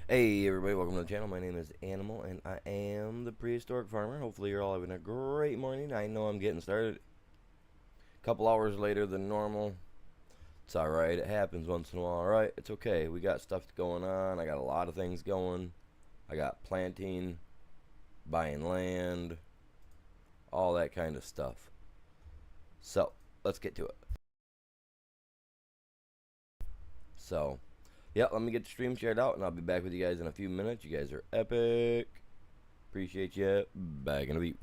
Hey everybody, welcome to the channel. My name is Animal and I am the prehistoric farmer. Hopefully you're all having a great morning. I know I'm getting started a couple hours later than normal. It's alright, it happens once in a while, alright? It's okay. We got stuff going on. I got a lot of things going. I got planting, buying land, all that kind of stuff. So, let's get to it. So, yeah, let me get the stream shared out and I'll be back with you guys in a few minutes. You guys are epic. Appreciate you. Back in a beat.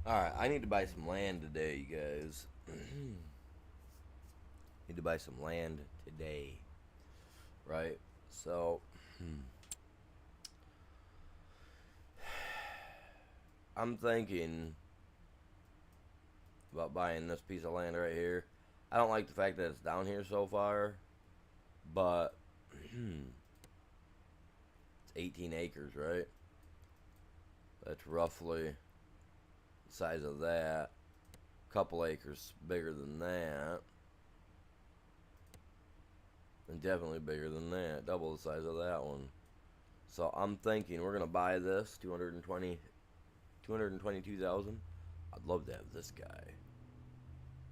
Alright, I need to buy some land today, you guys. Need to buy some land today. Right? So, I'm thinking about buying this piece of land right here. I don't like the fact that it's down here so far, but it's 18 acres, right? That's roughly the size of that. A couple acres bigger than that. And definitely bigger than that. Double the size of that one. So I'm thinking we're going to buy this 222,000. I'd love to have this guy.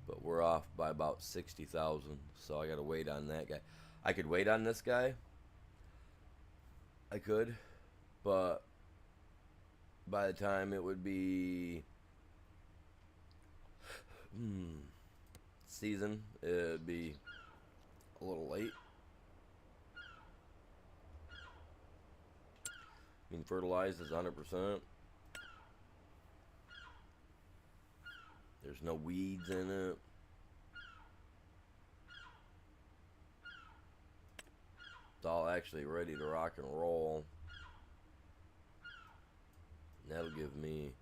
But we're off by about 60,000. So I got to wait on that guy. I could wait on this guy. I could. But by the time it would be season, it'd be a little late. I mean, fertilized is 100%. There's no weeds in it. It's all actually ready to rock and roll. And that'll give me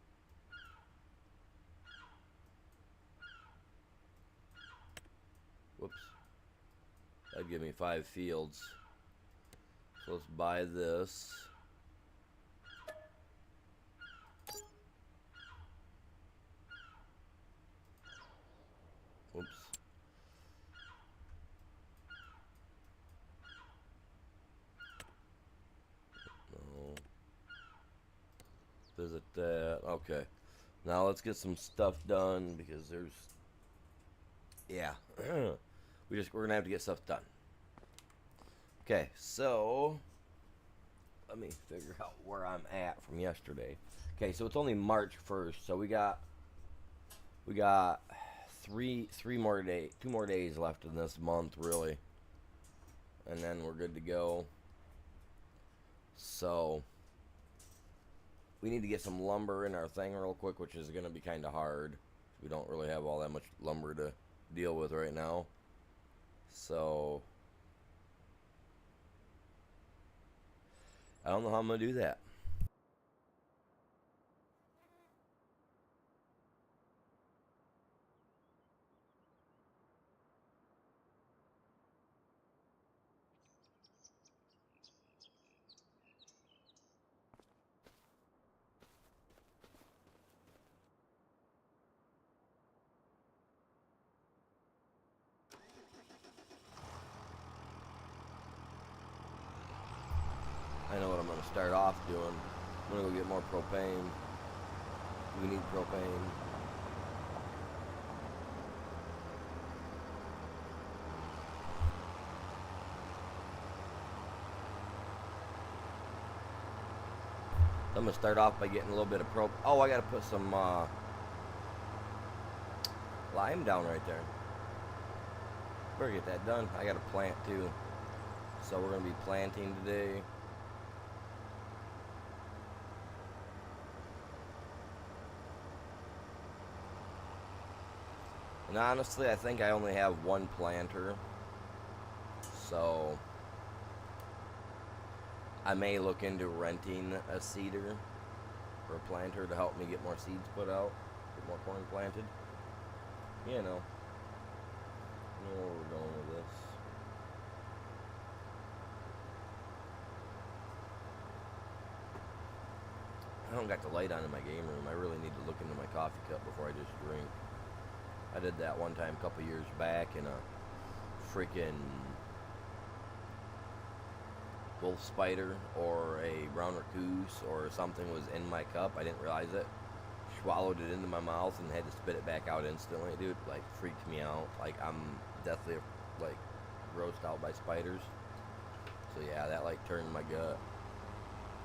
that'd give me 5 fields. So let's buy this. Whoops. No. Visit that. Okay. Now let's get some stuff done because there's yeah. we're gonna have to get stuff done. Okay, so let me figure out where I'm at from yesterday. Okay, so it's only March 1st, so we got 2 more days left in this month, really, and then we're good to go. So we need to get some lumber in our thing real quick, which is going to be kind of hard. We don't really have all that much lumber to deal with right now. So I don't know how I'm going to do that. I know what I'm going to start off doing. I'm going to go get more propane. We need propane. I'm going to start off by getting a little bit of Oh, I got to put some lime down right there. Better get that done. I got to plant too. So we're going to be planting today. And honestly, I think I only have one planter. So I may look into renting a seeder or a planter to help me get more seeds put out, get more corn planted. You know where we're going with this. I don't got the light on in my game room. I really need to look into my coffee cup before I just drink. I did that one time a couple years back, and a freaking wolf spider or a brown recluse or something was in my cup. I didn't realize it. Swallowed it into my mouth and had to spit it back out instantly. Dude, like, freaked me out. Like, I'm deathly, like, grossed out by spiders. So yeah, that like turned my gut.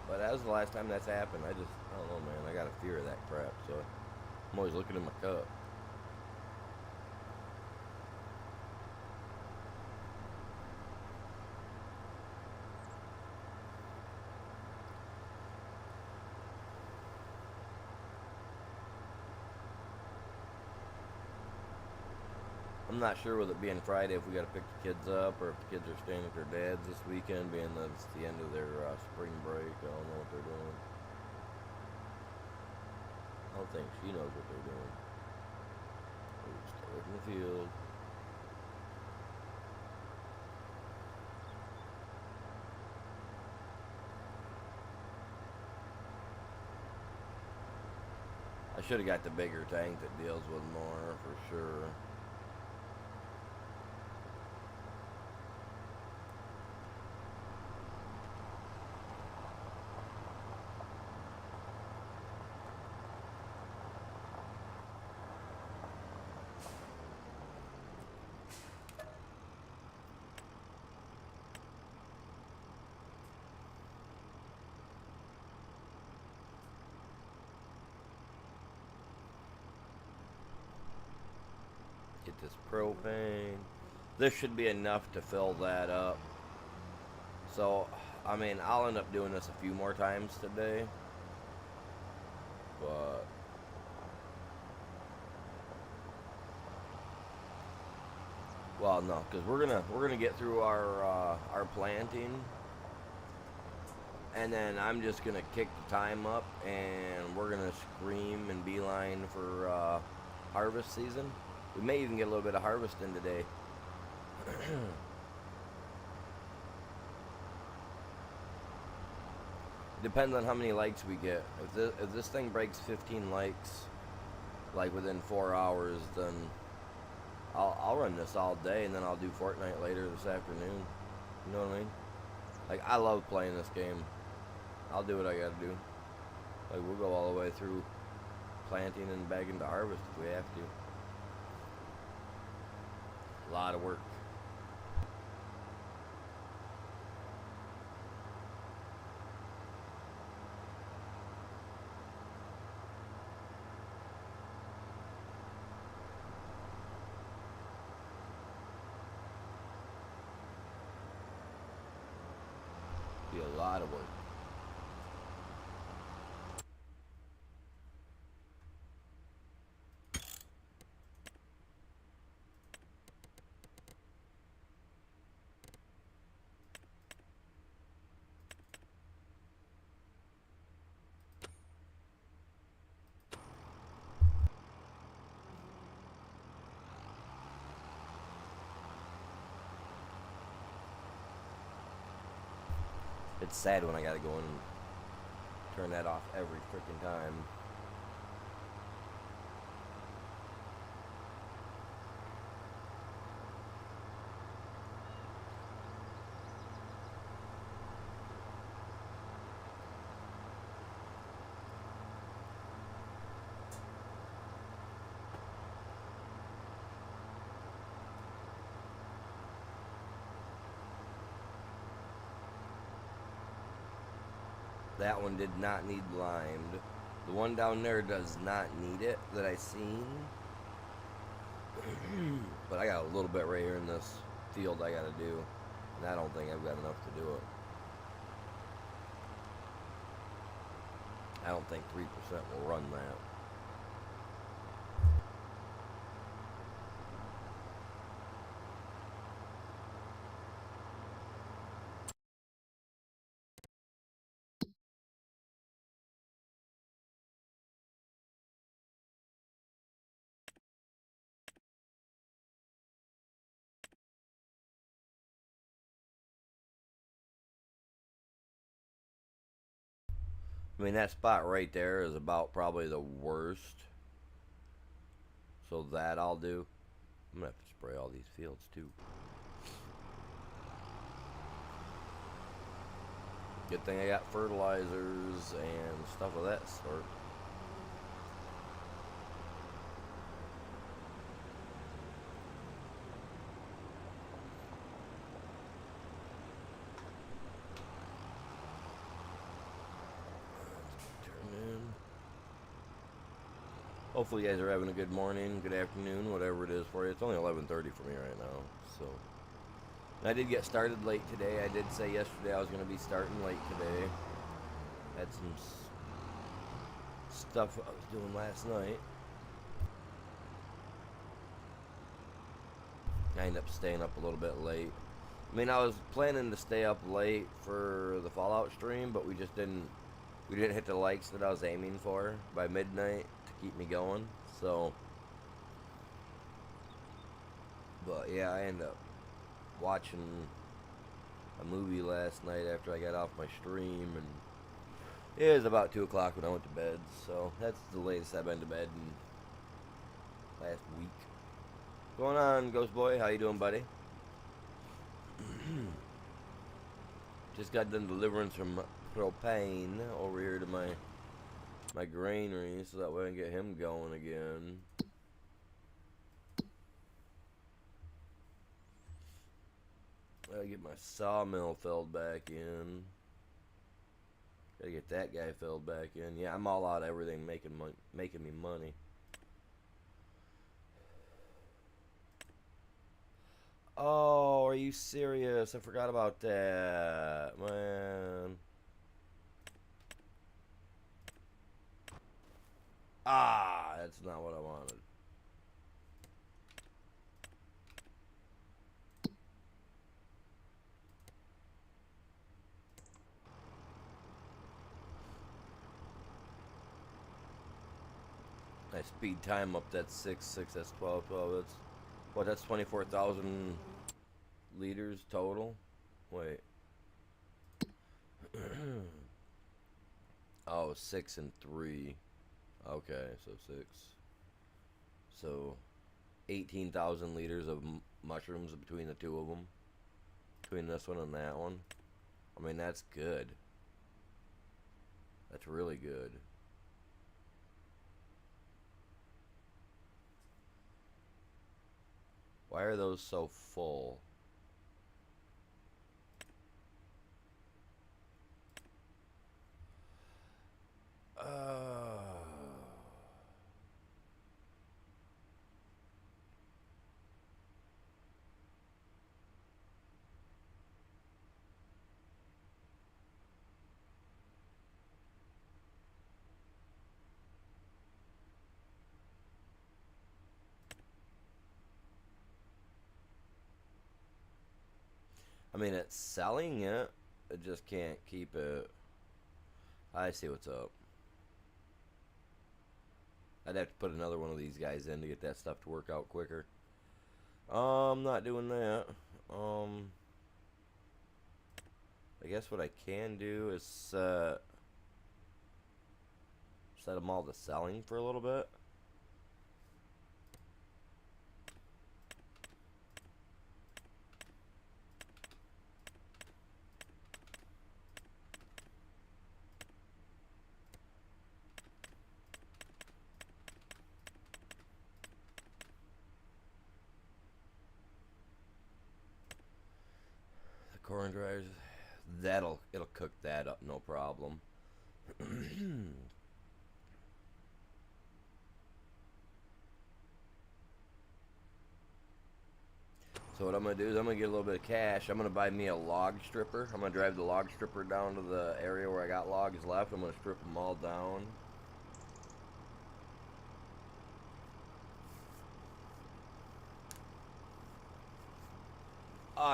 But that was the last time that's happened. I don't know, man. I got a fear of that crap. So I'm always looking in my cup. I'm not sure with it being Friday if we got to pick the kids up or if the kids are staying with their dads this weekend, being that it's the end of their spring break. I don't know what they're doing. I don't think she knows what they're doing. Ooh, stay away from the field. I should have got the bigger tank that deals with more for sure. Get this propane. This should be enough to fill that up. So, I mean, I'll end up doing this a few more times today. But well, no, because we're gonna get through our planting, and then I'm just gonna kick the time up, and we're gonna scream and beeline for harvest season. We may even get a little bit of harvest in today. Depends on how many likes we get. If this thing breaks 15 likes, like within 4 hours, then I'll run this all day, and then I'll do Fortnite later this afternoon. You know what I mean? Like, I love playing this game. I'll do what I gotta do. Like, we'll go all the way through planting and bagging to harvest if we have to. A lot of work. Be a lot of work. It's sad when I gotta go and turn that off every freaking time. That one did not need limed. The one down there does not need it that I seen. But I got a little bit right here in this field I gotta do. And I don't think I've got enough to do it. I don't think 3% will run that. I mean, that spot right there is about probably the worst. So that I'll do. I'm gonna have to spray all these fields too. Good thing I got fertilizers and stuff of that sort. Hopefully you guys are having a good morning, good afternoon, whatever it is for you. It's only 11:30 for me right now, so. And I did get started late today. I did say yesterday I was going to be starting late today. Had some stuff I was doing last night. I ended up staying up a little bit late. I mean, I was planning to stay up late for the Fallout stream, but we just didn't. We didn't hit the likes that I was aiming for by midnight to keep me going. So, but yeah, I ended up watching a movie last night after I got off my stream, and it was about 2 o'clock when I went to bed. So that's the latest I've been to bed in last week. What's going on, Ghost Boy? How you doing, buddy? Just got done delivering some propane over here to my granary, so that way I can get him going again. Gotta get my sawmill filled back in. Gotta get that guy filled back in. Yeah, I'm all out of everything making me money. Oh, are you serious? I forgot about that, man. Ah, that's not what I wanted. I speed time up, that's 6, that's 12, that's what, that's 24,000 liters total? Wait. Oh, 6 and 3. Okay, so 6. So 18,000 liters of mushrooms between the two of them. Between this one and that one. I mean, that's good. That's really good. Why are those so full? I mean, it's selling it. It just can't keep it. I see what's up. I'd have to put another one of these guys in to get that stuff to work out quicker. I'm not doing that. I guess what I can do is set them all to selling for a little bit. The corn dryers, it'll cook that up, no problem. So what I'm going to do is I'm going to get a little bit of cash. I'm going to buy me a log stripper. I'm going to drive the log stripper down to the area where I got logs left. I'm going to strip them all down.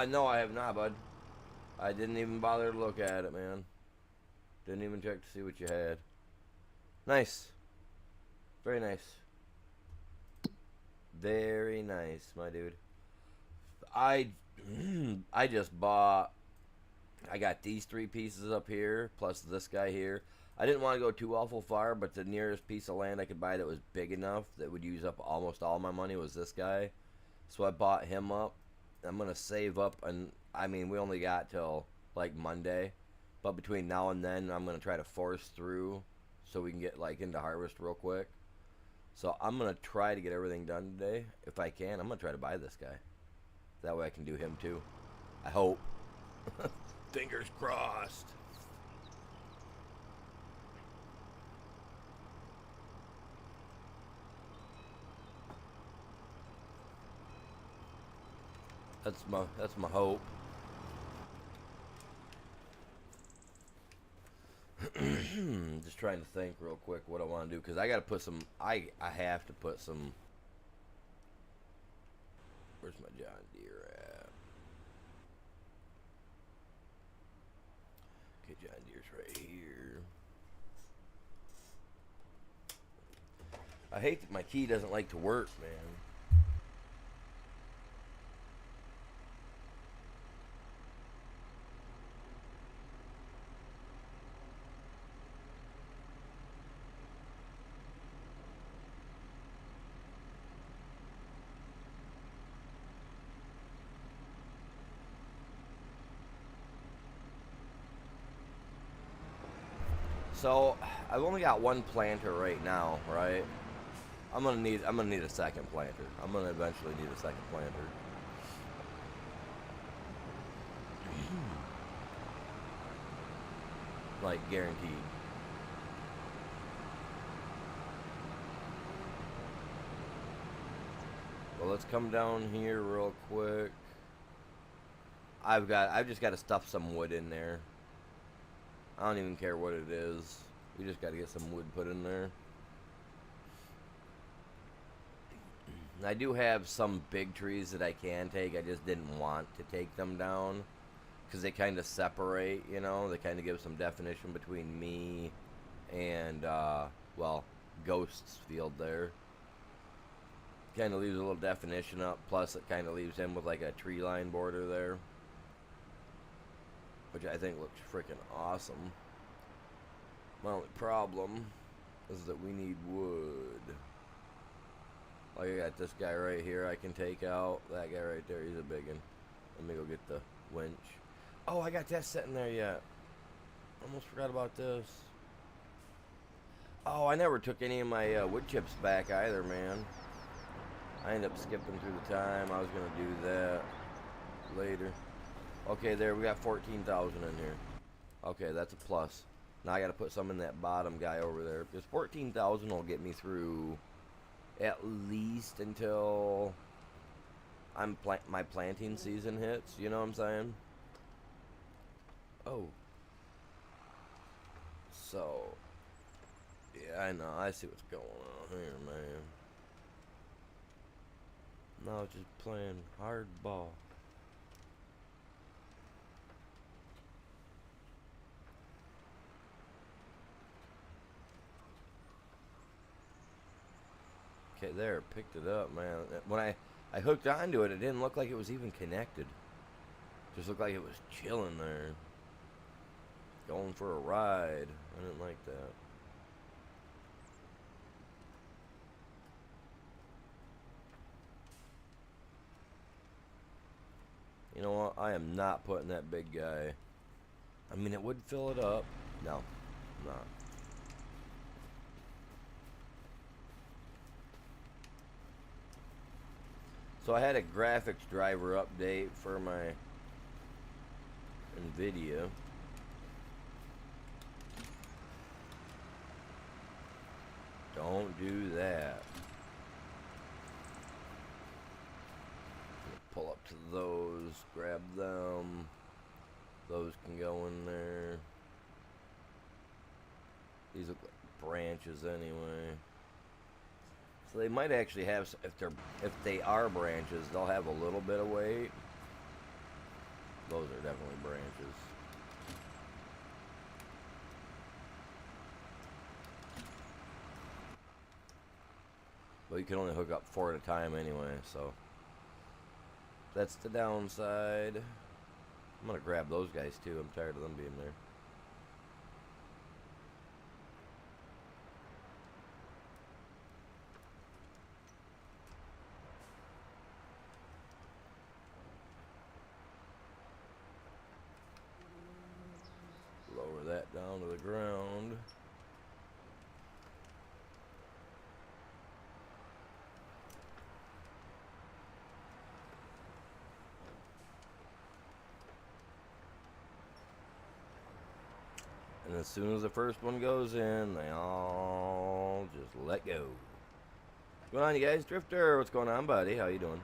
No, I have not, bud. I didn't even bother to look at it, man. Didn't even check to see what you had. Nice. Very nice. Very nice, my dude. I just bought. I got these 3 pieces up here, plus this guy here. I didn't want to go too awful far, but the nearest piece of land I could buy that was big enough that would use up almost all my money was this guy. So I bought him up. I'm going to save up, and I mean, we only got till like Monday. But between now and then, I'm going to try to force through so we can get like into harvest real quick. So I'm going to try to get everything done today. If I can, I'm going to try to buy this guy. That way I can do him too. I hope. Fingers crossed. That's my hope. Just trying to think real quick what I want to do, because I got to put some. I have to put some Where's my John Deere at? Okay, John Deere's right here. I hate that my key doesn't like to work, man. So I've only got one planter right now, right? I'm gonna need a second planter. I'm gonna eventually need a second planter. Like guaranteed. Well, let's come down here real quick. I've just got to stuff some wood in there. I don't even care what it is. We just got to get some wood put in there. I do have some big trees that I can take. I just didn't want to take them down because they kind of separate, you know. They kind of give some definition between me and, well, Ghost's field there. Kind of leaves a little definition up. Plus, it kind of leaves him with like a tree line border there, which I think looks freaking awesome. My only problem is that we need wood. Like, I got this guy right here I can take out. That guy right there, he's a big one. Let me go get the winch. Oh, I got that sitting there yet. Almost forgot about this. Oh, I never took any of my wood chips back either, man. I ended up skipping through the time. I was going to do that later. Okay, there, we got 14,000 in here. Okay, that's a plus. Now I got to put some in that bottom guy over there. Because 14,000 will get me through at least until my planting season hits. You know what I'm saying? Oh. So, yeah, I know. I see what's going on here, man. No, just playing hardball. Okay, there, picked it up, man. When I hooked onto it, it didn't look like it was even connected. Just looked like it was chilling there. Going for a ride. I didn't like that. You know what? I am not putting that big guy. I mean, it would fill it up. No, I'm not. So I had a graphics driver update for my NVIDIA. Don't do that. Pull up to those, grab them. Those can go in there. These look like branches anyway. So they might actually have, if they are branches, they'll have a little bit of weight. Those are definitely branches. But you can only hook up 4 at a time anyway, so that's the downside. I'm gonna grab those guys too. I'm tired of them being there. Lower that down to the ground. And as soon as the first one goes in, they all just let go. What's going on, you guys? Drifter, what's going on, buddy? How you doing?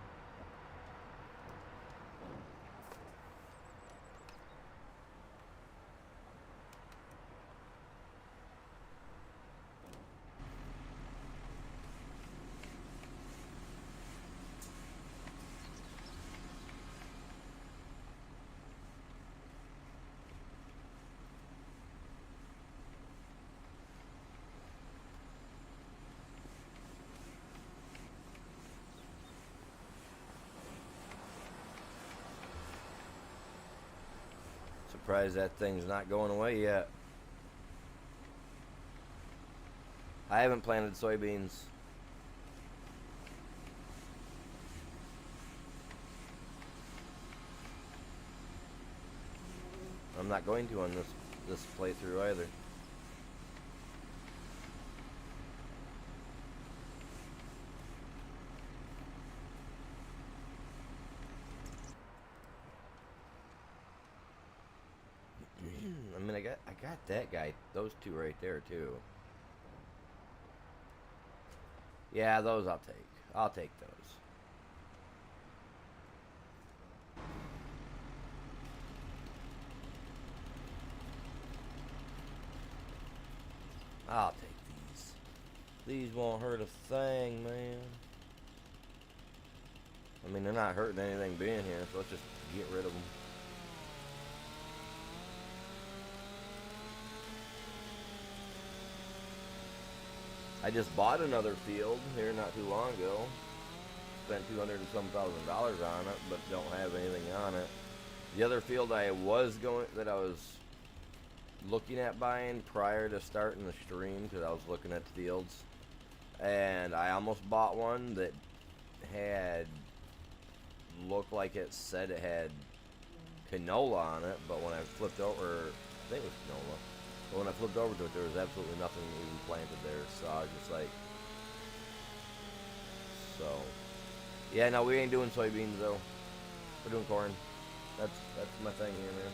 surprised that thing's not going away yet. I haven't planted soybeans. I'm not going to on this playthrough either. I mean, I got that guy, those two right there too. Yeah, those I'll take. I'll take those. I'll take these. These won't hurt a thing, man. I mean, they're not hurting anything being here, so let's just get rid of them. I just bought another field here not too long ago. Spent $200 and some thousand on it, but don't have anything on it. The other field I was looking at buying prior to starting the stream, because I was looking at the fields, and I almost bought one that had looked like it said it had canola on it, but when I flipped over, I think it was canola. But when I flipped over to it, there was absolutely nothing even planted there, so I was just like, so, yeah, no, we ain't doing soybeans, though. We're doing corn. That's my thing here, man.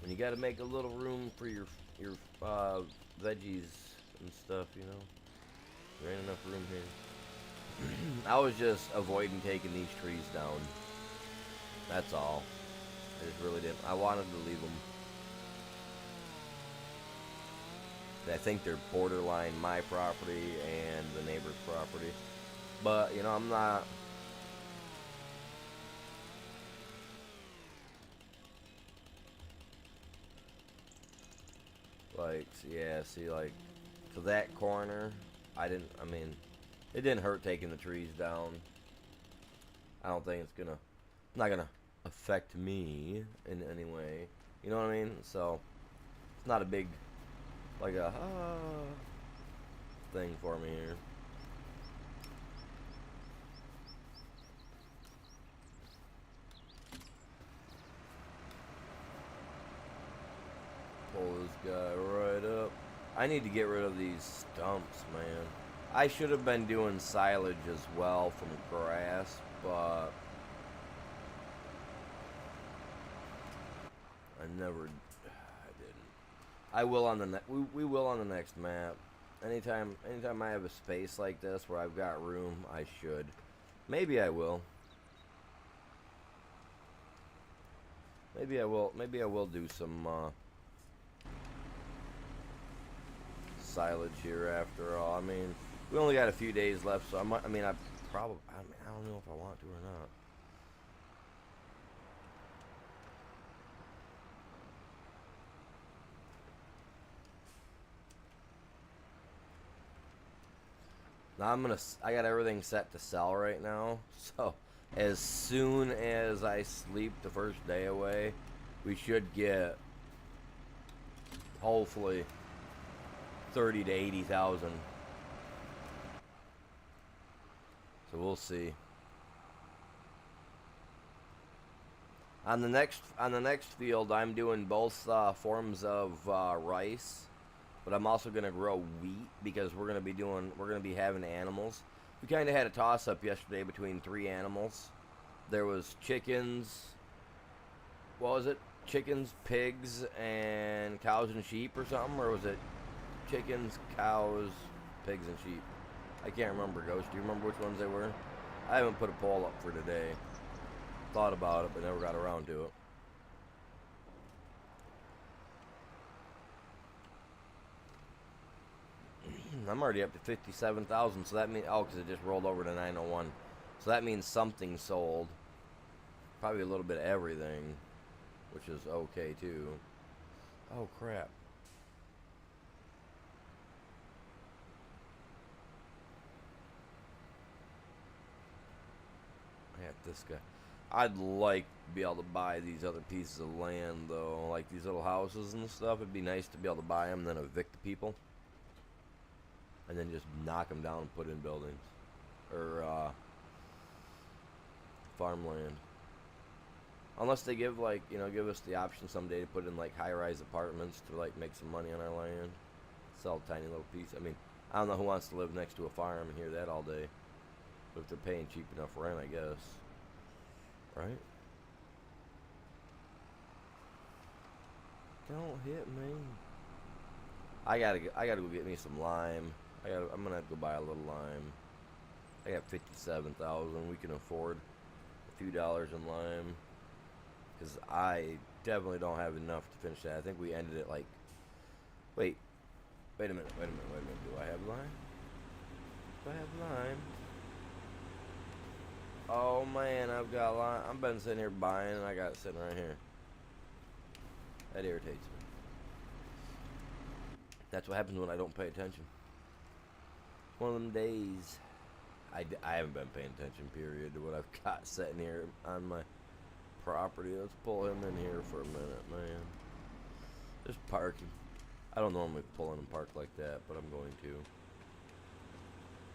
When you gotta make a little room for your veggies and stuff, you know. There ain't enough room here. I was just avoiding taking these trees down. That's all. I just really didn't. I wanted to leave them. I think they're borderline my property and the neighbor's property. But, you know, I'm not... Like, yeah, see, like, to that corner, I mean, it didn't hurt taking the trees down. I don't think it's not gonna affect me in any way. You know what I mean? So, it's not a big, like a, thing for me here. Pull this guy right up. I need to get rid of these stumps, man. I should have been doing silage as well from grass, but I didn't. I will on the we will on the next map. Anytime I have a space like this where I've got room, I should. Maybe I will. Maybe I will do some silage here after all. I mean, we only got a few days left, so I don't know if I want to or not. Now I got everything set to sell right now, so as soon as I sleep the first day away, we should get hopefully 30 to 80,000. So we'll see. On the next field, I'm doing both forms of rice, but I'm also gonna grow wheat because we're gonna be having animals. We kind of had a toss up yesterday between 3 animals. There was chickens. What was it? Chickens, pigs, and cows and sheep or something, or was it chickens, cows, pigs, and sheep? I can't remember, Ghost. Do you remember which ones they were? I haven't put a poll up for today. Thought about it, but never got around to it. I'm already up to 57,000, so that means... Oh, because it just rolled over to 901. So that means something sold. Probably a little bit of everything, which is okay, too. Oh crap. I got this guy. I'd like to be able to buy these other pieces of land though, like these little houses and stuff. It'd be nice to be able to buy them, then evict the people, and then just knock them down and put in buildings or farmland. Unless they give like give us the option someday to put in like high-rise apartments to like make some money on our land, sell a tiny little piece. I mean, I don't know who wants to live next to a farm and hear that all day, but if they're paying cheap enough rent, I guess, right? Don't hit me. I gotta go get me some lime. I'm gonna have to go buy a little lime. I got 57,000. We can afford a few dollars in lime. Because I definitely don't have enough to finish that. I think we ended it like... Wait a minute. Do I have lime? Do I have lime? Oh man, I've got lime. I've been sitting here buying and I got it sitting right here. That irritates me. That's what happens when I don't pay attention. One of them days. I haven't been paying attention, period, to what I've got sitting here on my property. Let's pull him in here for a minute, man. Just parking. I don't normally pull in and park like that, but I'm going to.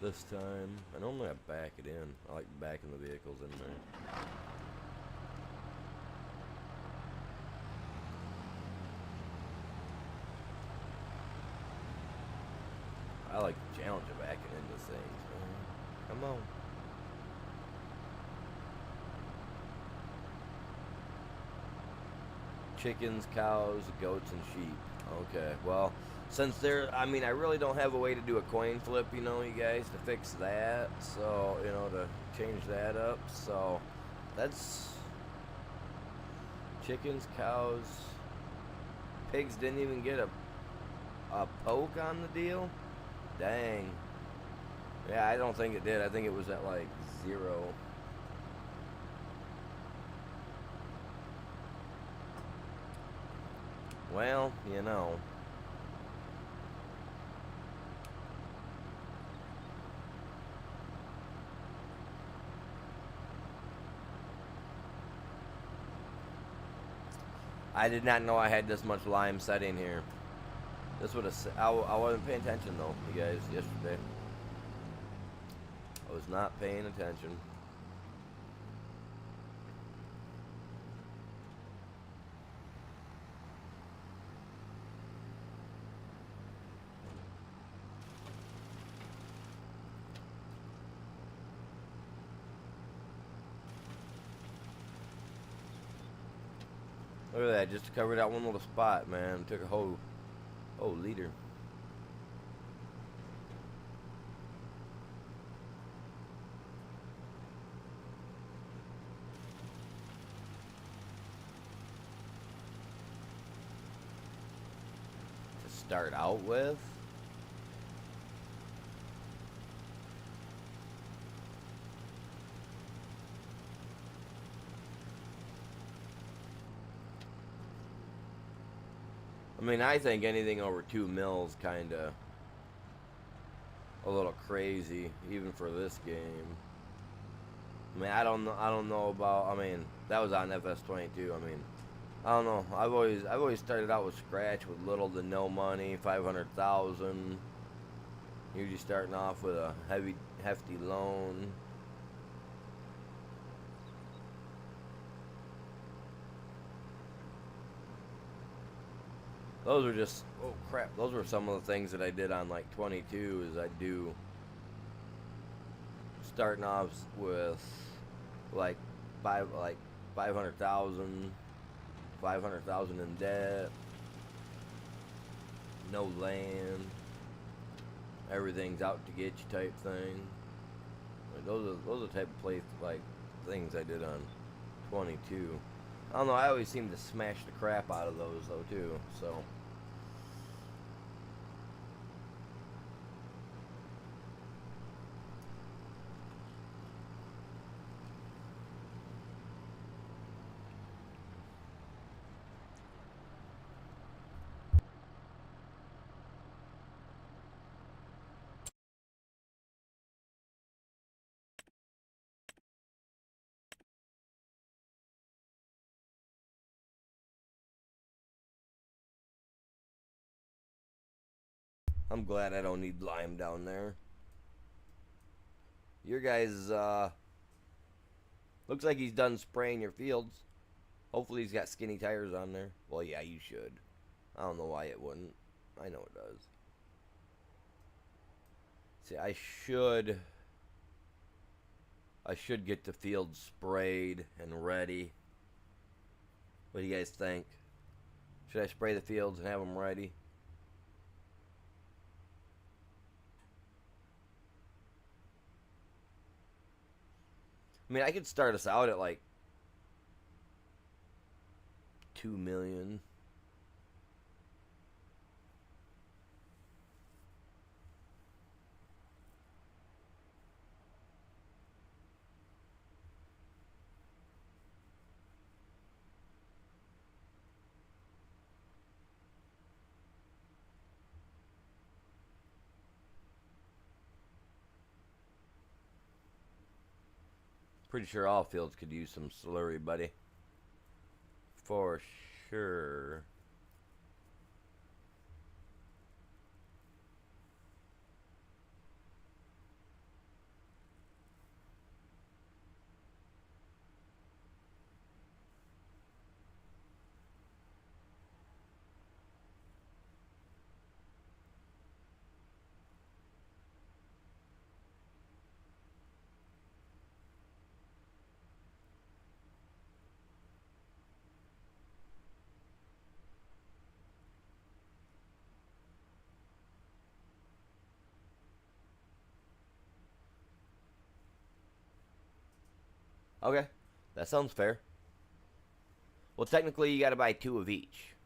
This time, I normally back it in. I like backing the vehicles in there. I like the challenge of backing into things, man. Come on. Chickens, cows, goats, and sheep. Okay, well, since I mean, I really don't have a way to do a coin flip, you guys, to fix that. So, to change that up. So, that's chickens, cows, pigs didn't even get a poke on the deal. Dang. Yeah, I don't think it did. I think it was at like 0. Well, I did not know I had this much lime set in here. This would have... I wasn't paying attention, though, you guys, yesterday. I was not paying attention. Look at that, just covered that one little spot, man. Took a whole liter. To start out with. I mean, I think anything over 2 mils kind of a little crazy, even for this game. I mean, I don't know about. I mean, that was on FS22. I mean, I don't know. I've always started out with scratch with little to no money, 500,000. Usually starting off with a hefty loan. Those were just, oh crap, those were some of the things that I did on like 22 is I do starting off with like 500,000 in debt, no land, everything's out to get you type thing. Like those are the type of things I did on 22. I don't know, I always seem to smash the crap out of those though too, so. I'm glad I don't need lime down there. Your guys, looks like he's done spraying your fields. Hopefully he's got skinny tires on there. Well, yeah, you should. I don't know why it wouldn't. I know it does. See, I should get the field sprayed and ready. What do you guys think? Should I spray the fields and have them ready? I mean, I could start us out at like 2 million. Pretty sure all fields could use some slurry, buddy. For sure. Okay, that sounds fair. Well, technically, you got to buy 2 of each.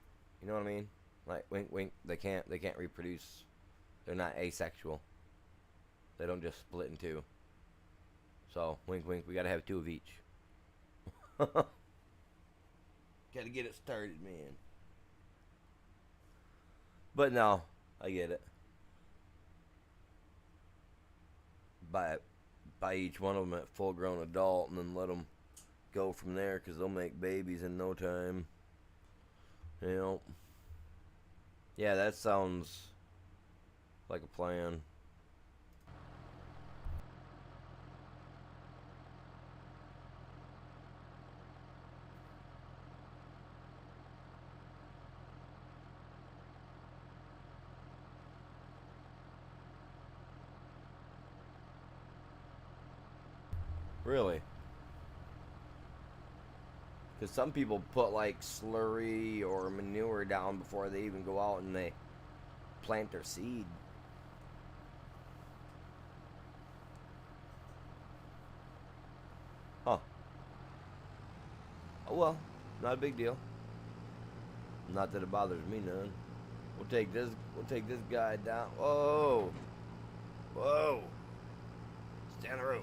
You know what I mean? Like, wink, wink. They can't reproduce. They're not asexual. They don't just split in 2. So, wink, wink. We got to have 2 of each. Got to get it started, man. But no, I get it. Buy each one of them at full-grown adult, and then let them go from there, because they'll make babies in no time. You know. Yeah, that sounds like a plan. Really? Because some people put like slurry or manure down before they even go out and they plant their seed. Huh. Oh well, not a big deal. Not that it bothers me none. We'll take this guy down. Whoa. Whoa. Stay on the road.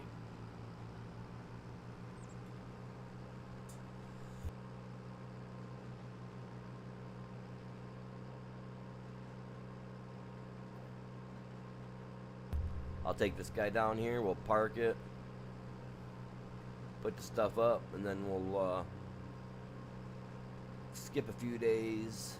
I'll take this guy down here, we'll park it, put the stuff up, and then we'll skip a few days.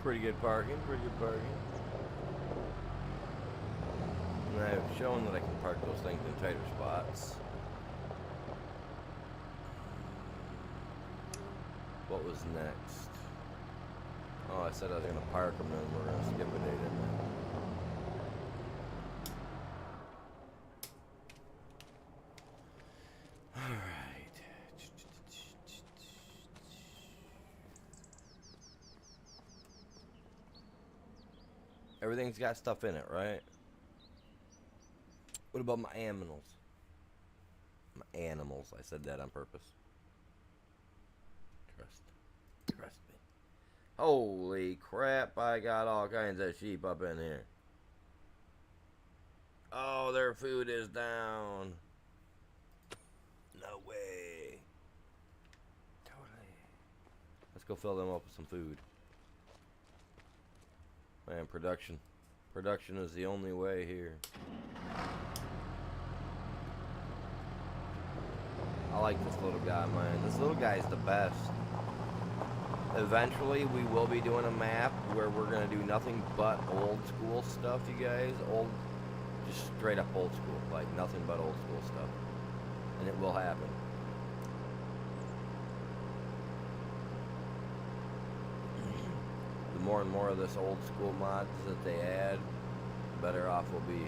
Pretty good parking, pretty good parking. And I've shown that I can park those things in tighter spots. What was next? Oh, I said I was going to park them, and we're going to skip a day, didn't I? Alright. Everything's got stuff in it, right? What about my animals? My animals. I said that on purpose. Trust me. Holy crap, I got all kinds of sheep up in here. Oh, their food is down. No way. Totally. Let's go fill them up with some food. Man, production. Production is the only way here. I like this little guy, man. This little guy is the best. Eventually, we will be doing a map where we're going to do nothing but old school stuff, you guys. Just straight up old school. Like, nothing but old school stuff. And it will happen. The more and more of this old school mods that they add, the better off we'll be.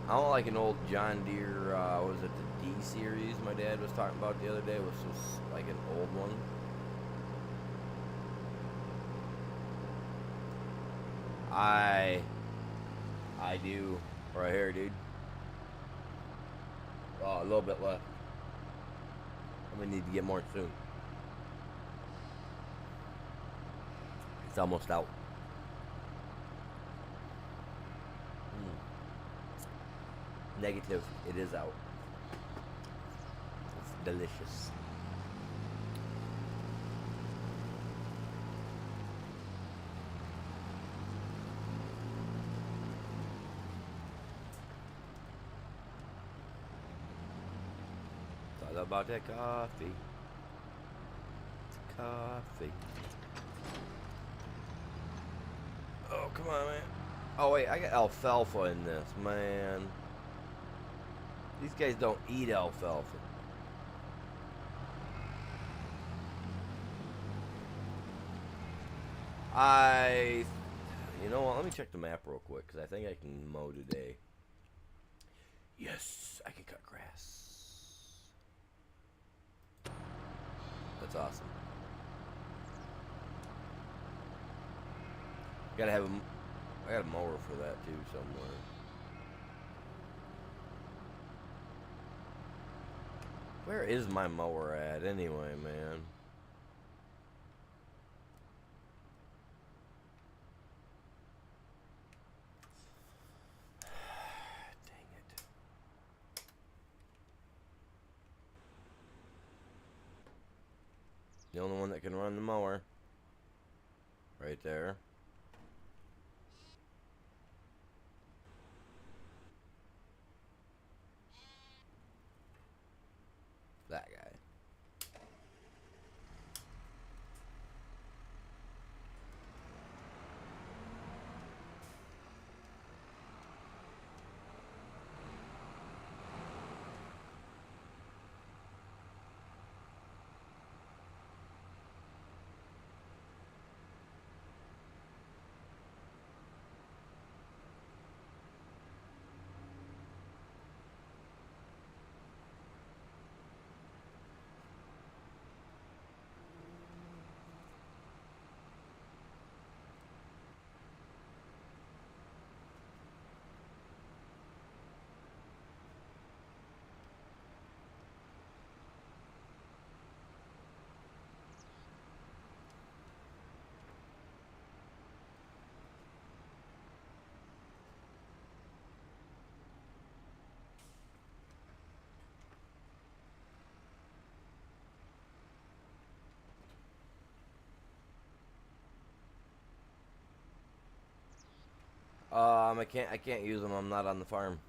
I don't like an old John Deere, was it the D series my dad was talking about the other day? It was just like an old one. I do. Right here, dude. Oh, a little bit left. I'm gonna need to get more soon. It's almost out. Negative. It is out. It's delicious. It's all about that coffee. Coffee. Oh, come on, man. Oh, wait. I got alfalfa in this, man. These guys don't eat alfalfa. You know what? Let me check the map real quick, because I think I can mow today. Yes, I can cut grass. That's awesome. I got a mower for that too somewhere. Where is my mower at anyway, man? Dang it. The only one that can run the mower. Right there. That guy. I can't use them. I'm not on the farm.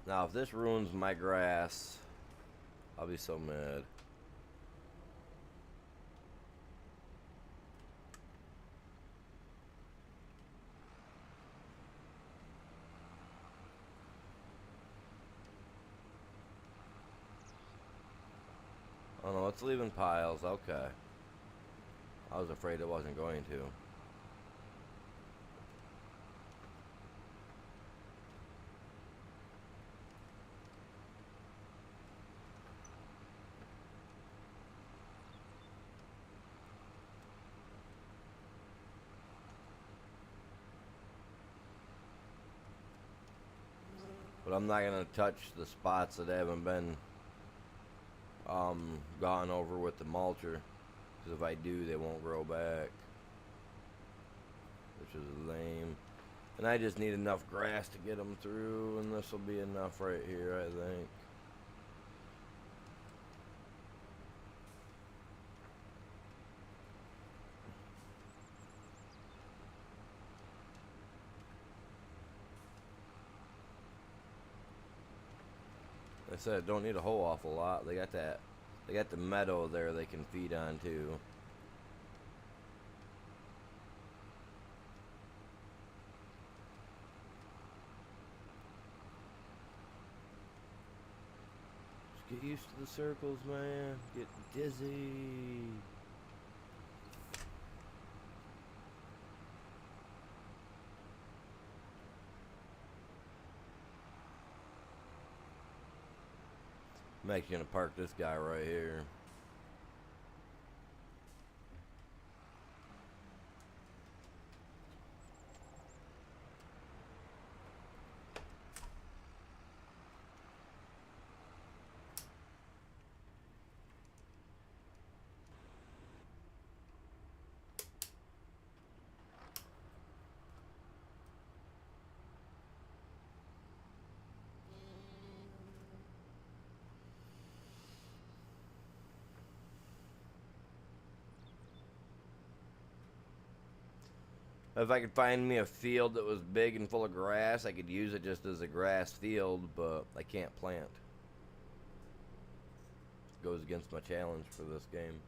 Now, if this ruins my grass, I'll be so mad. Oh no, it's leaving piles. Okay. I was afraid it wasn't going to. But I'm not going to touch the spots that haven't been gone over with the mulcher. Because if I do, they won't grow back. Which is lame. And I just need enough grass to get them through. And this will be enough right here, I think. Like I said, don't need a whole awful lot. They got that. They got the meadow there they can feed on too. Just get used to the circles, man. Get dizzy. I'm actually gonna park this guy right here. If I could find me a field that was big and full of grass, I could use it just as a grass field, but I can't plant. It goes against my challenge for this game.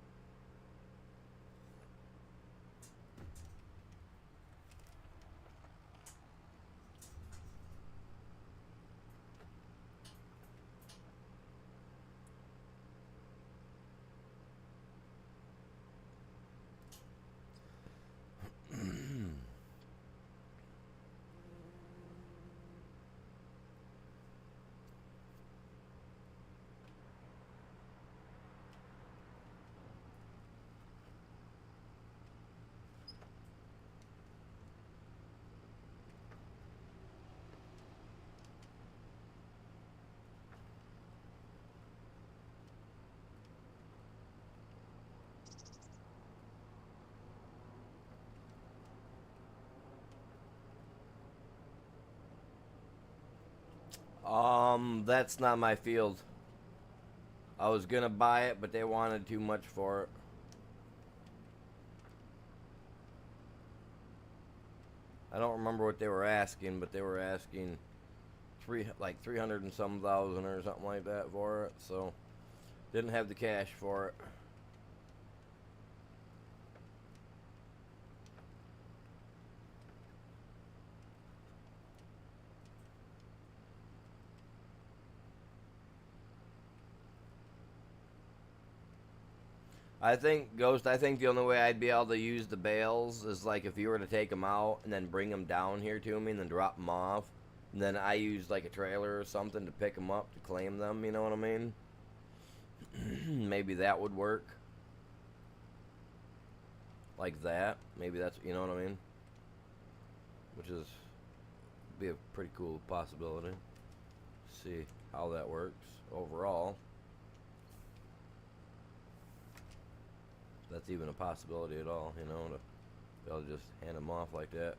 That's not my field. I was gonna buy it, but they wanted too much for it. I don't remember what they were asking, but they were asking like 300 and some thousand or something like that for it. So didn't have the cash for it. I think Ghost. I think the only way I'd be able to use the bales is like if you were to take them out and then bring them down here to me and then drop them off, and then I use like a trailer or something to pick them up to claim them. You know what I mean? Maybe that would work. Like that. Maybe that's, you know what I mean? Which is be a pretty cool possibility. See how that works overall. That's even a possibility at all, you know, to be able to just hand them off like that.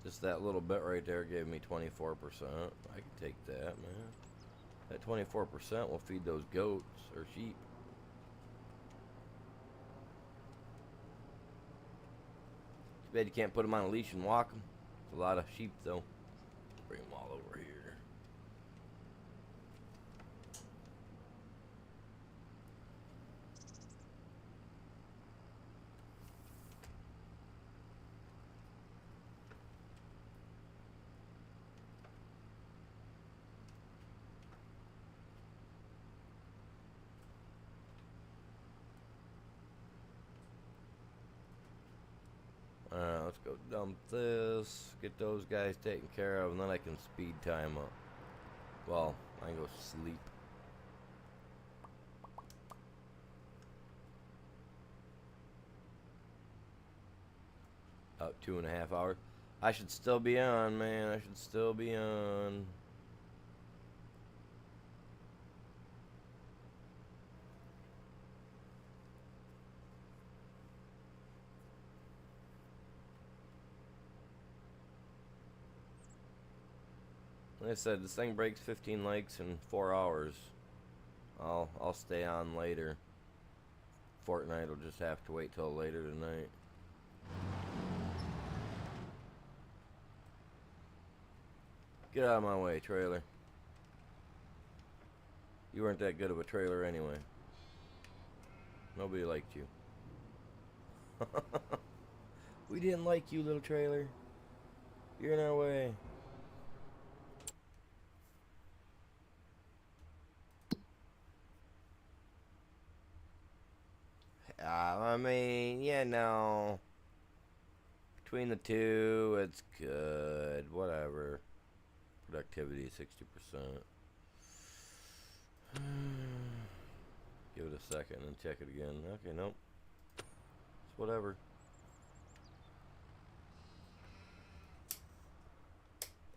Just that little bit right there gave me 24%. I can take that, man. That 24% will feed those goats or sheep. Too bad you can't put them on a leash and walk them. It's a lot of sheep, though. Bring them all over here. Go dump this. Get those guys taken care of, and then I can speed time up. Well, I can go sleep. About 2.5 hours. I should still be on, man. I should still be on. Like I said, this thing breaks 15 likes in 4 hours. I'll stay on later. Fortnite will just have to wait till later tonight. Get out of my way, trailer. You weren't that good of a trailer anyway. Nobody liked you. We didn't like you, little trailer. You're in our way. I mean, yeah, no. Between the two, it's good. Whatever. Productivity 60%. Give it a second and check it again. Okay, nope. It's whatever.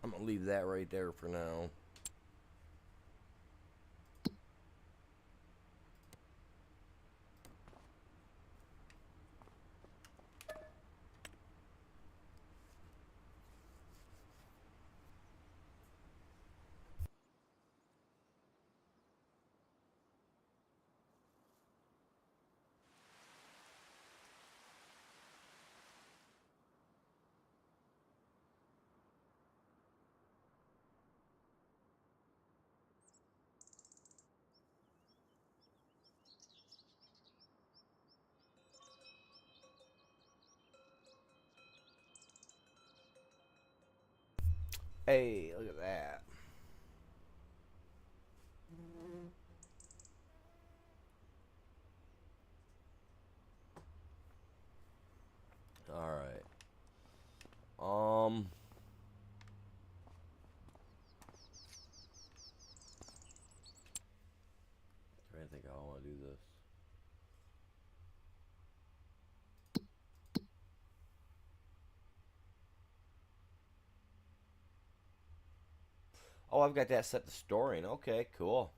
I'm gonna leave that right there for now. Hey, look at that. Alright. Trying to think how I want to do this. Oh, I've got that set to storing. Okay, cool.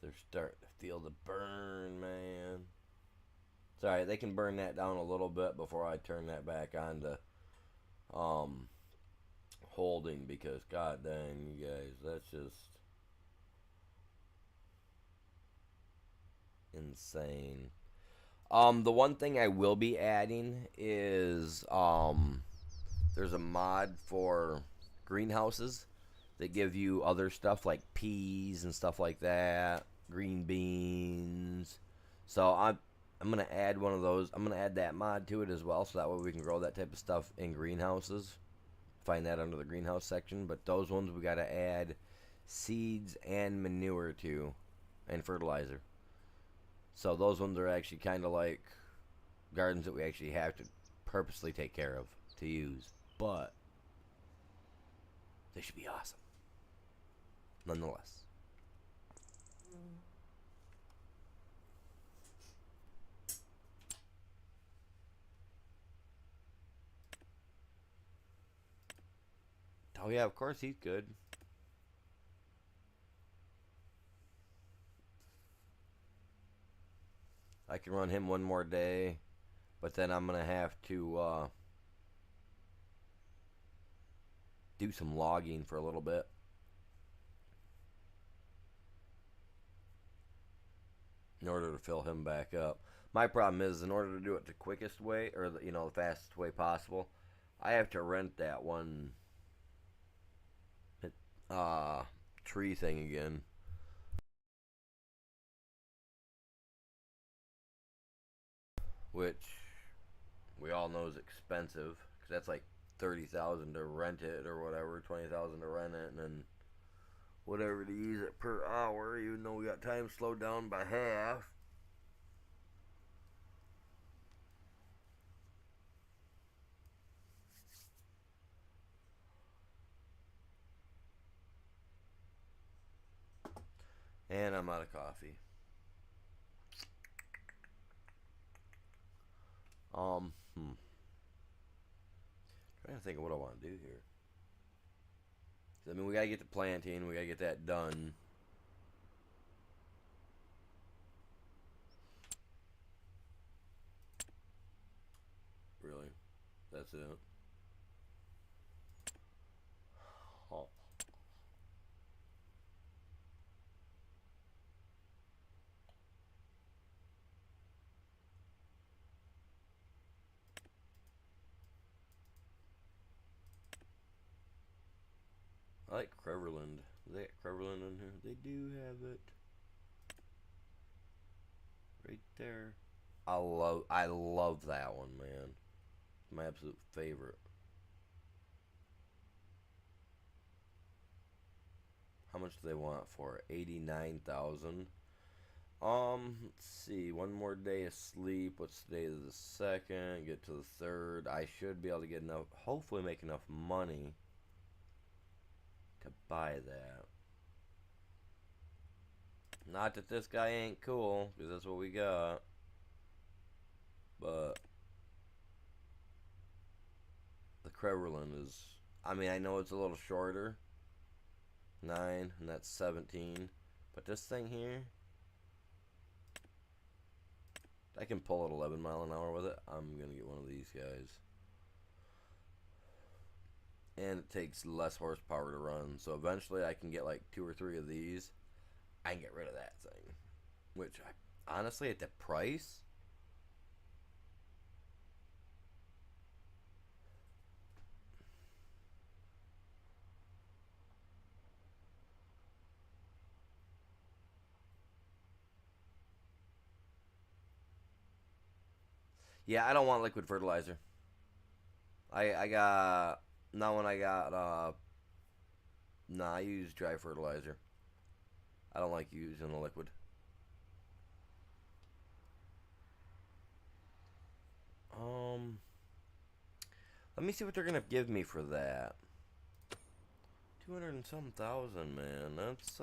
They're starting to feel the burn, man. It's alright, they can burn that down a little bit before I turn that back on to holding, because god dang, you guys, that's just insane. The one thing I will be adding is there's a mod for greenhouses that give you other stuff like peas and stuff like that, green beans. So I'm gonna add one of those. I'm gonna add that mod to it as well, so that way we can grow that type of stuff in greenhouses. Find that under the greenhouse section. But those ones we gotta add seeds and manure to, and fertilizer. So those ones are actually kind of like gardens that we actually have to purposely take care of to use. But they should be awesome nonetheless. Oh yeah, of course he's good. I can run him one more day, but then I'm gonna have to do some logging for a little bit. In order to fill him back up. My problem is, in order to do it the quickest way, or the, the fastest way possible, I have to rent that one tree thing again. Which we all know is expensive, because that's like 30,000 to rent it or whatever, 20,000 to rent it, and then whatever to use it per hour, even though we got time slowed down by half. And I'm out of coffee. Trying to think of what I want to do here. I mean, we gotta get the planting. We gotta get that done. Really? That's it? Oh. I like Creverland. They got Creverland in here. They do have it. Right there. I love that one, man. My absolute favorite. How much do they want for it? 89,000. Let's see. One more day of sleep. What's the day of the second? Get to the third. I should be able to get enough, hopefully make enough money to buy that. Not that this guy ain't cool, because that's what we got. But the Creverland is, I mean, I know it's a little shorter. 9, and that's 17. But this thing here, I can pull at 11 mile an hour with it. I'm going to get one of these guys. And it takes less horsepower to run. So eventually I can get like 2 or 3 of these. I can get rid of that thing. Which, honestly, at the price, yeah, I don't want liquid fertilizer. I got, not when I got, nah, I use dry fertilizer. I don't like using the liquid. Let me see what they're gonna give me for that. 200 and some thousand, man. That's,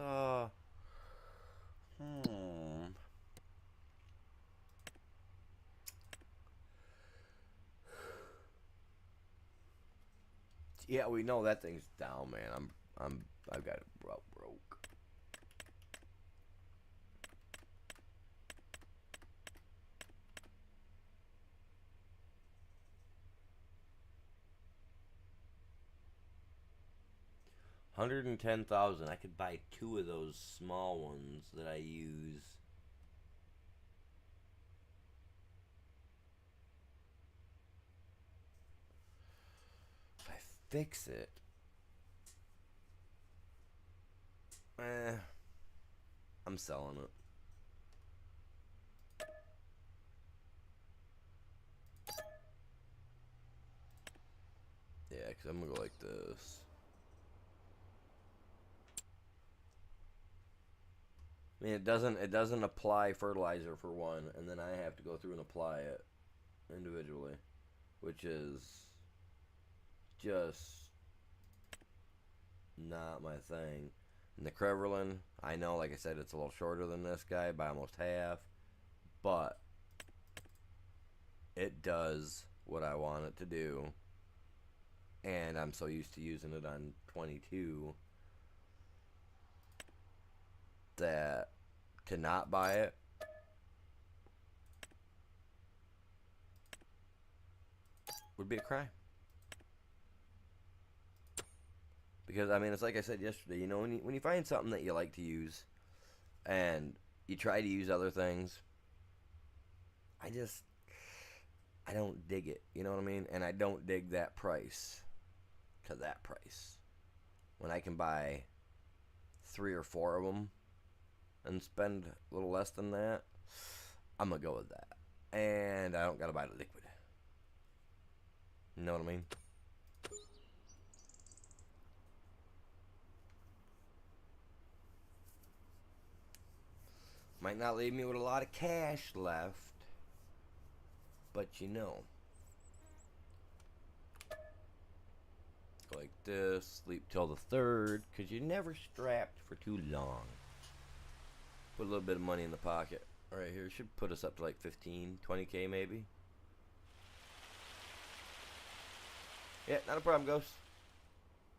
Yeah, we know that thing's down, man. I've got it broke. 110,000. I could buy 2 of those small ones that I use. If I fix it, I'm selling it. Yeah, because I'm gonna go like this. I mean, it doesn't apply fertilizer for one, and then I have to go through and apply it individually, which is just not my thing. And the Creverland, I know, like I said, it's a little shorter than this guy by almost half, but it does what I want it to do, and I'm so used to using it on 22 that to not buy it would be a crime. Because, I mean, it's like I said yesterday, you know, when you find something that you like to use and you try to use other things, I don't dig it, you know what I mean? And I don't dig that price to that price. When I can buy 3 or 4 of them and spend a little less than that, I'm going to go with that. And I don't got to buy the liquid. You know what I mean? Might not leave me with a lot of cash left, but you know. Go like this, sleep till the 3rd, because you're never strapped for too long. Put a little bit of money in the pocket. Right here, should put us up to like 15, 20K maybe. Yeah, not a problem, Ghost.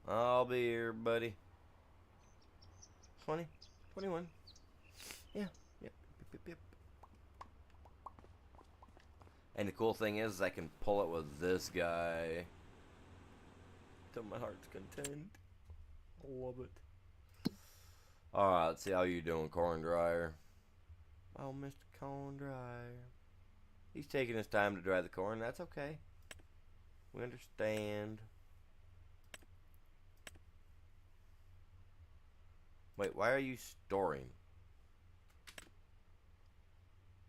I'll be here, buddy. 20, 21. Yeah, yep, yep, yep. And the cool thing is I can pull it with this guy till my heart's content. I love it. Alright, let's see how you doing, corn dryer. Oh, Mr. Corn Dryer. He's taking his time to dry the corn. That's okay. We understand. Wait, why are you storing?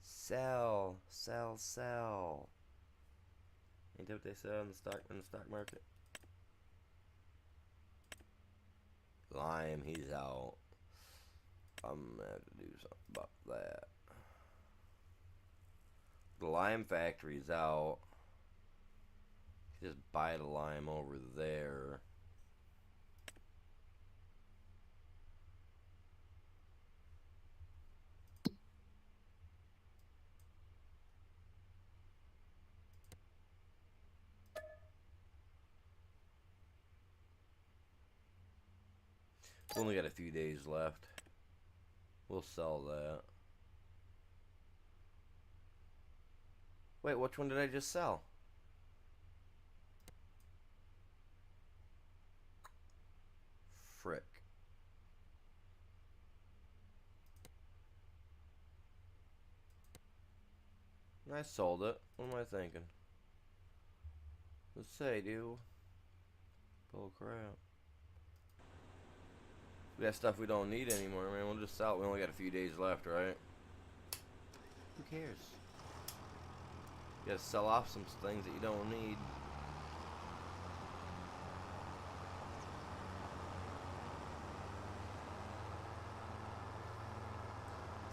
Sell, sell, sell. Ain't that what they sell in the stock market? Lime, he's out. I'm gonna have to do something about that. The lime factory's out. Just buy the lime over there. We only got a few days left. We'll sell that. Wait, which one did I just sell? Frick. I sold it. What am I thinking? Let's say, dude. Bull crap. We got stuff we don't need anymore, man. We'll just sell it. We only got a few days left, right? Who cares? You gotta sell off some things that you don't need.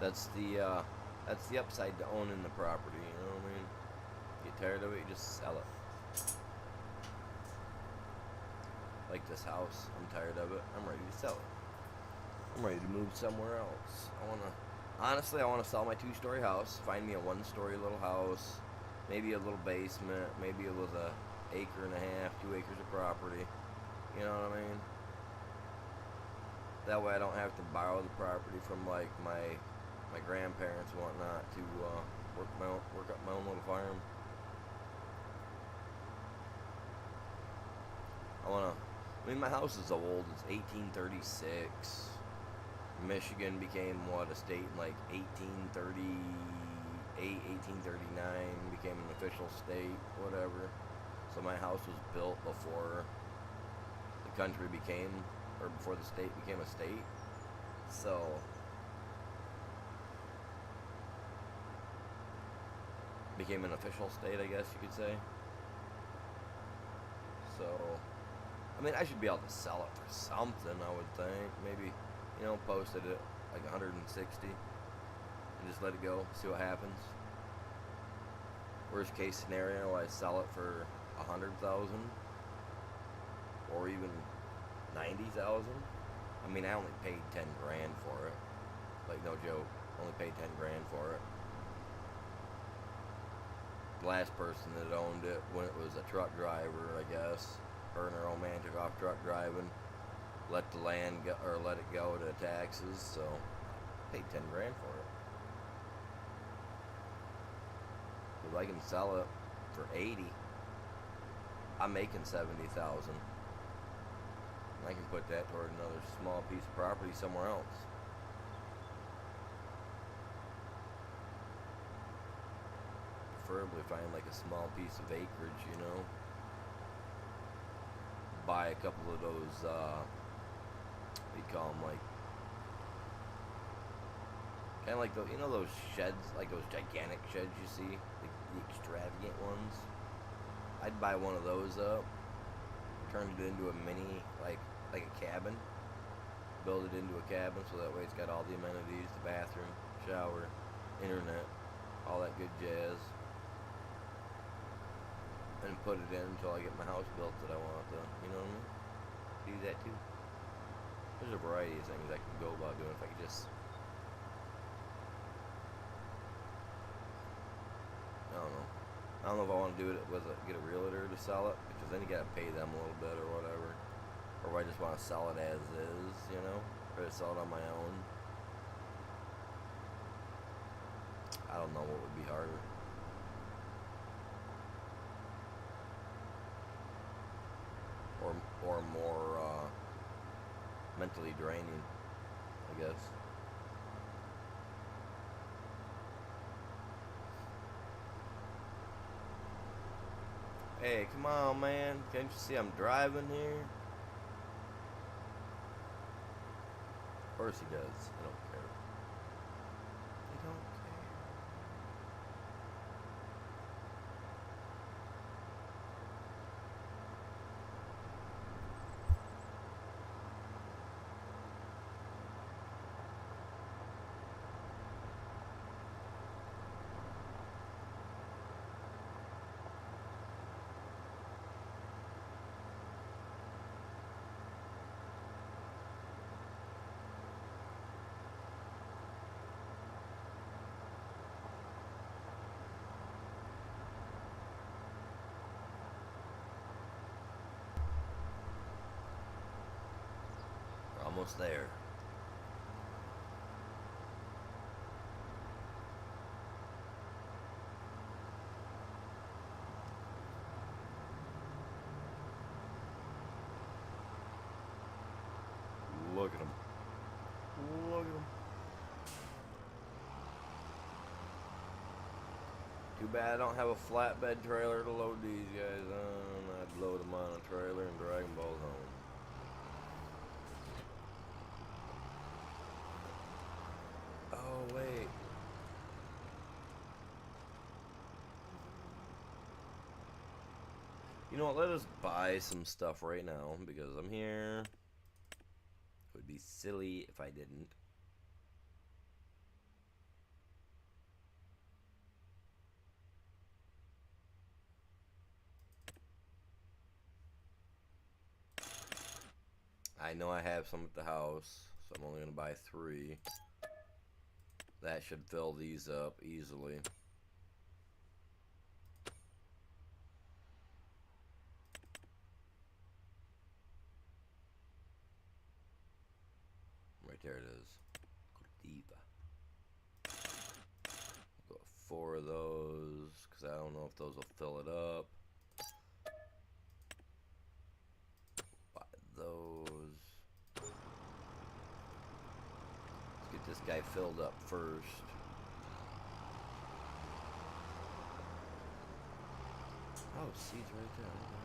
That's the upside to owning the property, you know what I mean? Get tired of it, you just sell it. Like this house, I'm tired of it. I'm ready to sell it. I'm ready to move somewhere else. Honestly, I wanna sell my 2-story house, find me a 1-story little house, maybe a little basement, maybe it was a acre and a half, 2 acres of property. You know what I mean? That way I don't have to borrow the property from like my grandparents and whatnot to work up my own little farm. I mean, my house is old. It's 1836. Michigan became what, a state in like 1838, 1839, became an official state, whatever. So my house was built before the country became, or before the state became a state. So became an official state, I guess you could say. So I mean, I should be able to sell it for something, I would think. Maybe, you know, post it at like 160 and just let it go, see what happens. Worst case scenario, I sell it for 100,000 or even 90,000. I mean, I only paid 10 grand for it. Like, no joke. Only paid 10 grand for it. The last person that owned it, when it was a truck driver, I guess, her and her old man took off truck driving, let the land go, or let it go to taxes, so paid 10 grand for it. If I can sell it for 80, I'm making 70,000. I can put that toward another small piece of property somewhere else. Preferably find like a small piece of acreage, you know. Buy a couple of those, what do you call them, like, kind of like those, you know, those sheds, like those gigantic sheds you see, like the extravagant ones. I'd buy one of those up, turn it into a mini, like a cabin, build it into a cabin, so that way it's got all the amenities, the bathroom, shower, internet, all that good jazz, and put it in until I get my house built that I want to, you know what I mean? Do that too. There's a variety of things I can go about doing if I could just, I don't know. I don't know if I want to do it with get a realtor to sell it, because then you gotta pay them a little bit or whatever. Or I just want to sell it as is, you know, or to sell it on my own. I don't know what would be harder. Or more mentally draining, I guess. Hey, come on, man. Can't you see I'm driving here? Of course he does. I don't care. They don't care. We're almost there. Look at him. Look at him. Too bad I don't have a flatbed trailer to load these guys on. I'd load them on a trailer and drag them both home. Oh, wait. You know what? Let us buy some stuff right now because I'm here. It would be silly if I didn't. I know I have some at the house, so I'm only going to buy 3. That should fill these up easily. Right there it is. I'll go 4 of those, because I don't know if those will fill it up. Buy those. Let's get this guy filled up first. Oh, seeds right there. Okay.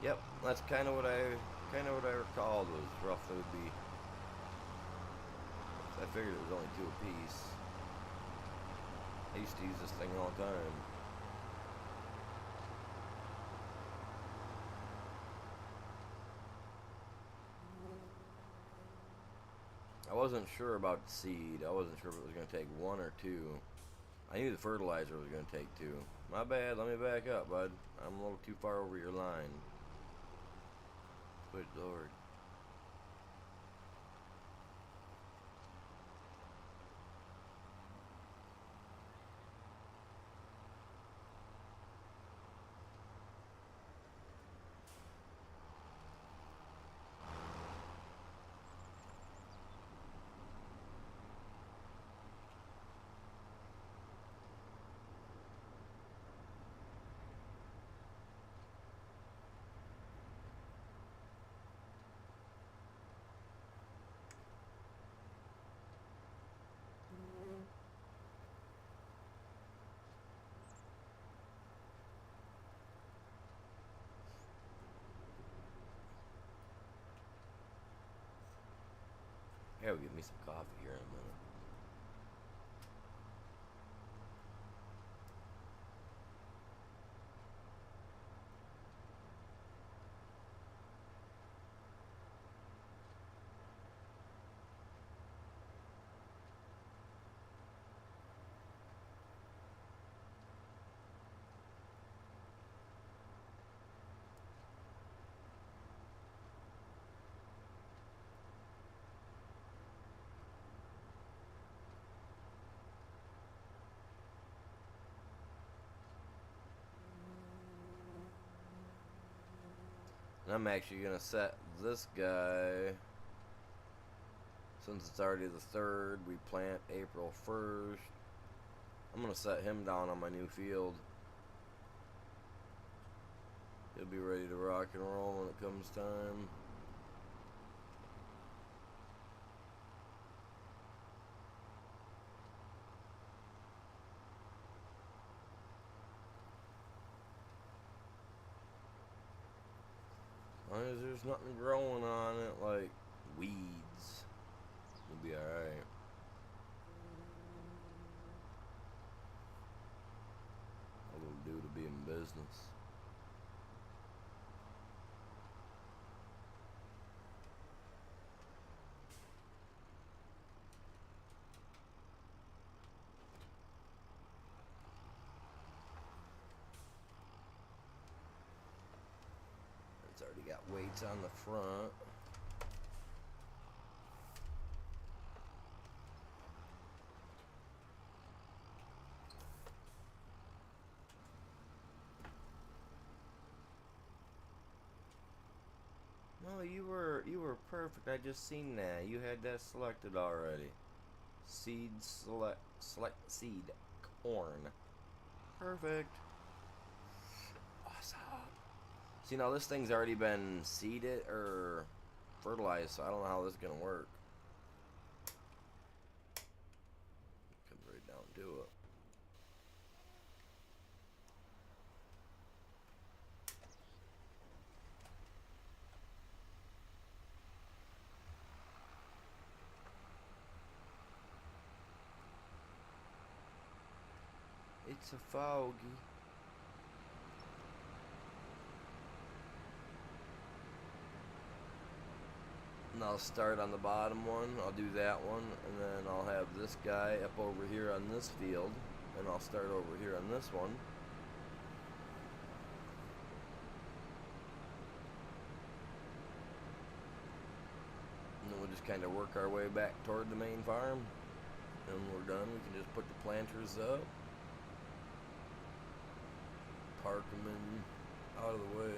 Yep, that's kind of what I recalled was roughly would be. I figured it was only 2 apiece. I used to use this thing all the time. I wasn't sure about seed. I wasn't sure if it was going to take 1 or 2. I knew the fertilizer was going to take 2. My bad, let me back up, bud. I'm a little too far over your line. Good Lord. Yeah, we'll get me some coffee here in a minute. And I'm actually going to set this guy, since it's already the 3rd, we plant April 1st. I'm going to set him down on my new field. He'll be ready to rock and roll when it comes time. As long as there's nothing growing on it like weeds, we'll be alright. What it'll do to be in business. It's already got weights on the front. No, you were perfect. I just seen that. You had that selected already. Select seed corn. Perfect. Awesome. See, now this thing's already been seeded or fertilized, so I don't know how this is gonna work. Comes right down to it. It's a foggy. And I'll start on the bottom one, I'll do that one, and then I'll have this guy up over here on this field, and I'll start over here on this one. And then we'll just kind of work our way back toward the main farm. And when we're done, we can just put the planters up. Park them in out of the way.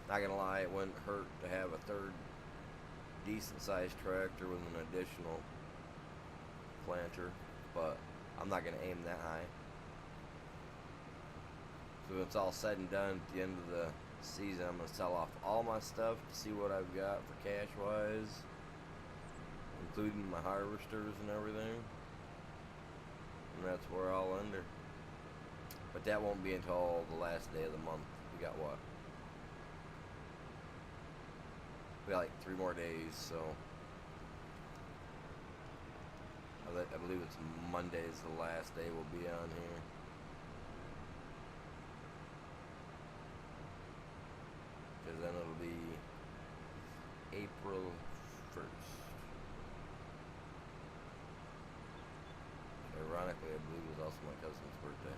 Not gonna lie, it wouldn't hurt to have a 3rd decent sized tractor with an additional planter, but I'm not gonna aim that high. So when it's all said and done at the end of the season, I'm gonna sell off all my stuff to see what I've got for cash wise, including my harvesters and everything, and that's where I'll end her. But that won't be until the last day of the month. We got what? We got like 3 more days, so I believe it's Monday is the last day we'll be on here. Because then it'll be April 1st. Ironically, I believe it was also my cousin's birthday.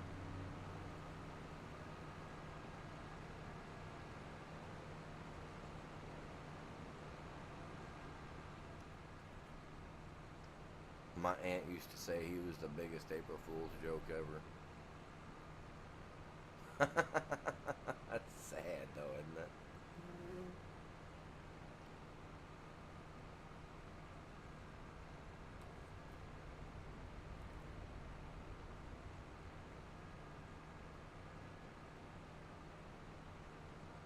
My aunt used to say he was the biggest April Fool's joke ever. That's sad though, isn't it?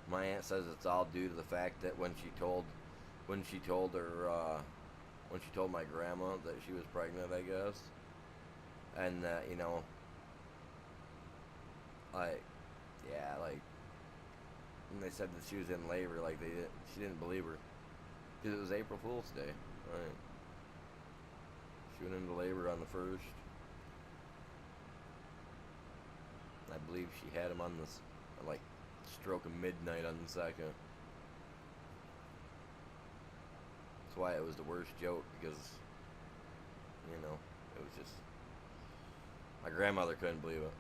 My aunt says it's all due to the fact that when she told my grandma that she was pregnant, I guess, and that, like, yeah, like, And they said that she was in labor, like she didn't believe her. Because it was April Fool's Day. Right. She went into labor on the 1st. I believe she had him on this, like, stroke of midnight on the 2nd. That's why it was the worst joke, because, you know, it was just... My grandmother couldn't believe it.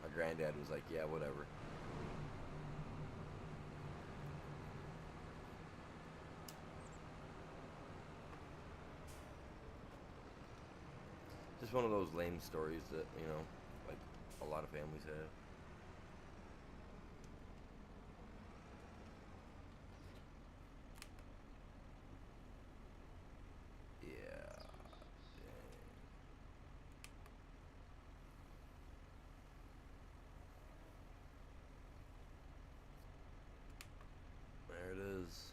My granddad was like, yeah, whatever. Just one of those lame stories that, you know, like a lot of families have. Yeah. There it is.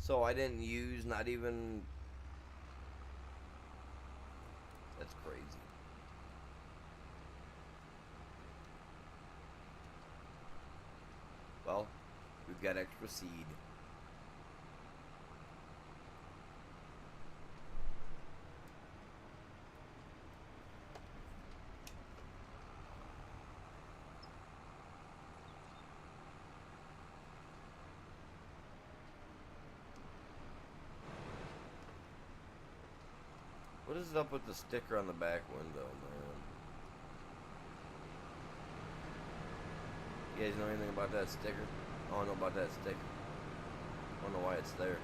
So I didn't use not even... That's crazy. Well, we've got extra seed. What is up with the sticker on the back window, man? You guys know anything about that sticker? I don't know about that sticker. I don't know why it's there.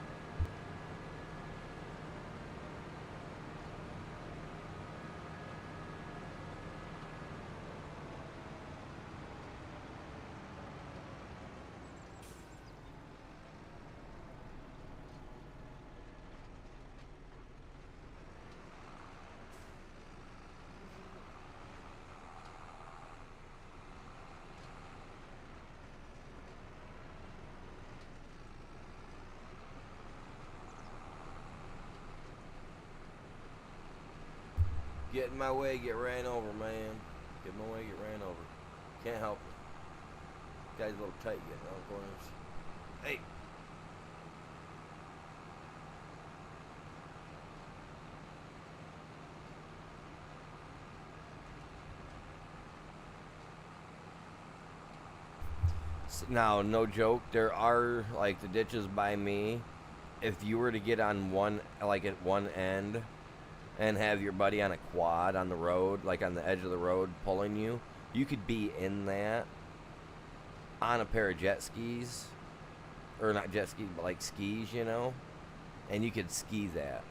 Get in my way, get ran over, man. Get in my way, get ran over. Can't help it. Guy's a little tight getting around corners. Hey! Now, no joke, there are, like, the ditches by me. If you were to get on one, like, at one end and have your buddy on a quad on the road, like on the edge of the road pulling you, you could be in that on a pair of jet skis, or not jet skis, but like skis, you know, and you could ski that,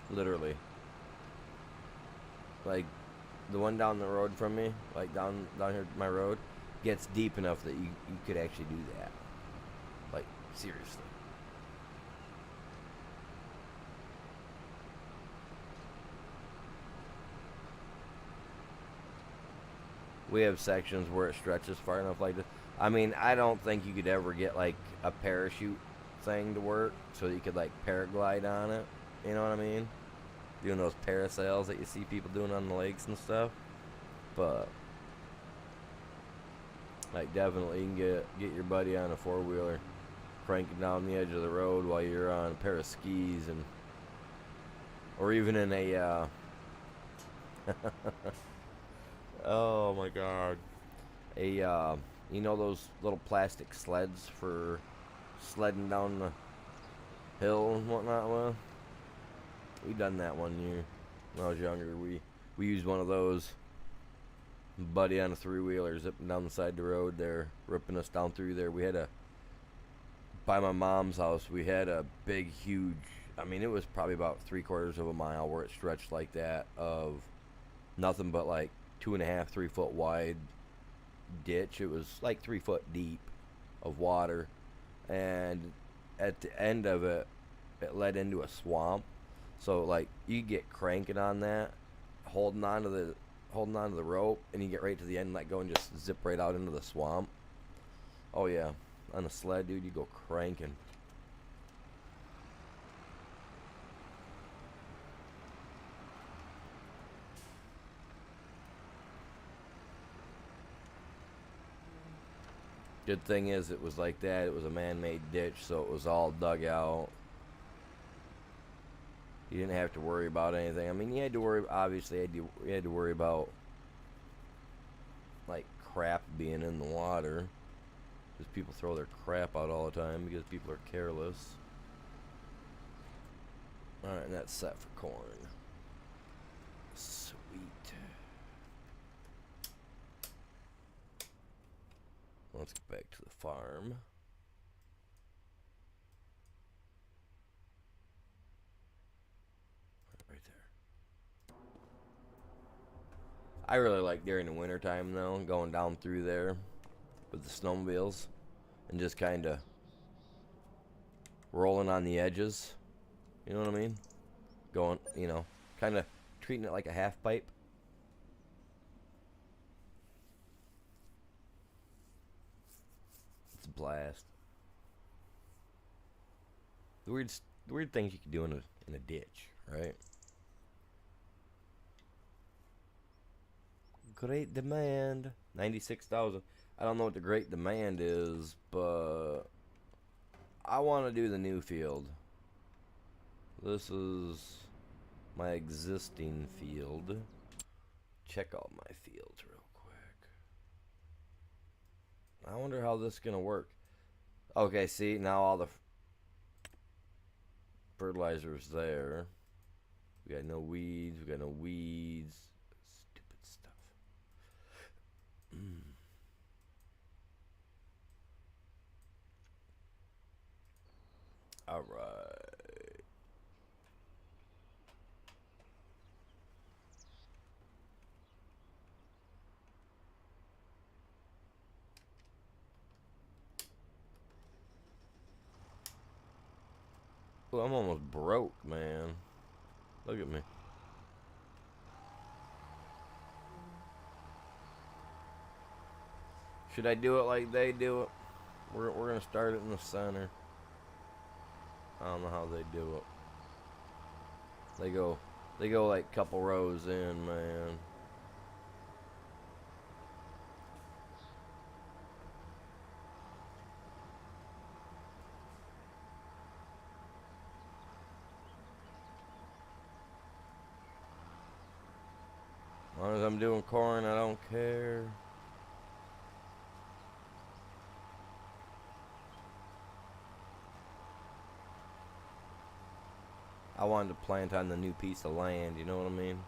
literally. Like, the one down the road from me, like down here my road, gets deep enough that you could actually do that. Like, seriously. We have sections where it stretches far enough like this. I mean, I don't think you could ever get like a parachute thing to work so that you could like paraglide on it. You know what I mean? Doing those parasails that you see people doing on the lakes and stuff. But like, definitely you can get your buddy on a 4-wheeler, cranking down the edge of the road while you're on a pair of skis, and or even in a oh my god, a you know those little plastic sleds for sledding down the hill and whatnot with? We done that one year when I was younger. We used one of those. Buddy on a 3-wheeler zipping down the side of the road there, ripping us down through there. We had by my mom's house, we had a big, huge, I mean, it was probably about 3/4 of a mile where it stretched like that, of nothing but like 2.5, 3 foot wide ditch. It was like 3 foot deep of water, and at the end of it, it led into a swamp. So like, you get cranking on that, holding on to the rope, and you get right to the end, let go, and just zip right out into the swamp. Oh yeah, on a sled, dude, you go cranking. Good thing is it was like that. It was a man-made ditch, so it was all dug out. You didn't have to worry about anything. I mean, you had to worry. Obviously, you had to worry about like crap being in the water, because people throw their crap out all the time because people are careless. All right, and that's set for corn. Sweet. Let's get back to the farm. Right there. I really like during the wintertime, though, going down through there with the snowmobiles and just kind of rolling on the edges. You know what I mean? Going, kind of treating it like a half pipe. It's a blast. The weird things you can do in a ditch, right? Great demand. 96,000. I don't know what the great demand is, but I want to do the new field. This is my existing field. Check out my fields real quick. I wonder how this is going to work. Okay, see, now all the fertilizer's there. We got no weeds. We got no weeds. Stupid stuff. All right. Well, I'm almost broke, man. Look at me. Should I do it like they do it? We're gonna start it in the center. I don't know how they do it. They go like couple rows in, man. As long as I'm doing corn, I don't care. I wanted to plant on the new piece of land, you know what I mean?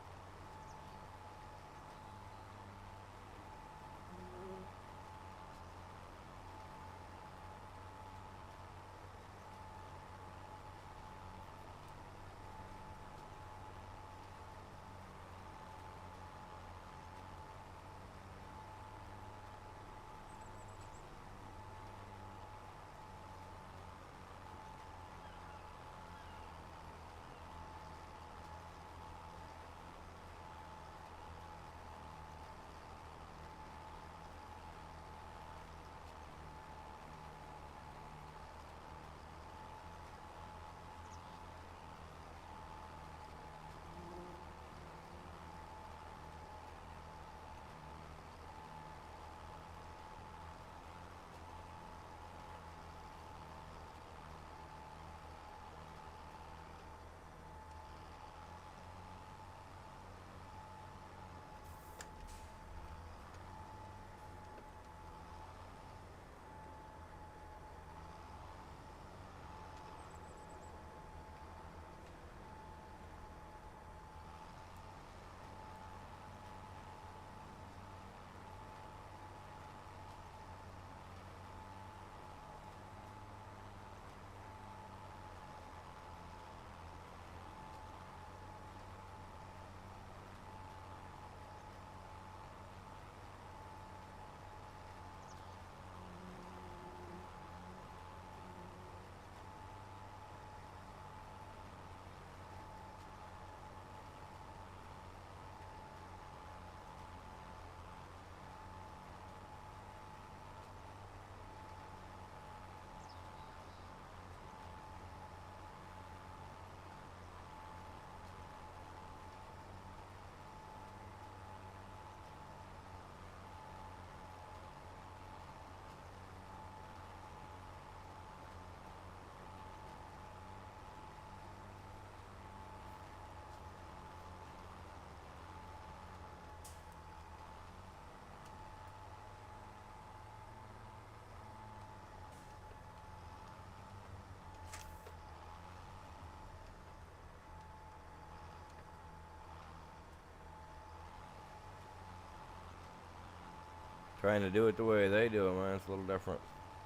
Trying to do it the way they do it, man, it's a little different.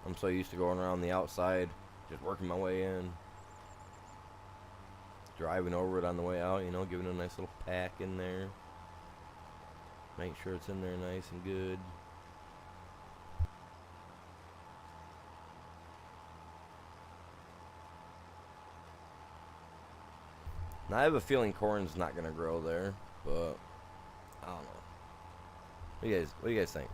I'm so used to going around the outside, just working my way in. Driving over it on the way out, you know, giving it a nice little pack in there. Make sure it's in there nice and good. Now, I have a feeling corn's not going to grow there, but I don't know. What do you guys think?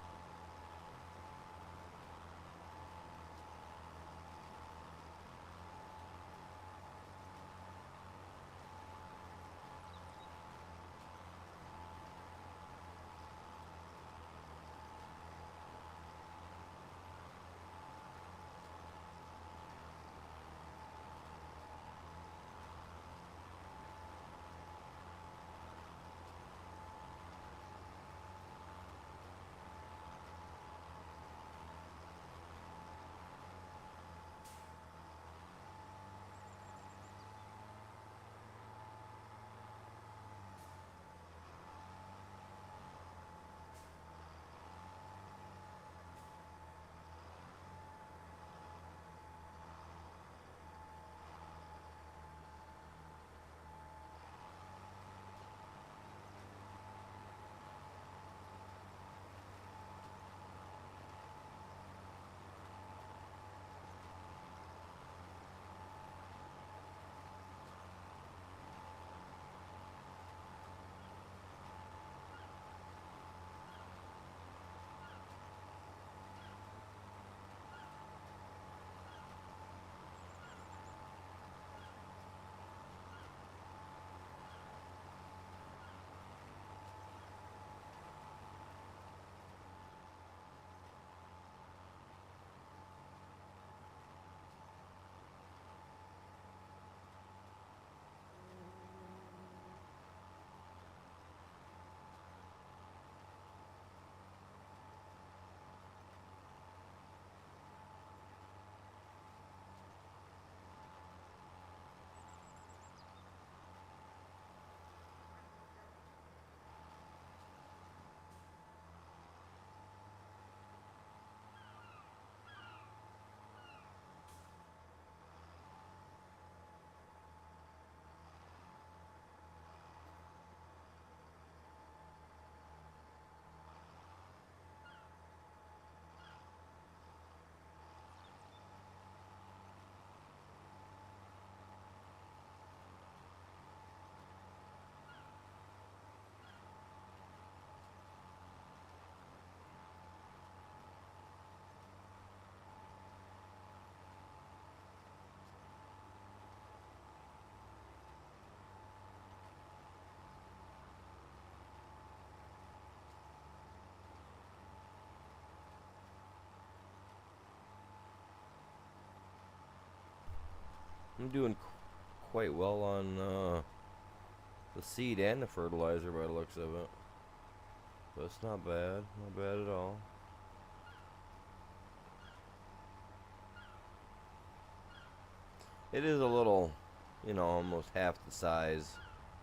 I'm doing quite well on the seed and the fertilizer by the looks of it. So it's not bad. Not bad at all. It is a little, you know, almost half the size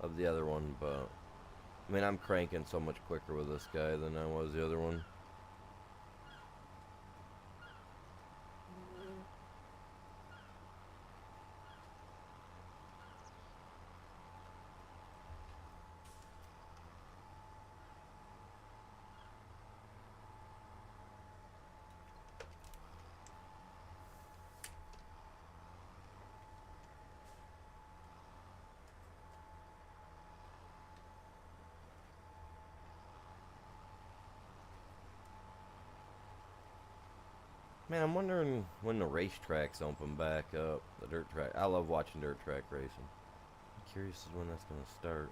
of the other one, but I mean, I'm cranking so much quicker with this guy than I was the other one. Man, I'm wondering when the racetracks open back up. The dirt track. I love watching dirt track racing. I'm curious as when that's going to start.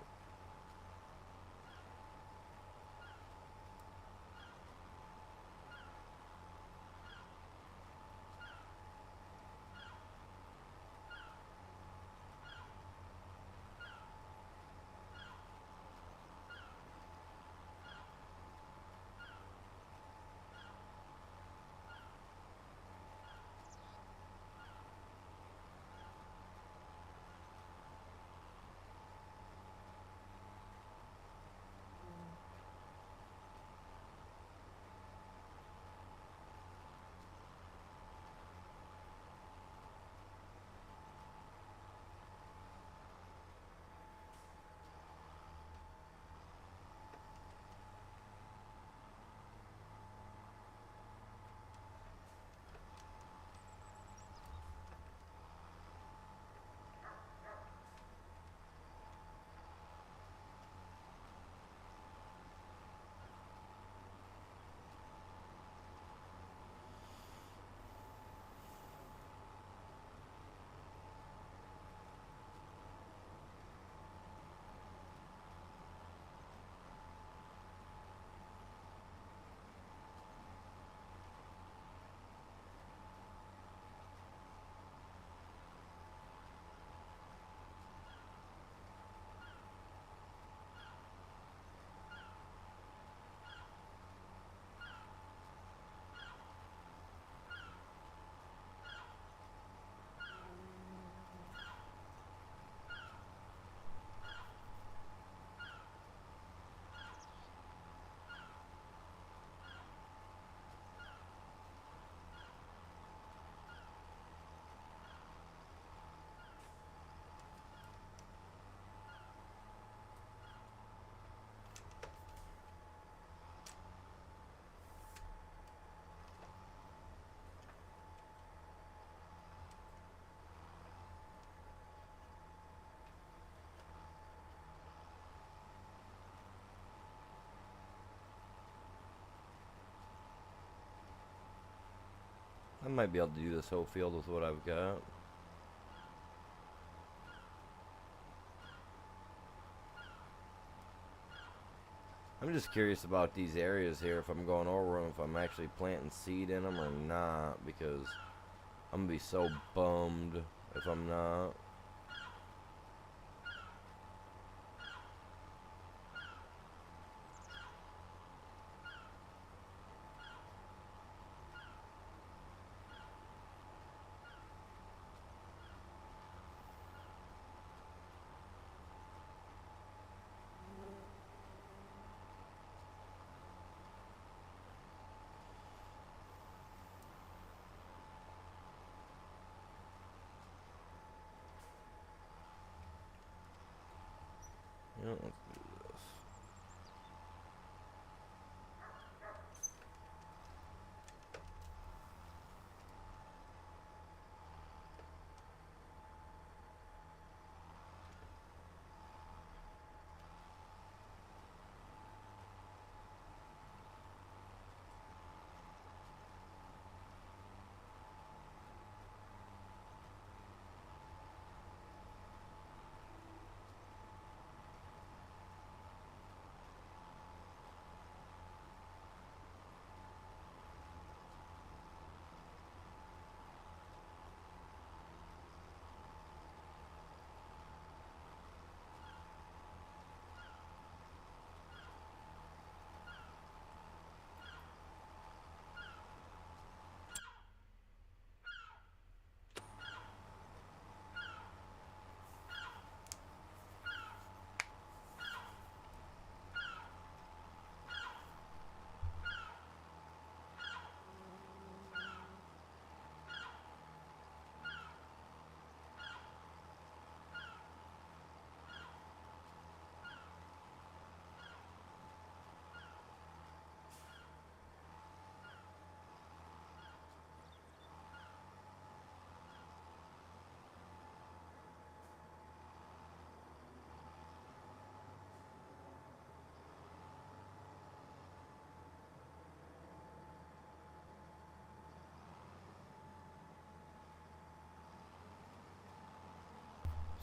I might be able to do this whole field with what I've got. I'm just curious about these areas here, if I'm going over them, if I'm actually planting seed in them or not, because I'm going to be so bummed if I'm not. You know, let's do this.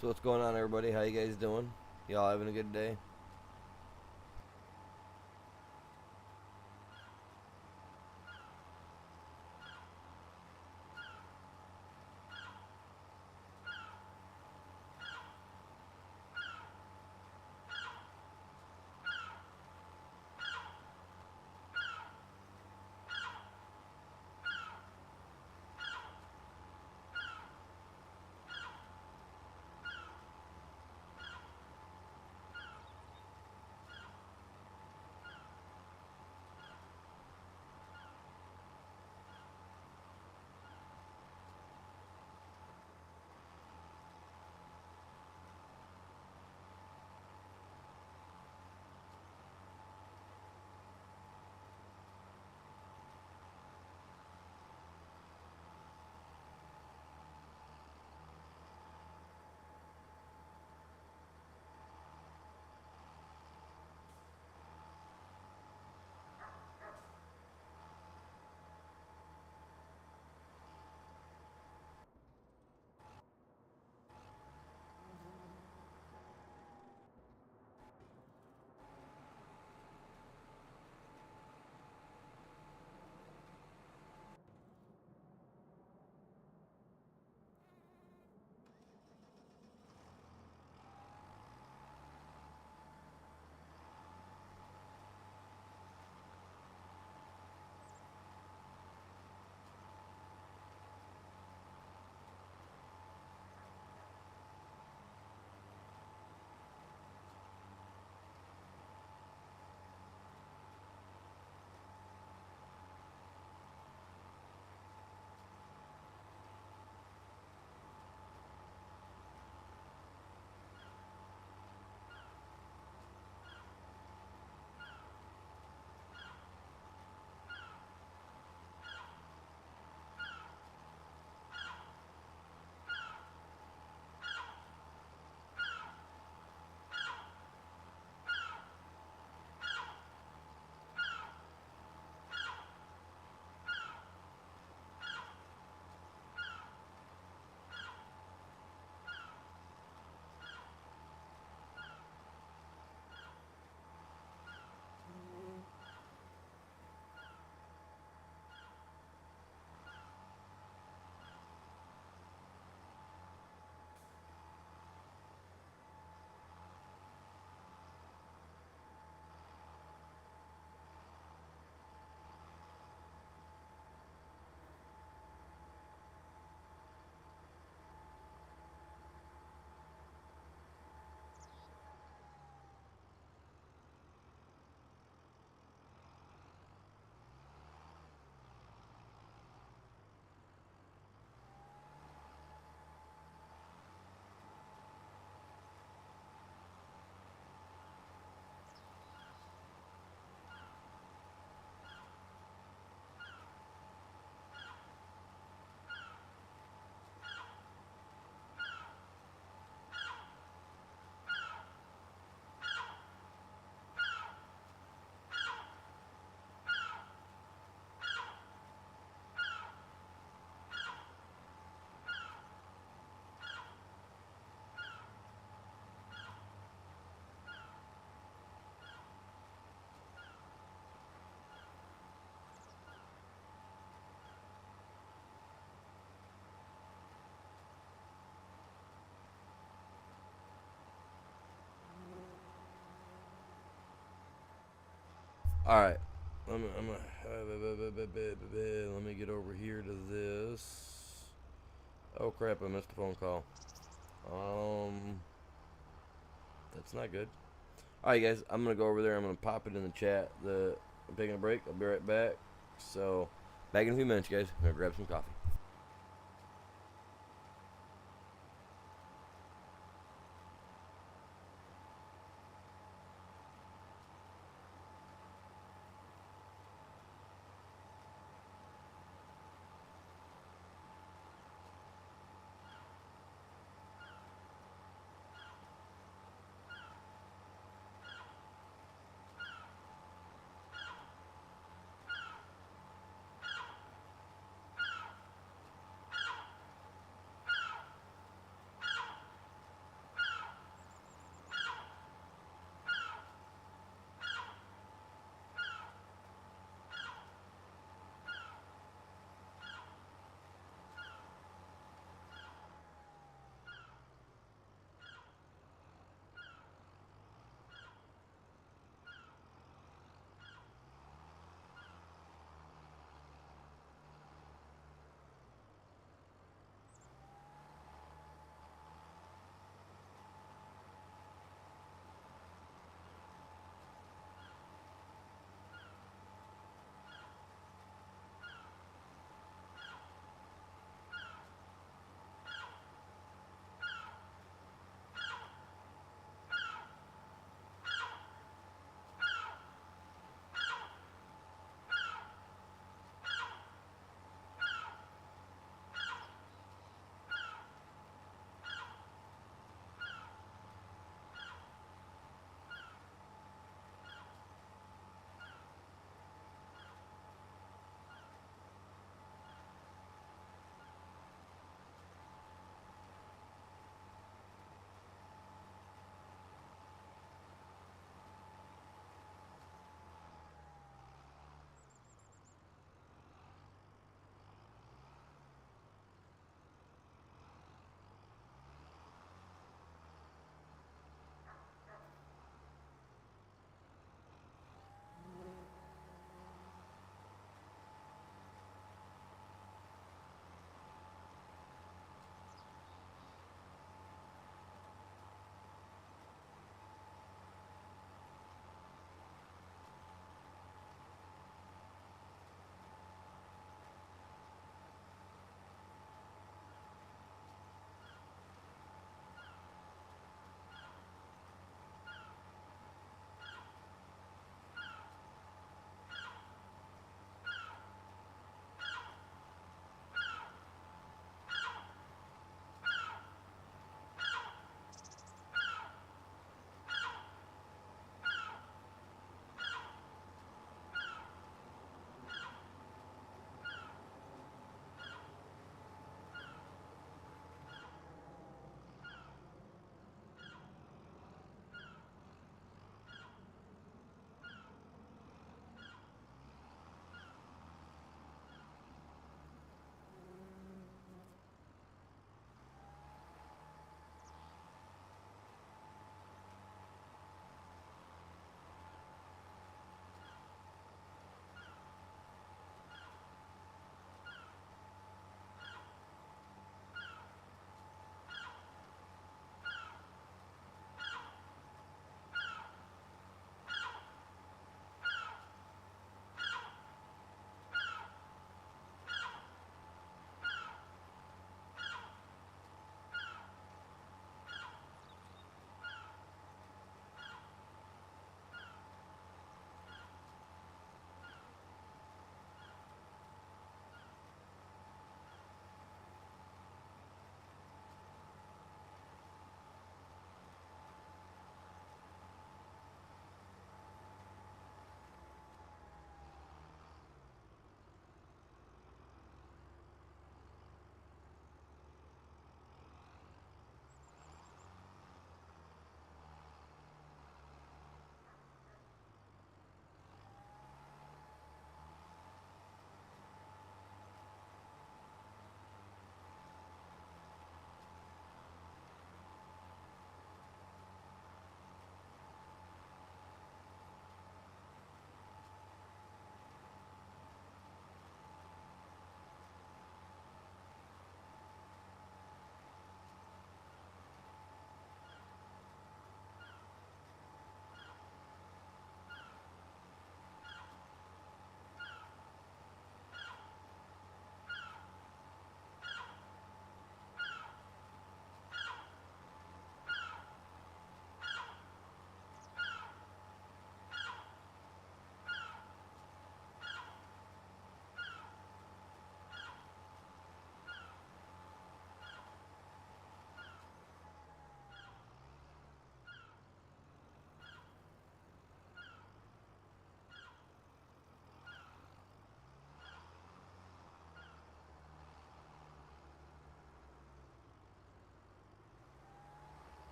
So what's going on, everybody? How you guys doing? Y'all having a good day? All right. Let me get over here to this. Oh crap! I missed a phone call. That's not good. All right, guys. I'm gonna go over there. I'm gonna pop it in the chat. I'm taking a break. I'll be right back. So, back in a few minutes, guys. I'm gonna grab some coffee.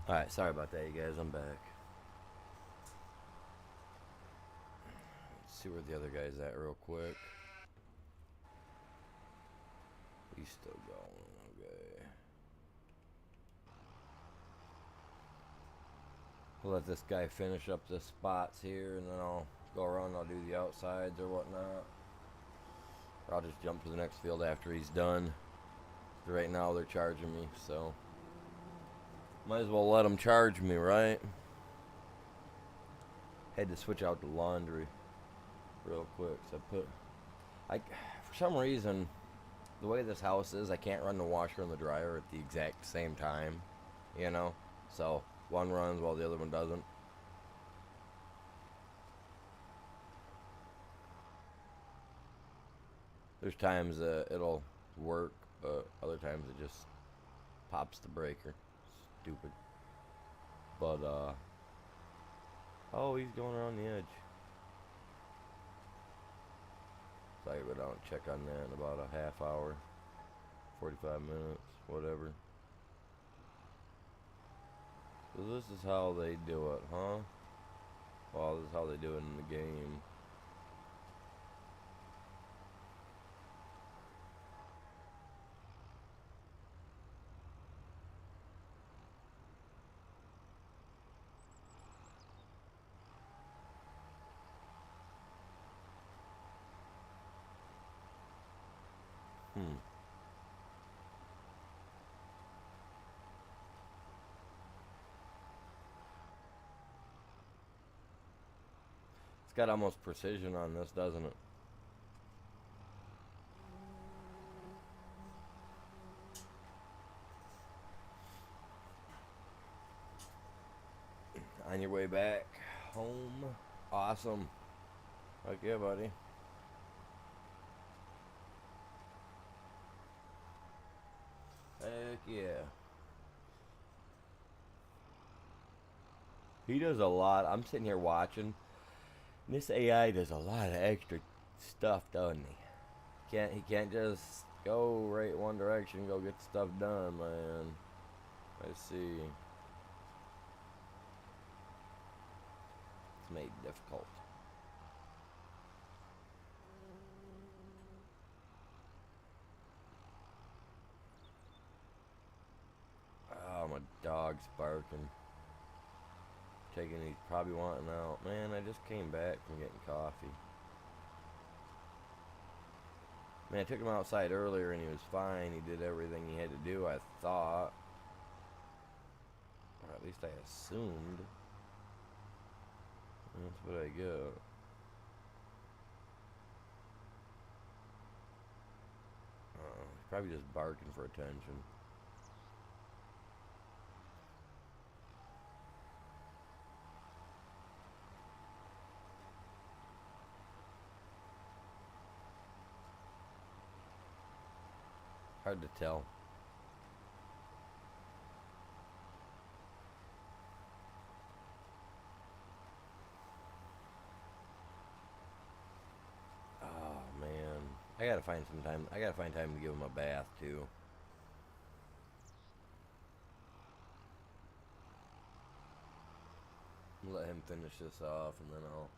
Alright, sorry about that, you guys. I'm back. Let's see where the other guy's at real quick. He's still going. Okay. We'll let this guy finish up the spots here, and then I'll go around and I'll do the outsides or whatnot. Or I'll just jump to the next field after he's done. Right now they're charging me, so might as well let them charge me, right? Had to switch out the laundry real quick. So for some reason, the way this house is, I can't run the washer and the dryer at the exact same time, you know? So one runs while the other one doesn't. There's times it'll work, but other times it just pops the breaker. Stupid. But, oh, he's going around the edge. So I go down and check on that in about a half hour, 45 minutes, whatever. So this is how they do it, huh? Well, this is how they do it in the game. It's got almost precision on this, doesn't it? On your way back home. Awesome. Heck yeah, buddy. Heck yeah. He does a lot. I'm sitting here watching. This AI does a lot of extra stuff, doesn't he? He can't just go right one direction, go get stuff done, man. I see. It's made difficult. Oh, my dog's barking. He's probably wanting out. Man, I just came back from getting coffee. Man, I took him outside earlier and he was fine. He did everything he had to do, I thought. Or at least I assumed. That's what I got. He's probably just barking for attention. Hard to tell. Oh man, I gotta find some time. I gotta find time to give him a bath too. Let him finish this off, and then I'll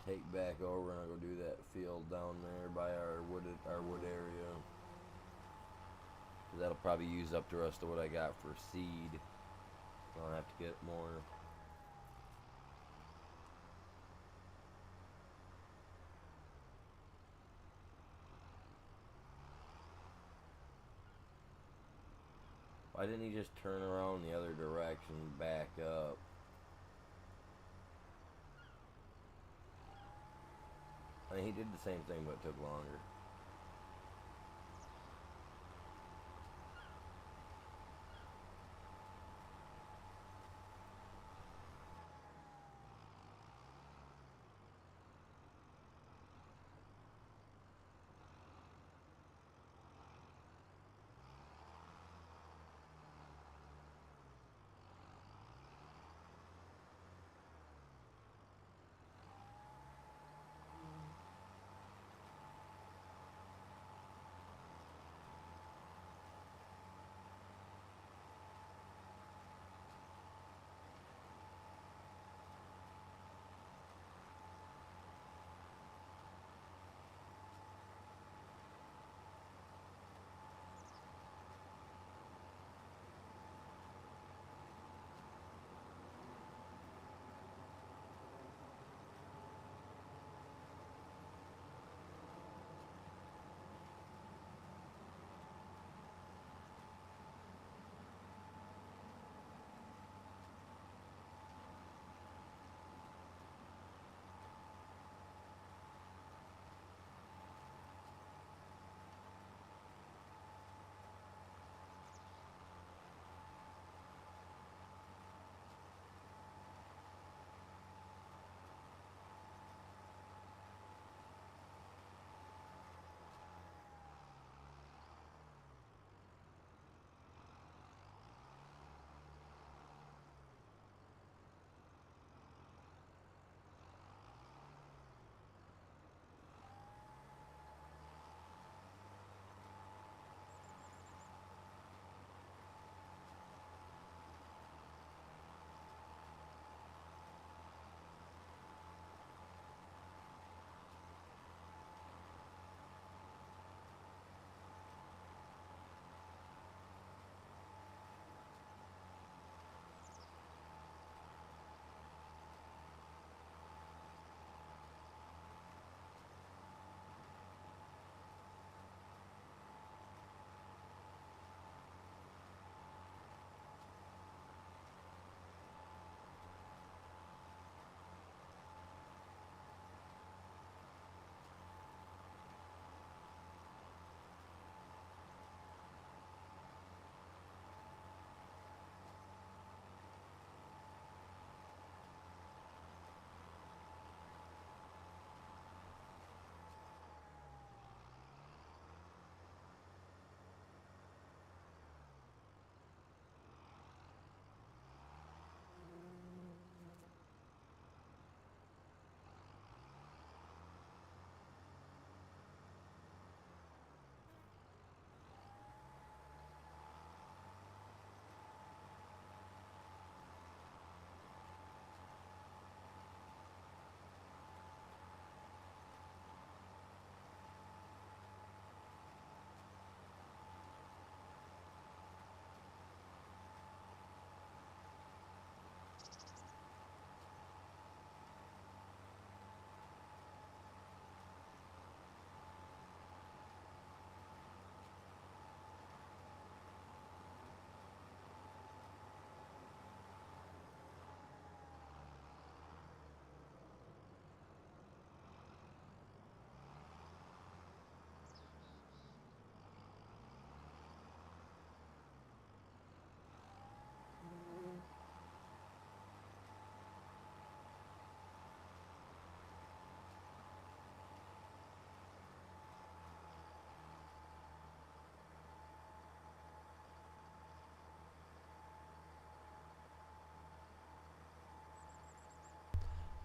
take back over and I'll go do that field down there by our wood area. That'll probably use up the rest of what I got for seed. I'll have to get more. Why didn't he just turn around the other direction, back up? I mean, he did the same thing, but it took longer.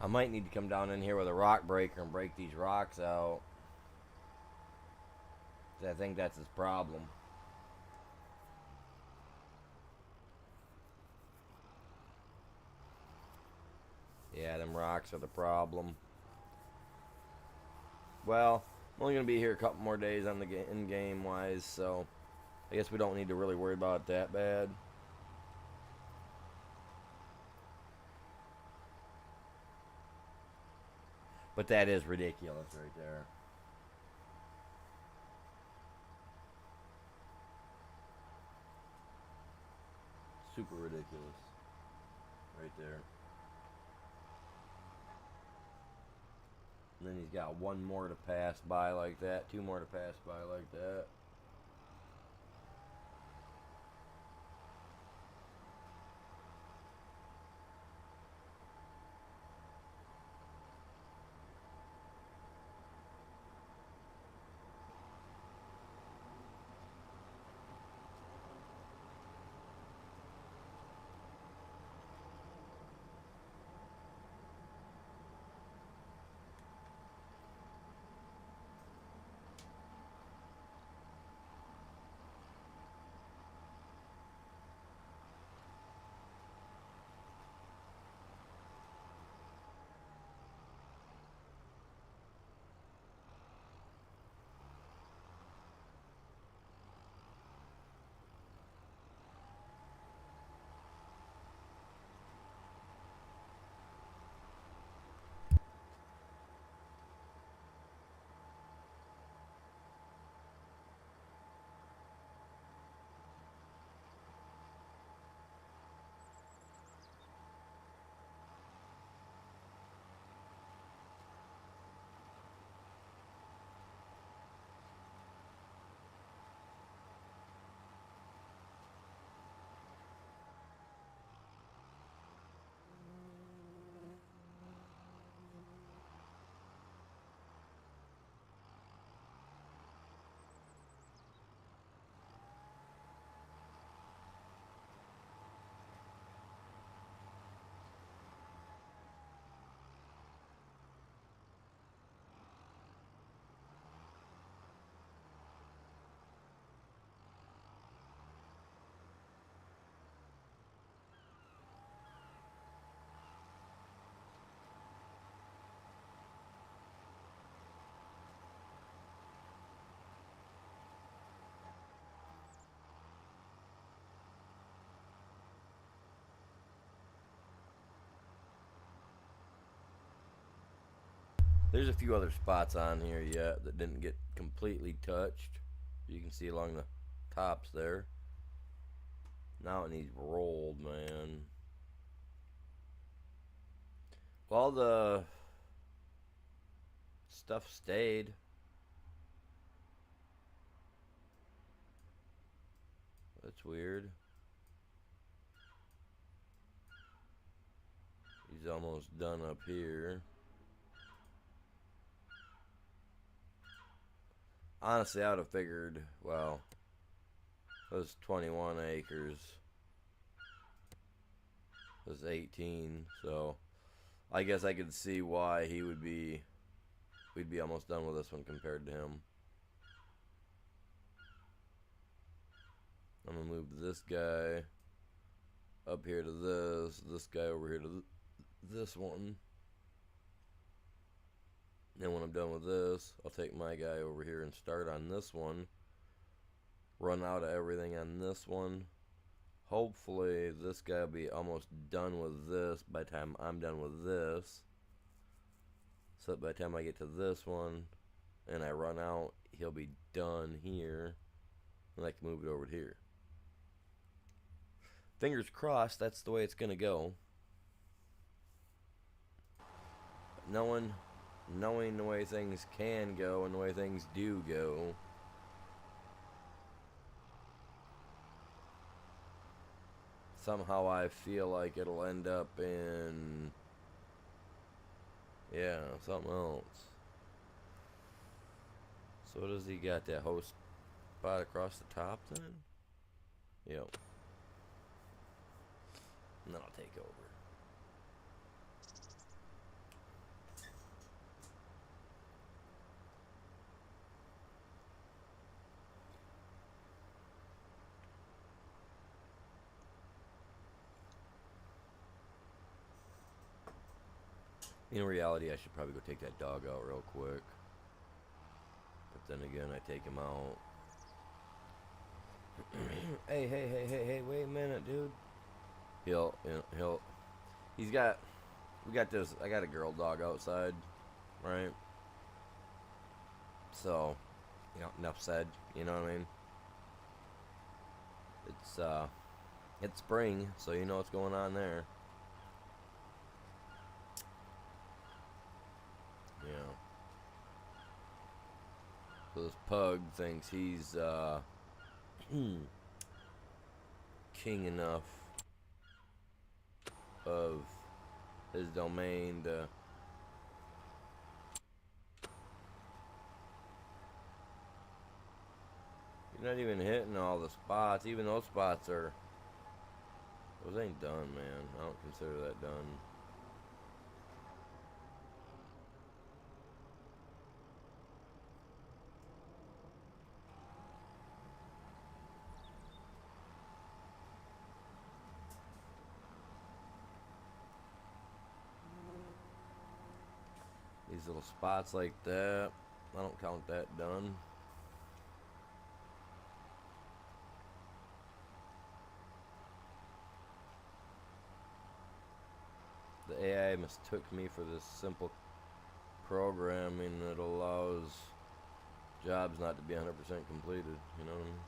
I might need to come down in here with a rock breaker and break these rocks out. I think that's his problem. Yeah, them rocks are the problem. Well, I'm only going to be here a couple more days on the in-game wise, so I guess we don't need to really worry about it that bad. But that is ridiculous right there. Super ridiculous. Right there. And then he's got one more to pass by like that. Two more to pass by like that. There's a few other spots on here yet that didn't get completely touched. You can see along the tops there. Now it needs rolled, man. Well, the stuff stayed. That's weird. He's almost done up here. Honestly, I would have figured, well, it was 21 acres. It was 18, so I guess I could see why we'd be almost done with this one compared to him. I'm gonna move this guy up here to this guy over here to this one. Then when I'm done with this, I'll take my guy over here and start on this one. Run out of everything on this one. Hopefully this guy will be almost done with this by the time I'm done with this. So that by the time I get to this one and I run out, he'll be done here. And I can move it over to here. Fingers crossed that's the way it's going to go. Knowing the way things can go and the way things do go, somehow I feel like it'll end up in, yeah, something else. So what does he got? That host spot across the top then? Yep. And then I'll take over. In reality, I should probably go take that dog out real quick. But then again, I take him out. Hey, wait a minute, dude. He's got, we got this, I got a girl dog outside, right? So, enough said, you know what I mean? It's spring, so you know what's going on there. Yeah. So this pug thinks he's, king enough of his domain to... You're not even hitting all the spots. Even those spots are... Those ain't done, man. I don't consider that done. These little spots like that, I don't count that done. The AI mistook me for this simple programming that allows jobs not to be 100% completed, you know what I mean?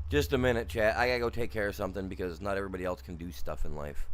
Just a minute, chat. I gotta go take care of something because not everybody else can do stuff in life.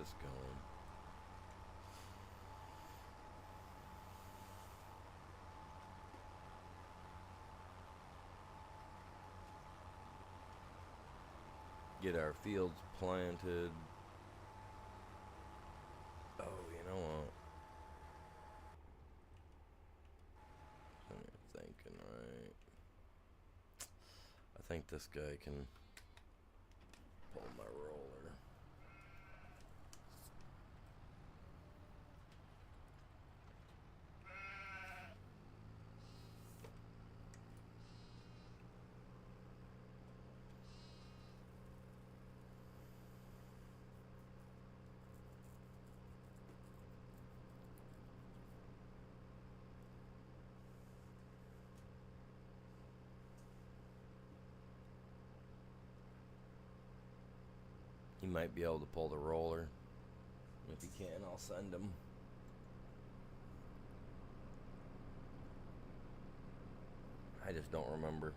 this going. Get our fields planted. Oh, you know what? I'm thinking, right? I think this guy can pull my roller. He might be able to pull the roller. If he can, I'll send him. I just don't remember.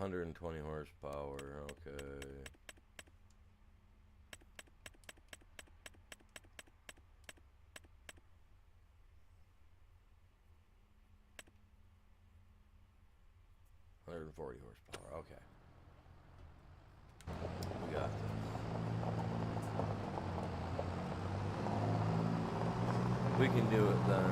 $120 horsepower, okay. $140 horsepower, okay. We got this. We can do it then.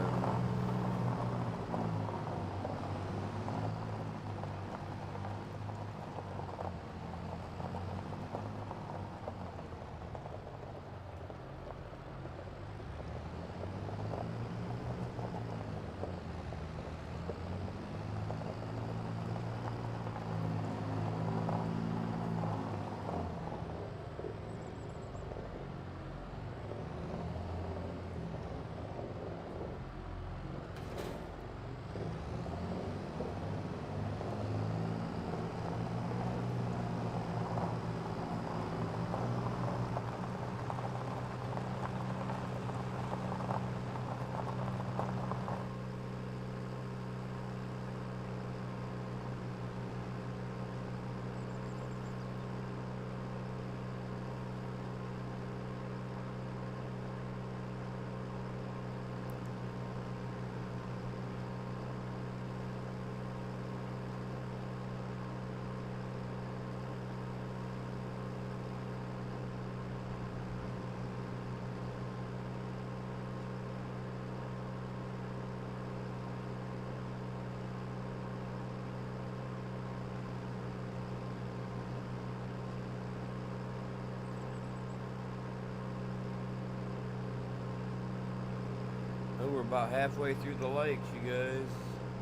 We're about halfway through the likes, you guys.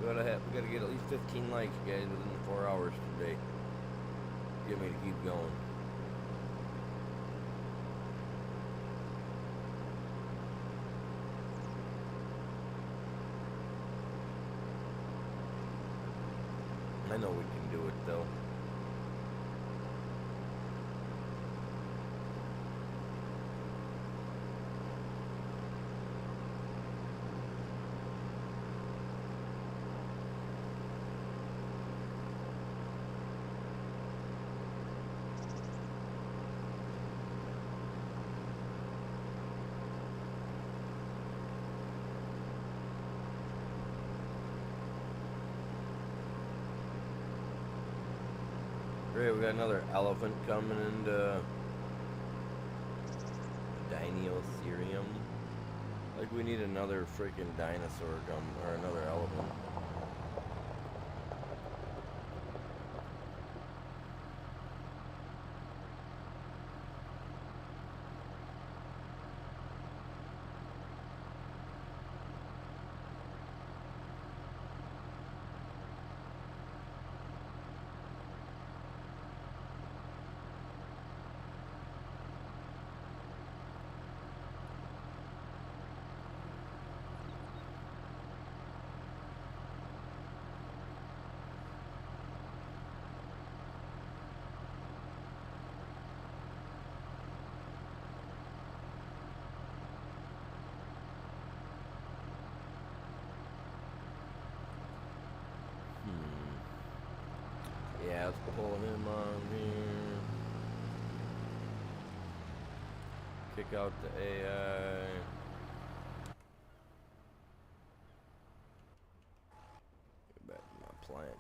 We gotta get at least 15 likes, guys, within the 4 hours today. Get me to keep going. I know we can do it, though. Great, we got another elephant coming into Dinotherium. Like we need another freaking dinosaur or another elephant. Pull him on here. Kick out the AI. Get back to my plant.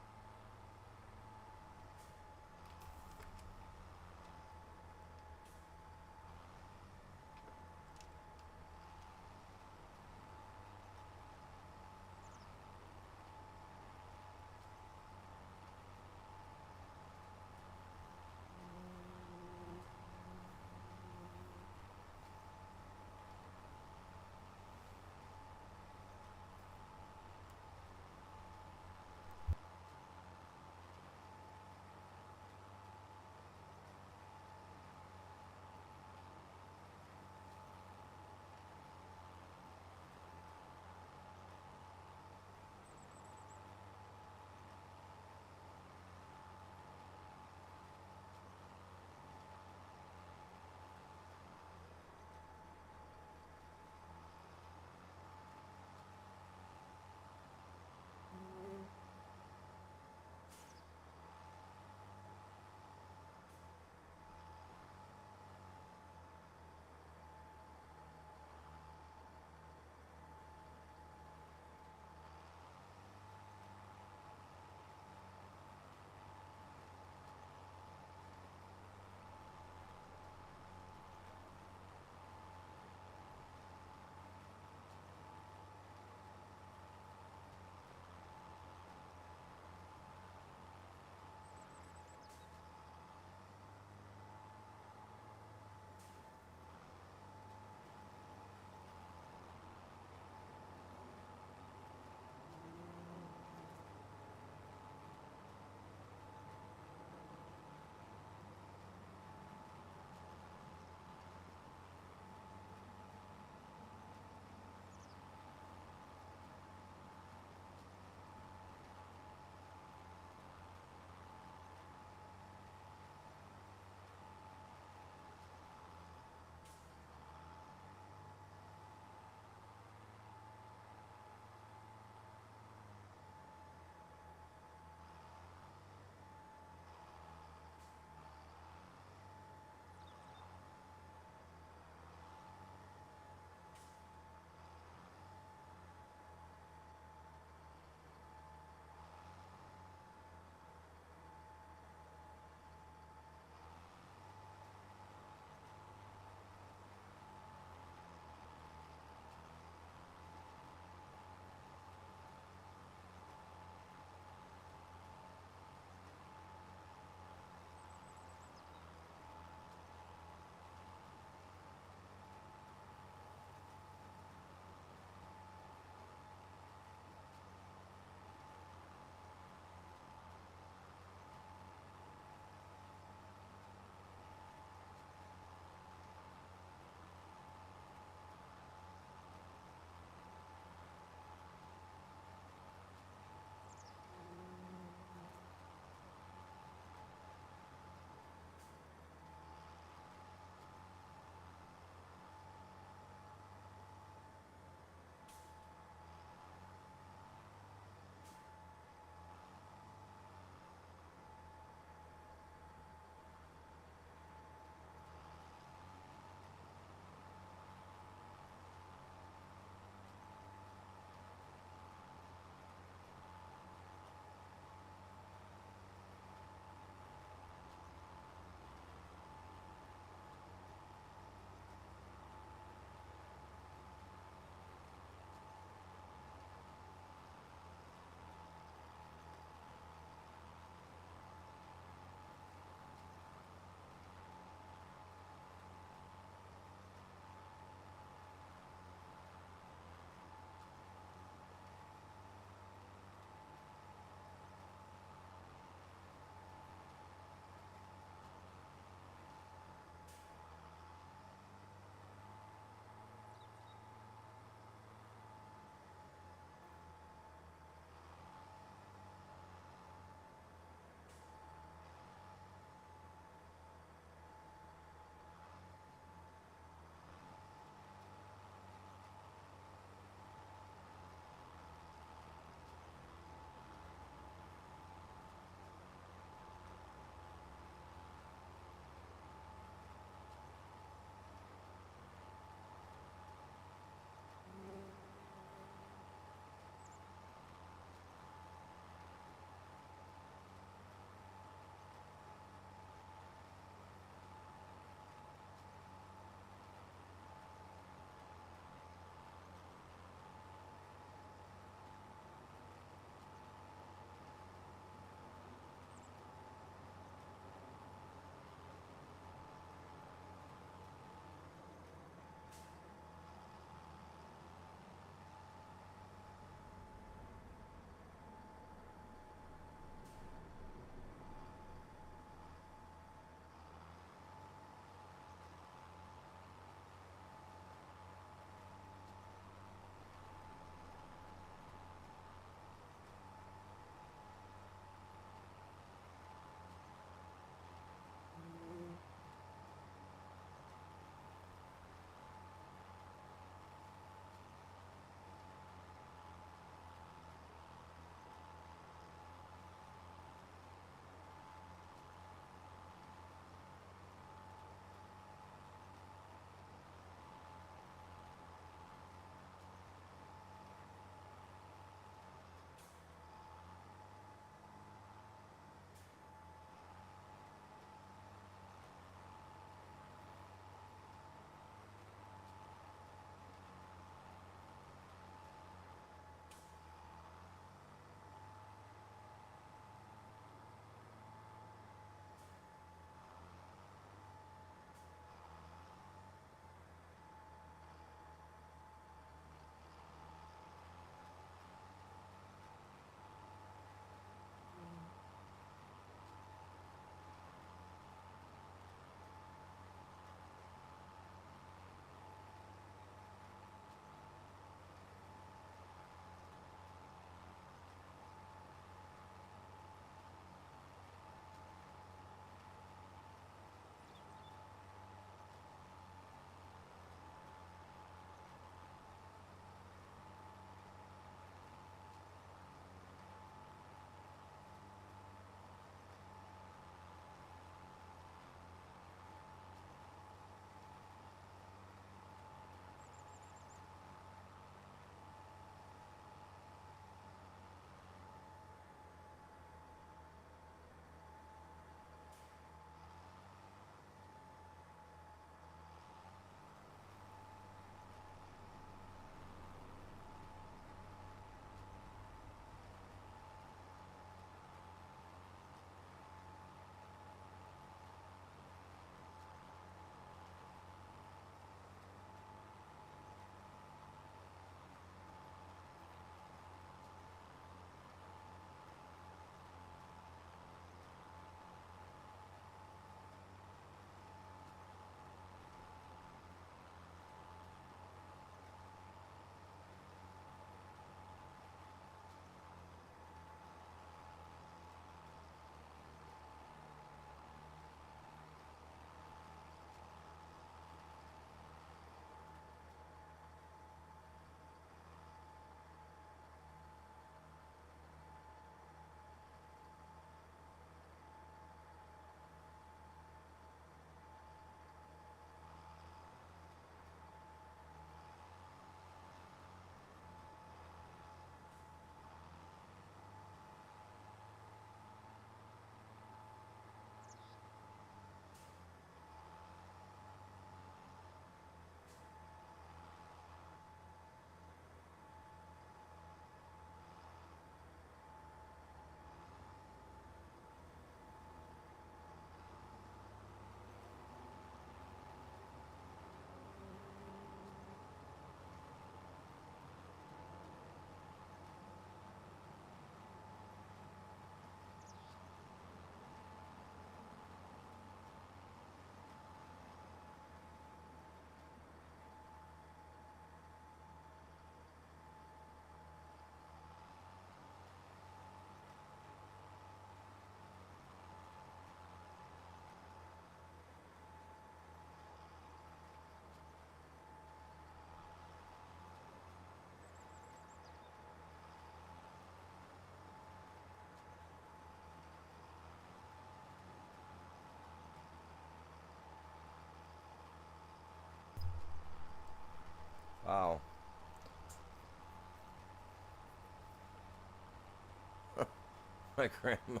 My grandma,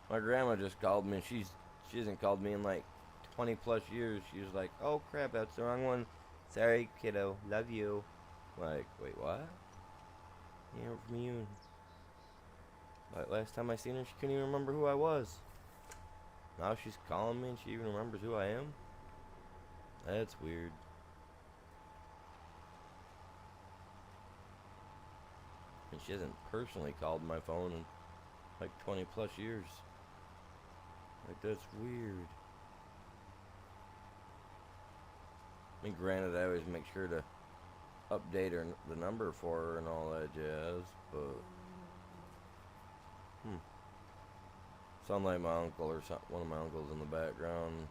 my grandma just called me, and she hasn't called me in like 20 plus years. She was like, "Oh crap, that's the wrong one. Sorry, kiddo. Love you." Like, wait, what? Yeah, from you. Like last time I seen her, she couldn't even remember who I was. Now she's calling me, and she even remembers who I am. That's weird. And she hasn't personally called my phone in like 20 plus years. Like, that's weird. I mean, granted, I always make sure to update the number for her and all that jazz, but sound like my uncle or one of my uncles in the background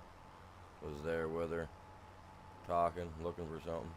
was there with her, talking, looking for something.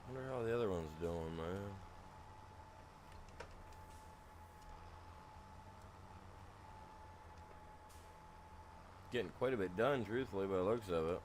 Wonder how the other one's doing, man. Getting quite a bit done, truthfully, by the looks of it.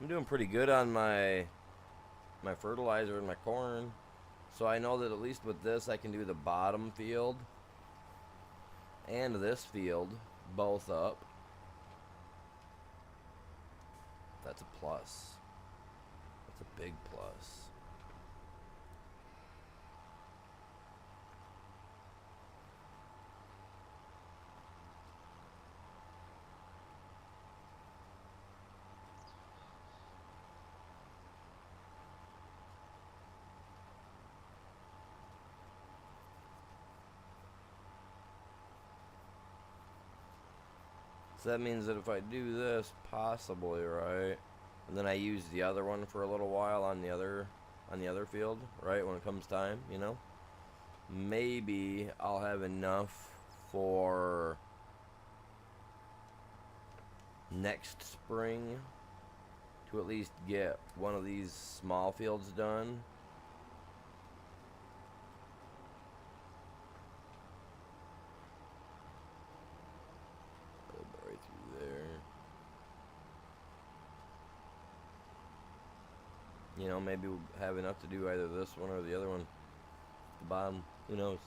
I'm doing pretty good on my fertilizer and my corn. So I know that at least with this I can do the bottom field and this field both up. That's a plus. That's a big plus. So that means that if I do this, possibly, right, and then I use the other one for a little while on the other field, right, when it comes time, you know, maybe I'll have enough for next spring to at least get one of these small fields done. Right through there. You know, maybe we'll have enough to do either this one or the other one. The bottom, who knows?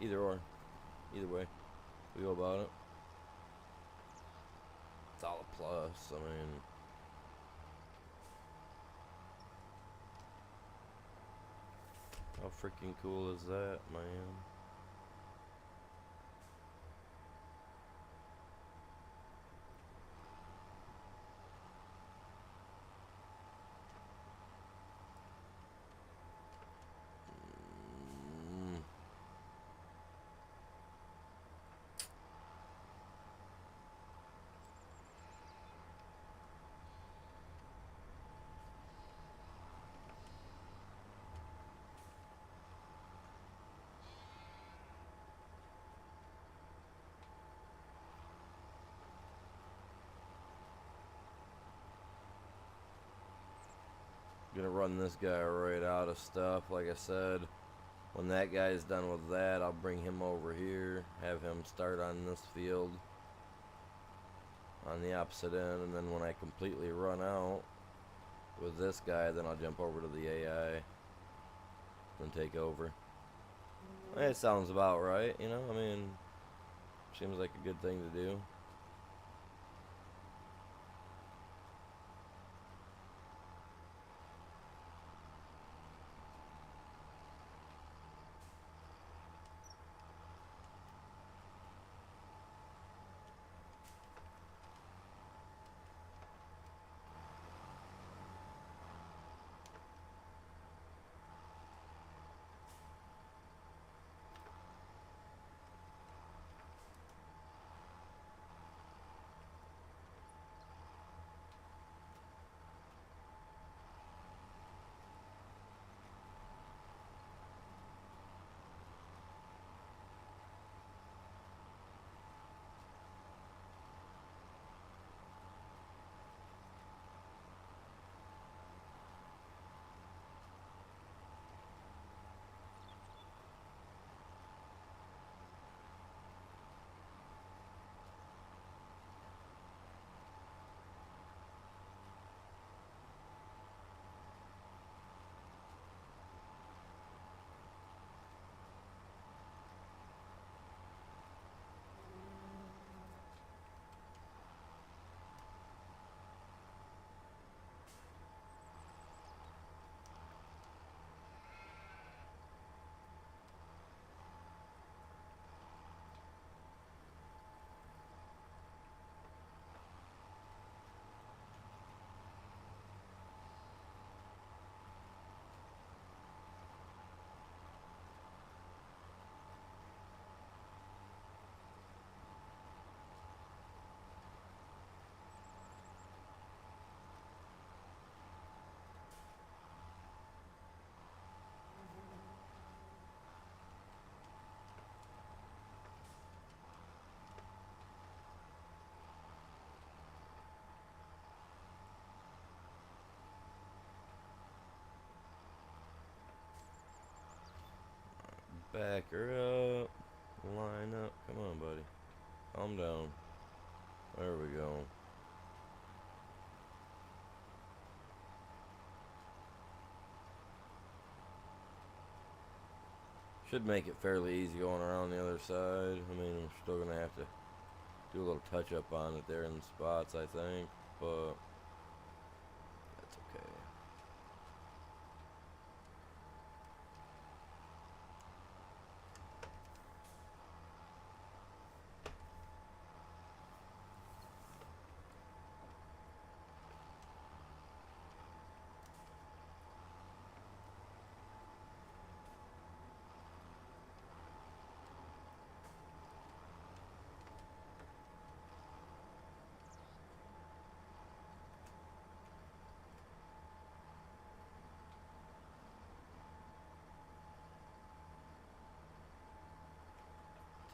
Either or. Either way. We go about it. It's all a plus. I mean, how freaking cool is that, man? Gonna run this guy right out of stuff. Like I said, when that guy's done with that, I'll bring him over here, have him start on this field on the opposite end, and then when I completely run out with this guy, then I'll jump over to the AI and take over. It sounds about right, you know? I mean, seems like a good thing to do. Back her up. Line up. Come on, buddy. Calm down. There we go. Should make it fairly easy going around the other side. I mean, I'm still going to have to do a little touch up on it there in the spots, I think. But that's okay.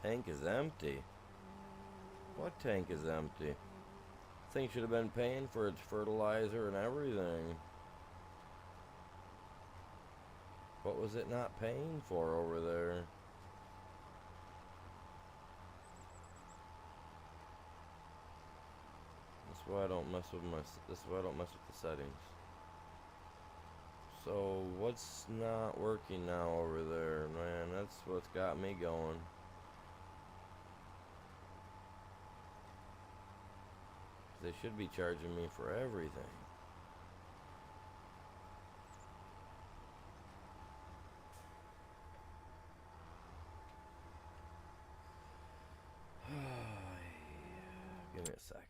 Tank is empty. What tank is empty? Thing should have been paying for its fertilizer and everything. What was it not paying for over there? That's why I don't mess with my. This is why I don't mess with the settings. So what's not working now over there, man? That's what's got me going. They should be charging me for everything. Give me a second.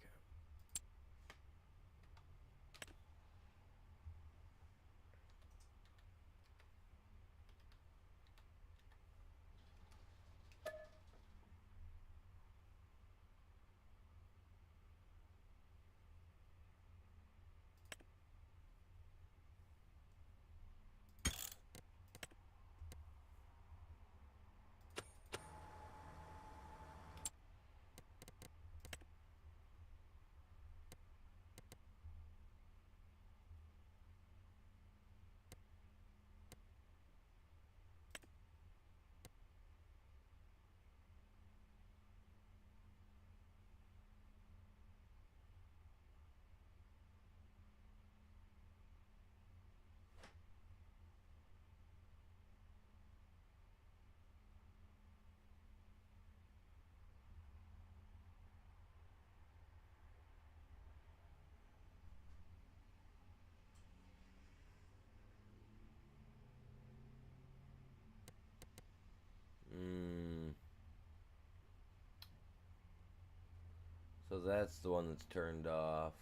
So that's the one that's turned off.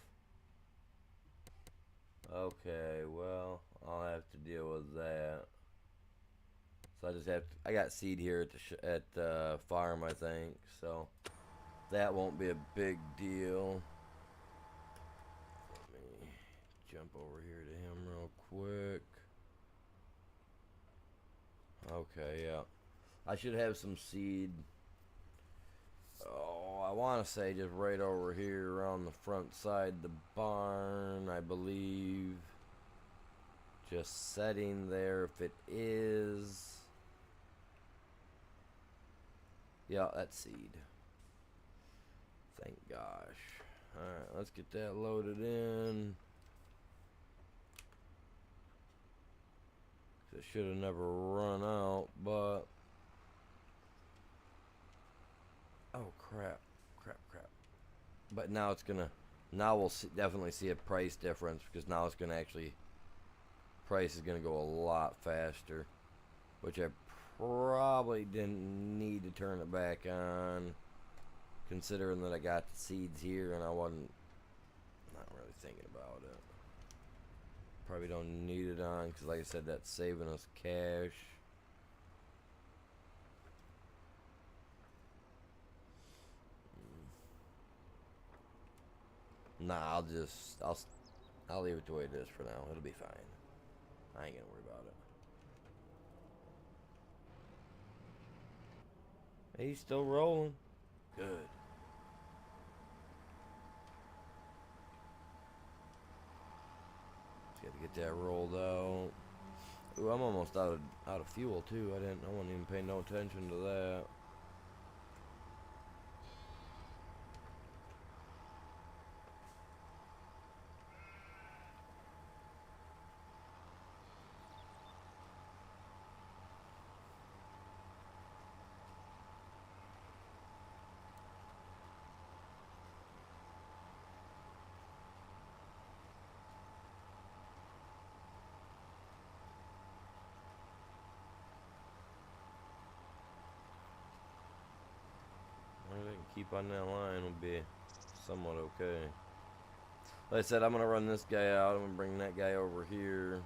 Okay, well, I'll have to deal with that. So I just have to, I got seed here at the farm, I think. So that won't be a big deal. Let me jump over here to him real quick. Okay, yeah. I should have some seed. Oh, I want to say just right over here on the front side of the barn, I believe. Just setting there if it is. Yeah, that's seed. Thank gosh. Alright, let's get that loaded in. It should have never run out, but... Oh, crap. Crap. But now it's gonna... Now we'll definitely see a price difference, because now it's gonna actually... Price is gonna go a lot faster. Which I probably didn't need to turn it back on, considering that I got the seeds here and I wasn't not really thinking about it. Probably don't need it on because, like I said, that's saving us cash. Nah, I'll leave it the way it is for now. It'll be fine. I ain't gonna worry about it. He's still rolling. Good. Just got to get that rolled out. Ooh, I'm almost out of fuel too. I wasn't even paying no attention to that. I can keep on that line will be somewhat okay. Like I said, I'm going to run this guy out. I'm going to bring that guy over here.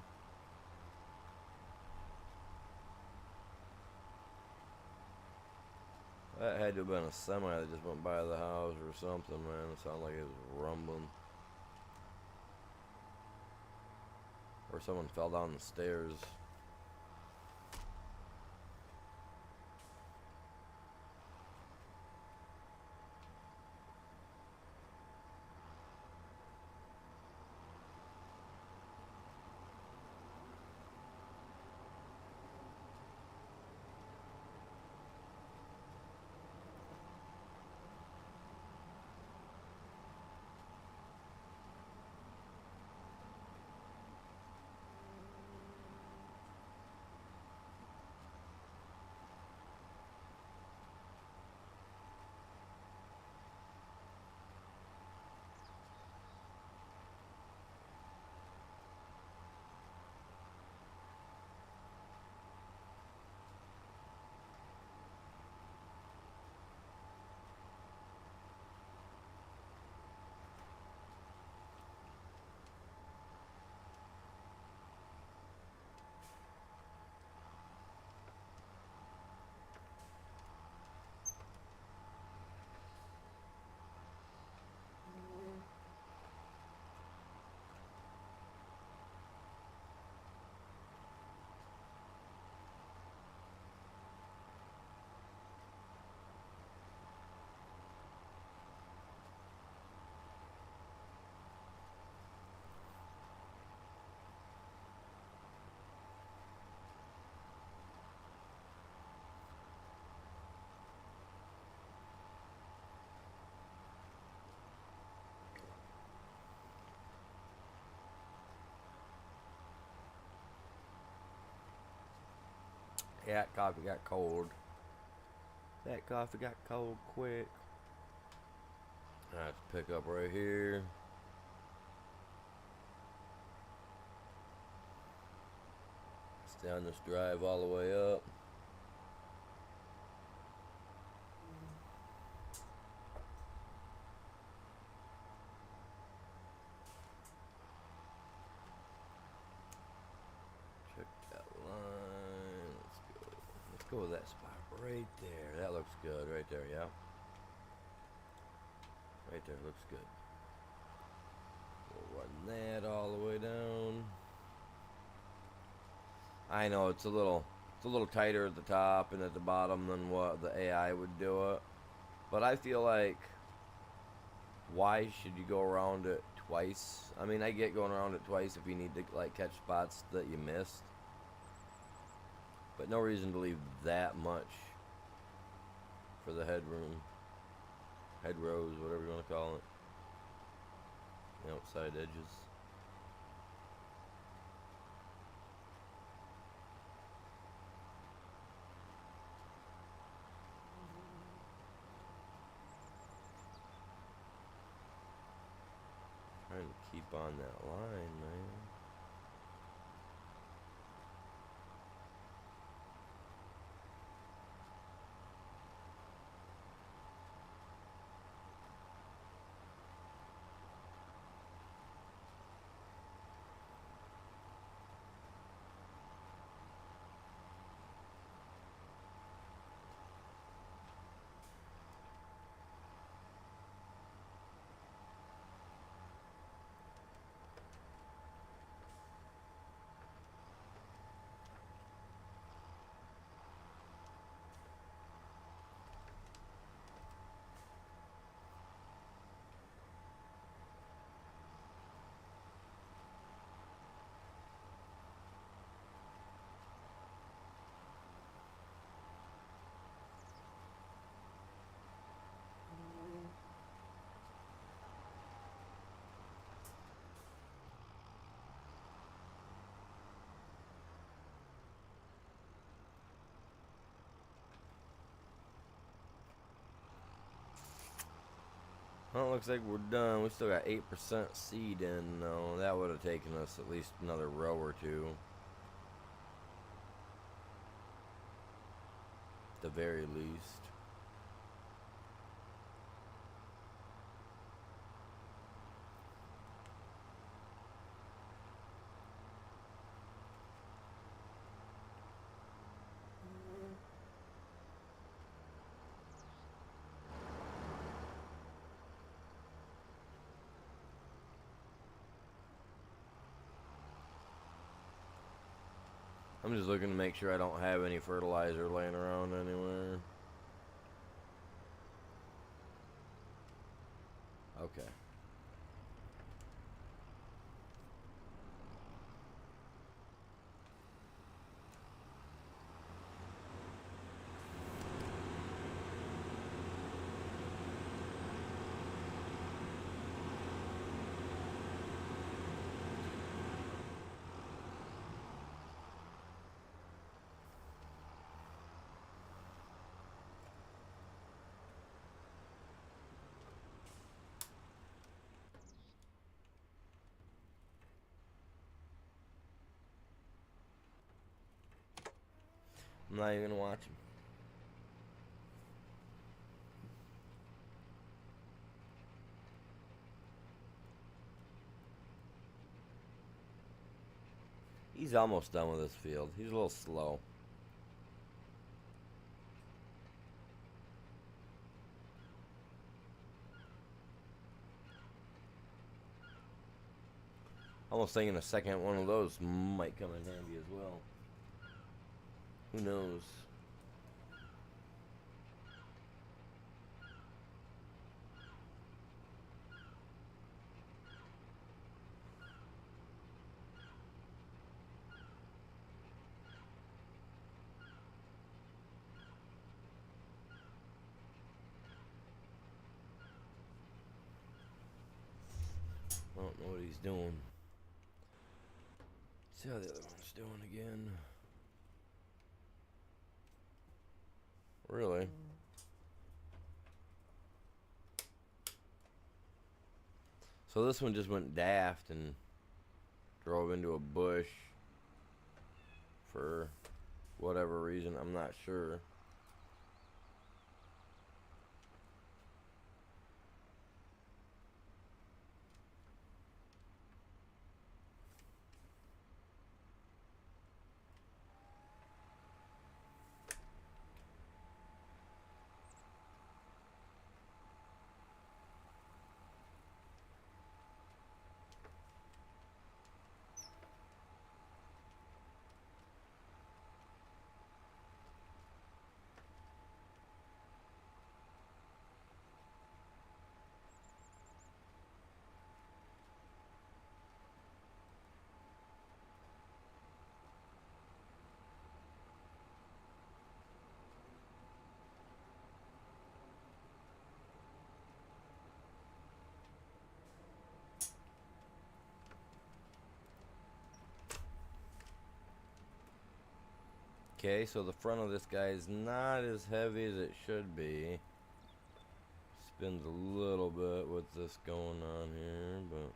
That had to have been a semi that just went by the house or something, man. It sounded like it was rumbling. Or someone fell down the stairs. That coffee got cold. That coffee got cold quick. I have to pick up right here. Stay on this drive all the way up. Check that line. Let's go with that spot right there. That looks good right there, yeah. Right there, looks good. We'll run that all the way down. I know it's a little tighter at the top and at the bottom than what the AI would do it. But I feel like, why should you go around it twice? I mean, I get going around it twice if you need to like catch spots that you missed. But no reason to leave that much for the headroom. Head rows, whatever you want to call it. The outside edges. Trying to keep on that line, man. Well, it looks like we're done. We still got 8% seed in, though. That would have taken us at least another row or two. At the very least. I'm just looking to make sure I don't have any fertilizer laying around anywhere. Okay. I'm not even gonna watch him. He's almost done with this field. He's a little slow. Almost thinking a second one of those might come in handy as well. Who knows? I don't know what he's doing. See how the other one's doing again. Really? So this one just went daft and drove into a bush for whatever reason. I'm not sure. Okay, so the front of this guy is not as heavy as it should be. Spins a little bit with this going on here, but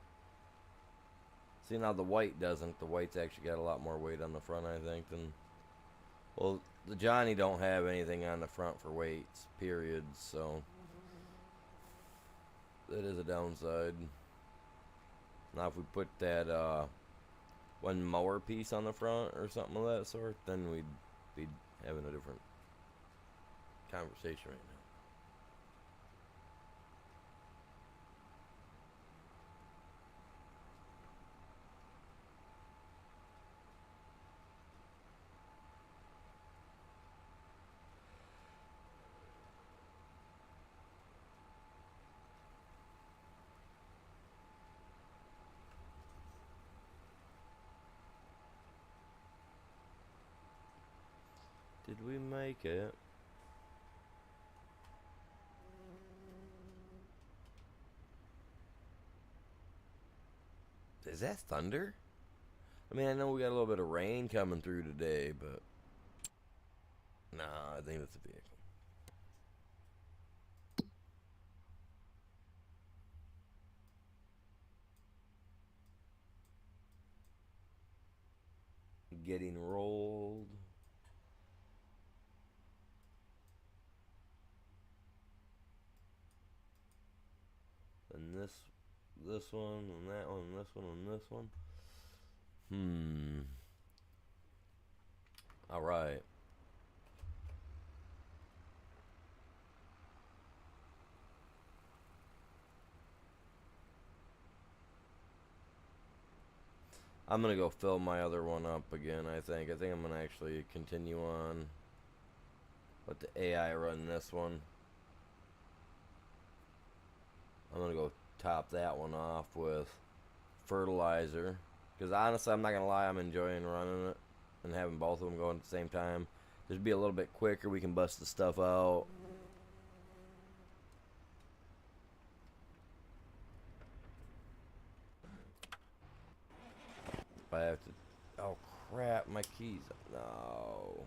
see, now the white doesn't. The white's actually got a lot more weight on the front, I think, than, well, the Johnny don't have anything on the front for weights, period, so that is a downside. Now if we put that one mower piece on the front or something of that sort, then we'd be having a different conversation right now. Did we make it? Is that thunder? I mean, I know we got a little bit of rain coming through today, but nah, I think that's a vehicle. Getting rolled. And this one, and that one, and this one, and this one. Alright. I'm gonna go fill my other one up again, I think. I think I'm gonna actually continue on. Let the AI run this one. I'm gonna go top that one off with fertilizer. Because honestly, I'm not gonna lie, I'm enjoying running it and having both of them going at the same time. Just be a little bit quicker, we can bust the stuff out. If I have to... Oh crap, my keys. No.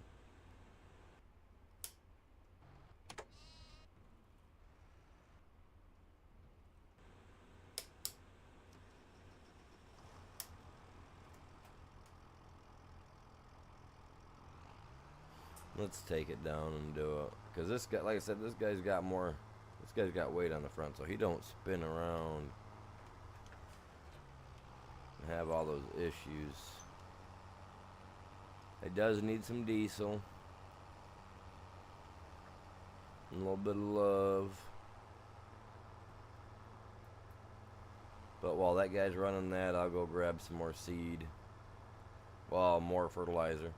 Let's take it down and do it. Because this guy, like I said, this guy's got more... This guy's got weight on the front, so he don't spin around and have all those issues. It does need some diesel. And a little bit of love. But while that guy's running that, I'll go grab some more seed. Well, more fertilizer.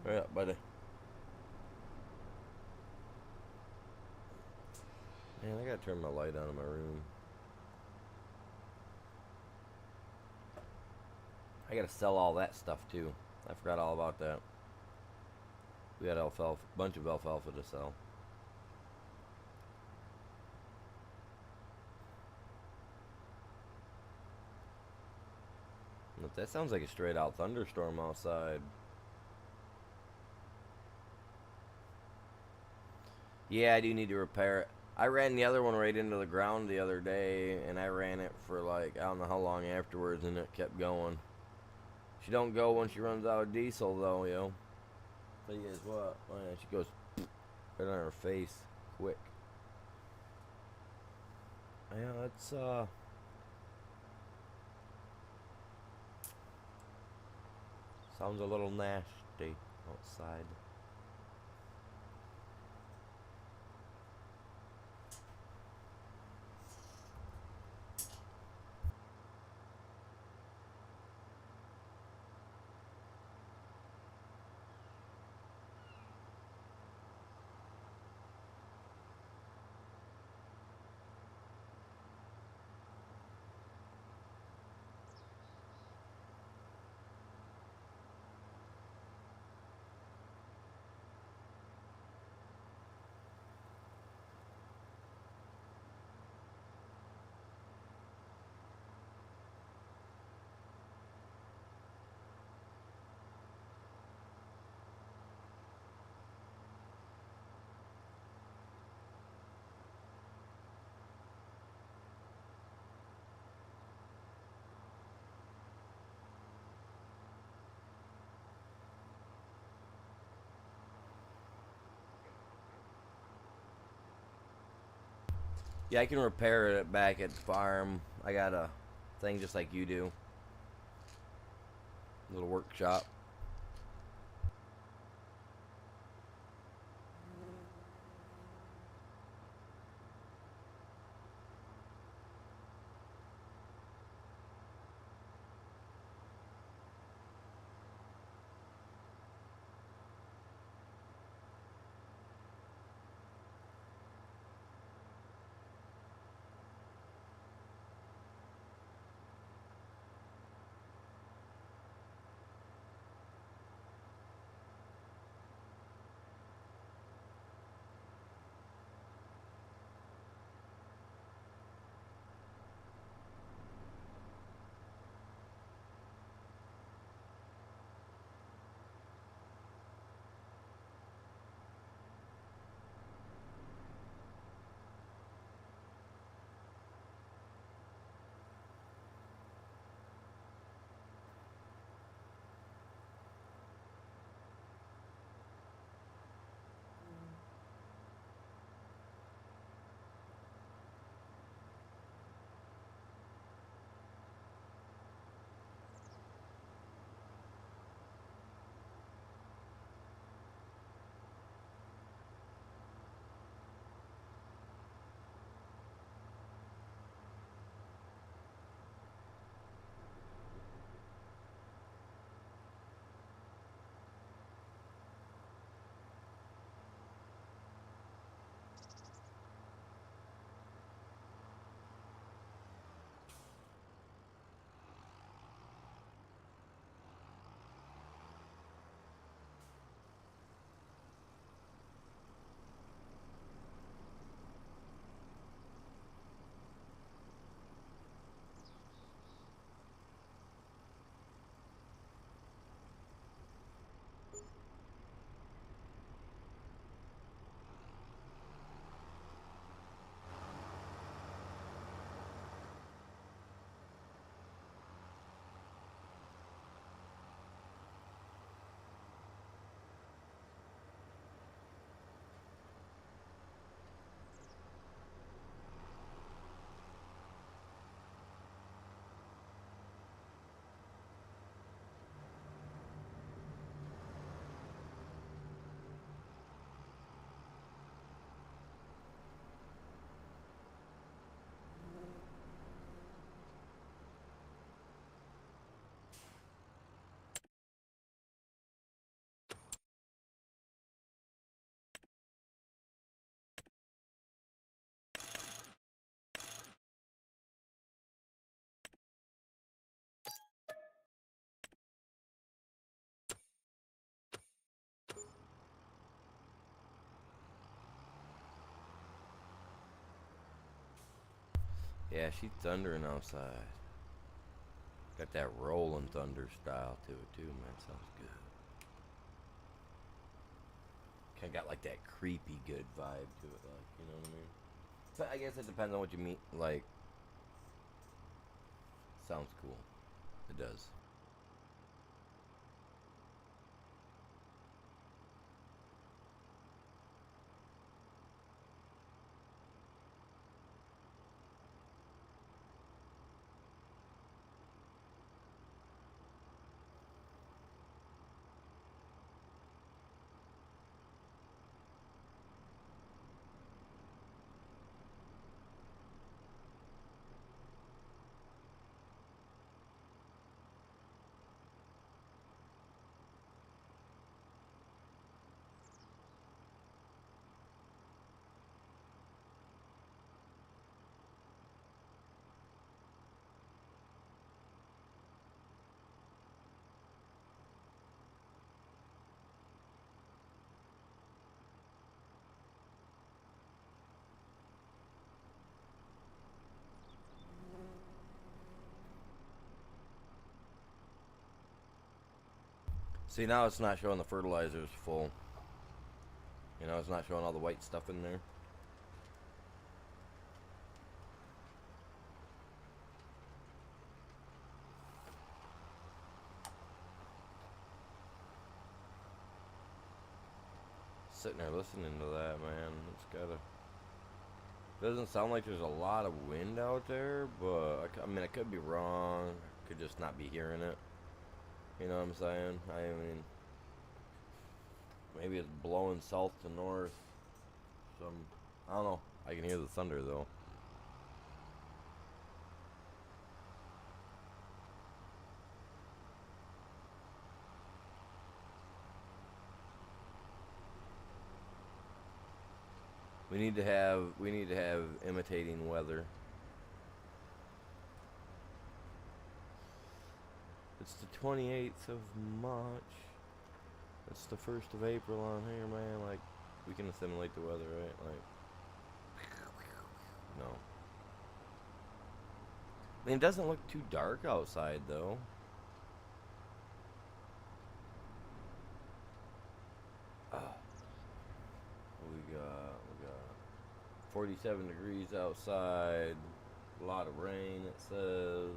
Yeah, buddy. Man, I gotta turn my light on in my room. I gotta sell all that stuff too. I forgot all about that. We had alfalfa, bunch of alfalfa to sell. That sounds like a straight out thunderstorm outside. Yeah, I do need to repair it. I ran the other one right into the ground the other day, and I ran it for like, I don't know how long afterwards, and it kept going. She don't go when she runs out of diesel, though, yo. Tell you guys what, man, she goes right on her face, quick. Yeah, it's, sounds a little nasty outside. Yeah, I can repair it back at the farm. I got a thing just like you do. A little workshop. Yeah, she's thundering outside. Got that rolling thunder style to it too, man. Sounds good. Kind of got like that creepy good vibe to it, like, you know what I mean? So I guess it depends on what you mean. Like, sounds cool. It does. See, now it's not showing the fertilizers full. You know, it's not showing all the white stuff in there. Sitting there listening to that, man. It's gotta. Doesn't sound like there's a lot of wind out there, but I mean, I could be wrong. I could just not be hearing it. You know what I'm saying? I mean, maybe it's blowing south to north. I don't know. I can hear the thunder though. We need to have imitating weather. It's the 28th of March. It's the 1st of April on here, man. Like, we can assimilate the weather, right? Like, no. I mean, it doesn't look too dark outside, though. Oh, we got 47 degrees outside. A lot of rain, it says.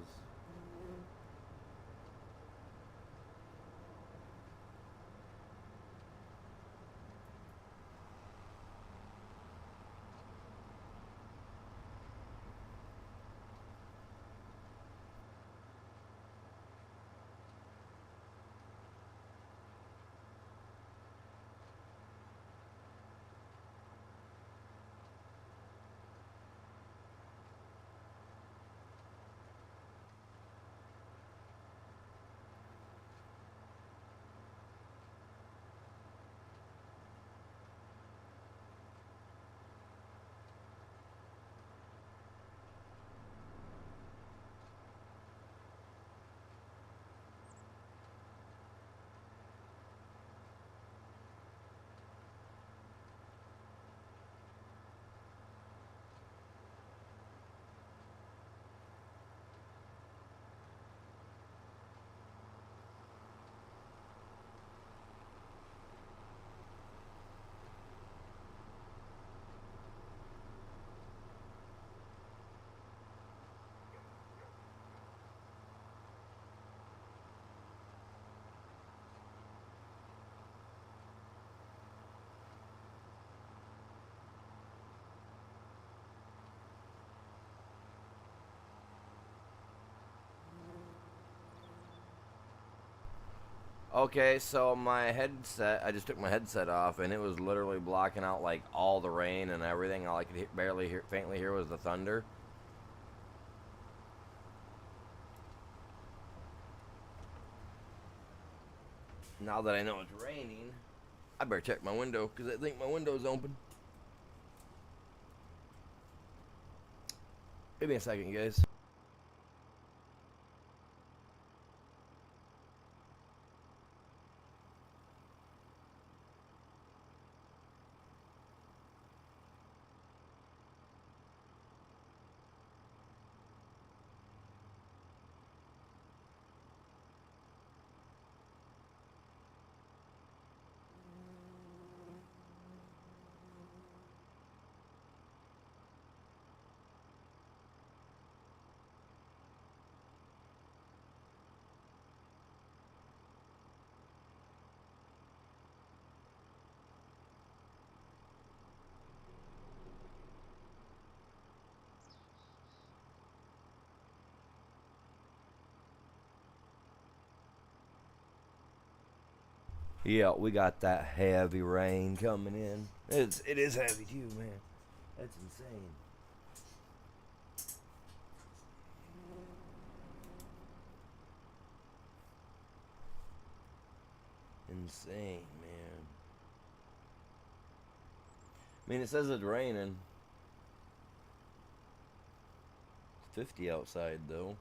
Okay, so my headset, I just took my headset off, and it was literally blocking out like all the rain and everything. All I could barely hear, faintly hear, was the thunder. Now that I know it's raining, I better check my window because I think my window's open. Give me a second, guys. Yeah, we got that heavy rain coming in. It is heavy too, man. That's insane. Insane, man. I mean, it says it's raining. It's 50 outside though.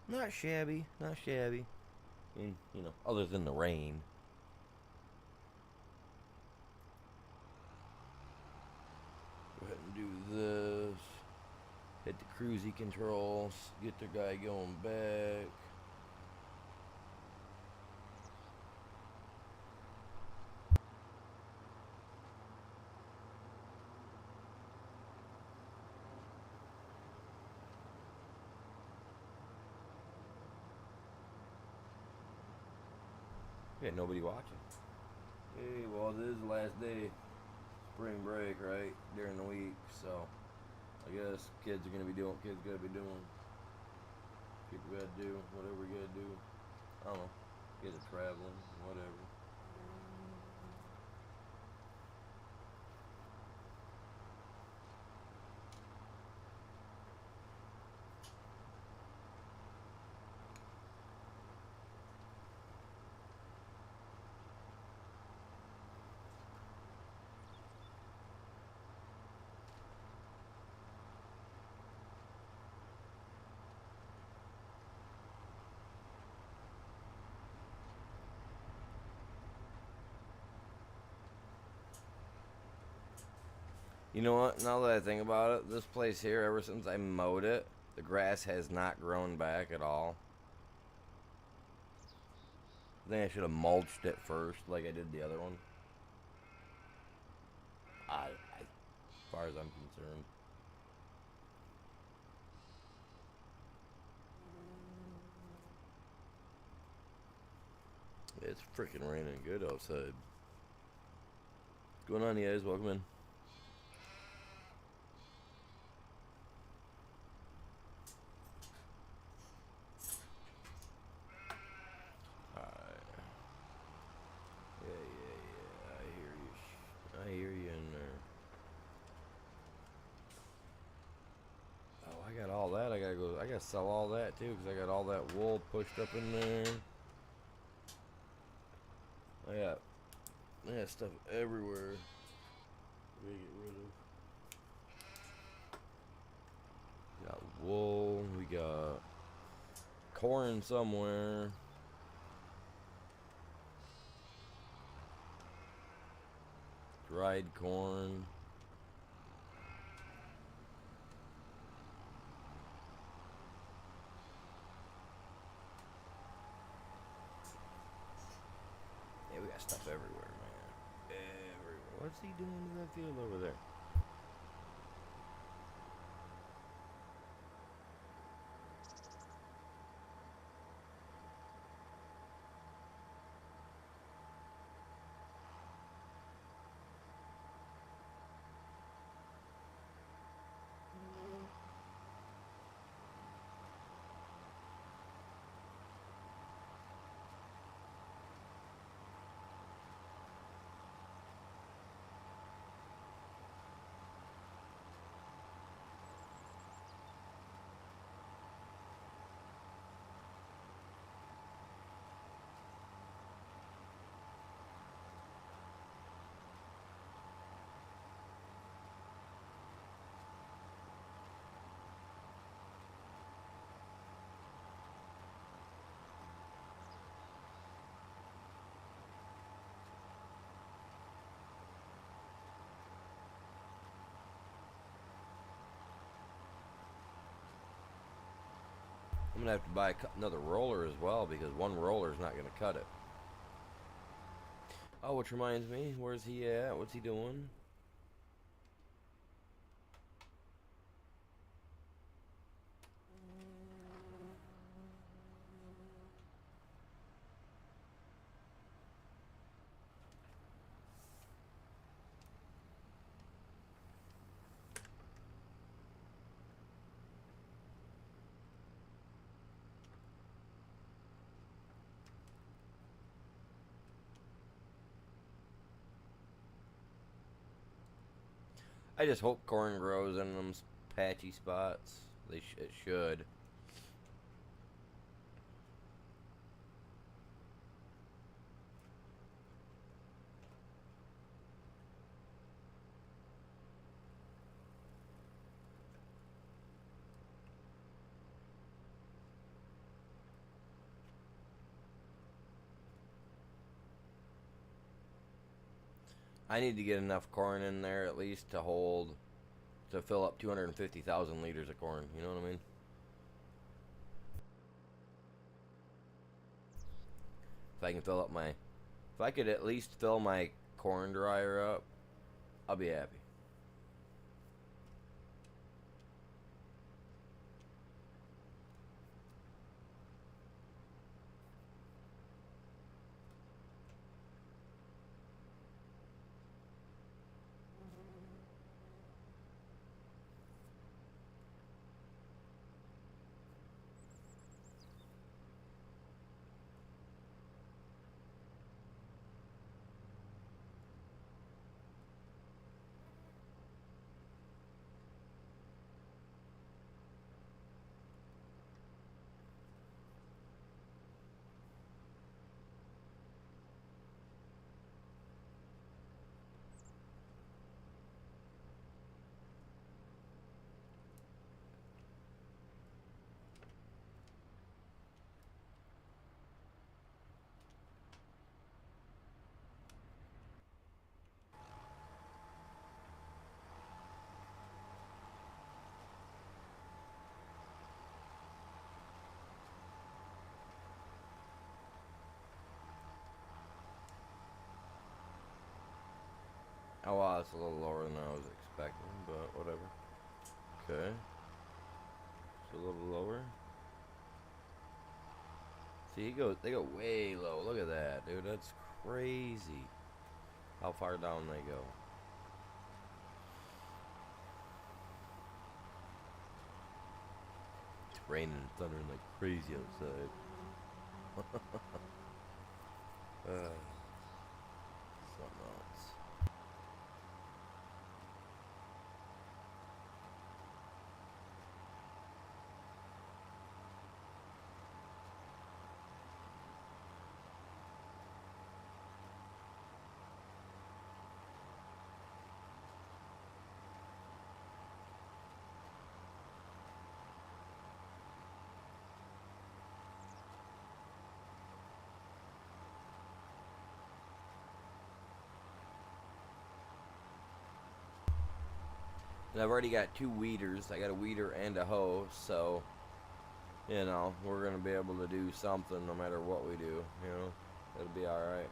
Not shabby, not shabby. I mean, other than the rain. Go ahead and do this. Hit the cruisy controls. Get the guy going back. Yeah, nobody watching. Hey, well, this is the last day. Spring break, right? During the week, so I guess kids are gonna be doing what kids gotta be doing. People gotta do whatever we gotta do. I don't know. Kids are traveling, whatever. You know what? Now that I think about it, this place here, ever since I mowed it, the grass has not grown back at all. I think I should have mulched it first, like I did the other one. As far as I'm concerned. It's freaking raining good outside. What's going on, you guys? Welcome in. Alright. Yeah. I hear you. I hear you in there. Oh, I got all that. I gotta sell all that too, because I got all that wool pushed up in there. I got stuff everywhere. We get rid of. We got wool. We got corn somewhere. Dried corn. Yeah, we got stuff everywhere, man. Everywhere. What's he doing in that field over there? I'm gonna have to buy another roller as well, because one roller is not gonna cut it. Oh, which reminds me, where's he at? What's he doing? I just hope corn grows in them patchy spots. It should. I need to get enough corn in there at least to fill up 250,000 liters of corn. You know what I mean? If I could at least fill my corn dryer up, I'll be happy. Oh wow, that's a little lower than I was expecting, but whatever. Okay. It's a little lower. See, they go way low. Look at that, dude. That's crazy. How far down they go. It's raining and thundering like crazy outside. Something else. And I've already got 2 weeders. I got a weeder and a hoe, so you know, we're gonna be able to do something no matter what we do, you know. It'll be alright.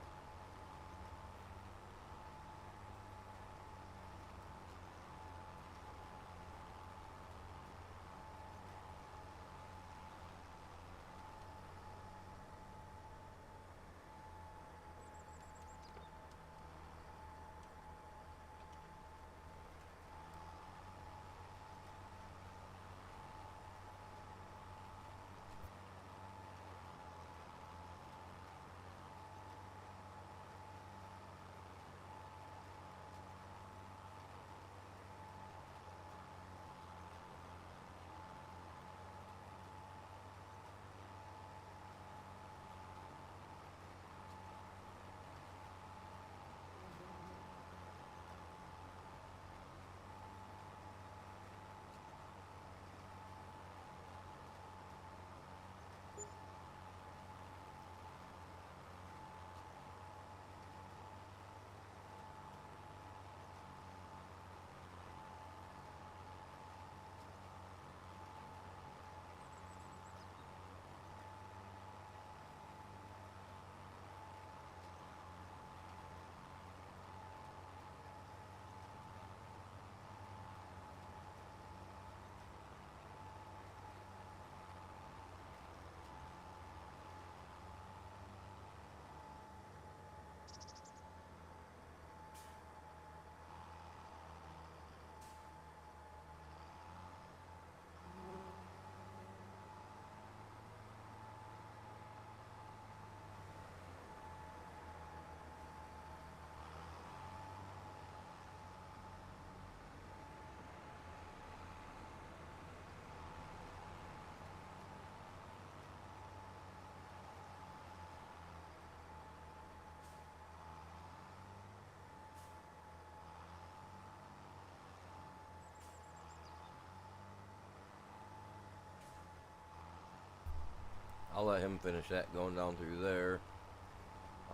I'll let him finish that going down through there.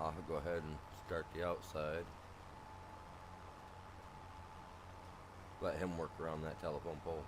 I'll go ahead and start the outside. Let him work around that telephone pole.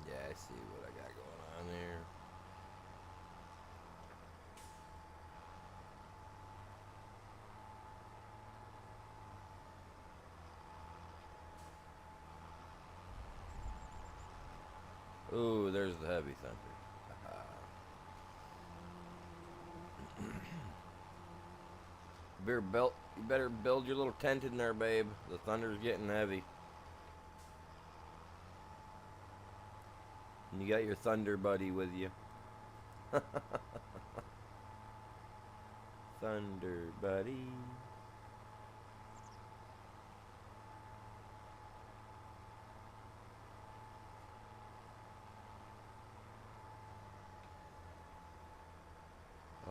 Yeah, I see what I got going on there. Ooh, there's the heavy thunder. You better build your little tent in there, babe. The thunder's getting heavy. And you got your thunder buddy with you. Thunder buddy.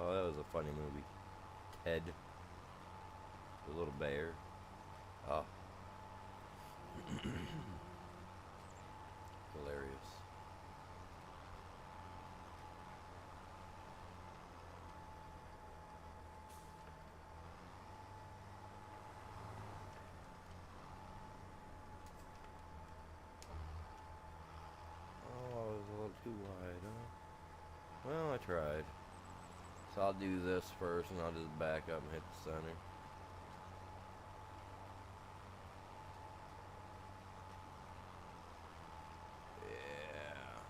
Oh, that was a funny movie. Ted. The little bear. Oh. Hilarious. Oh, it was a little too wide, huh? Well, I tried. So I'll do this first, and I'll just back up and hit the center. Yeah.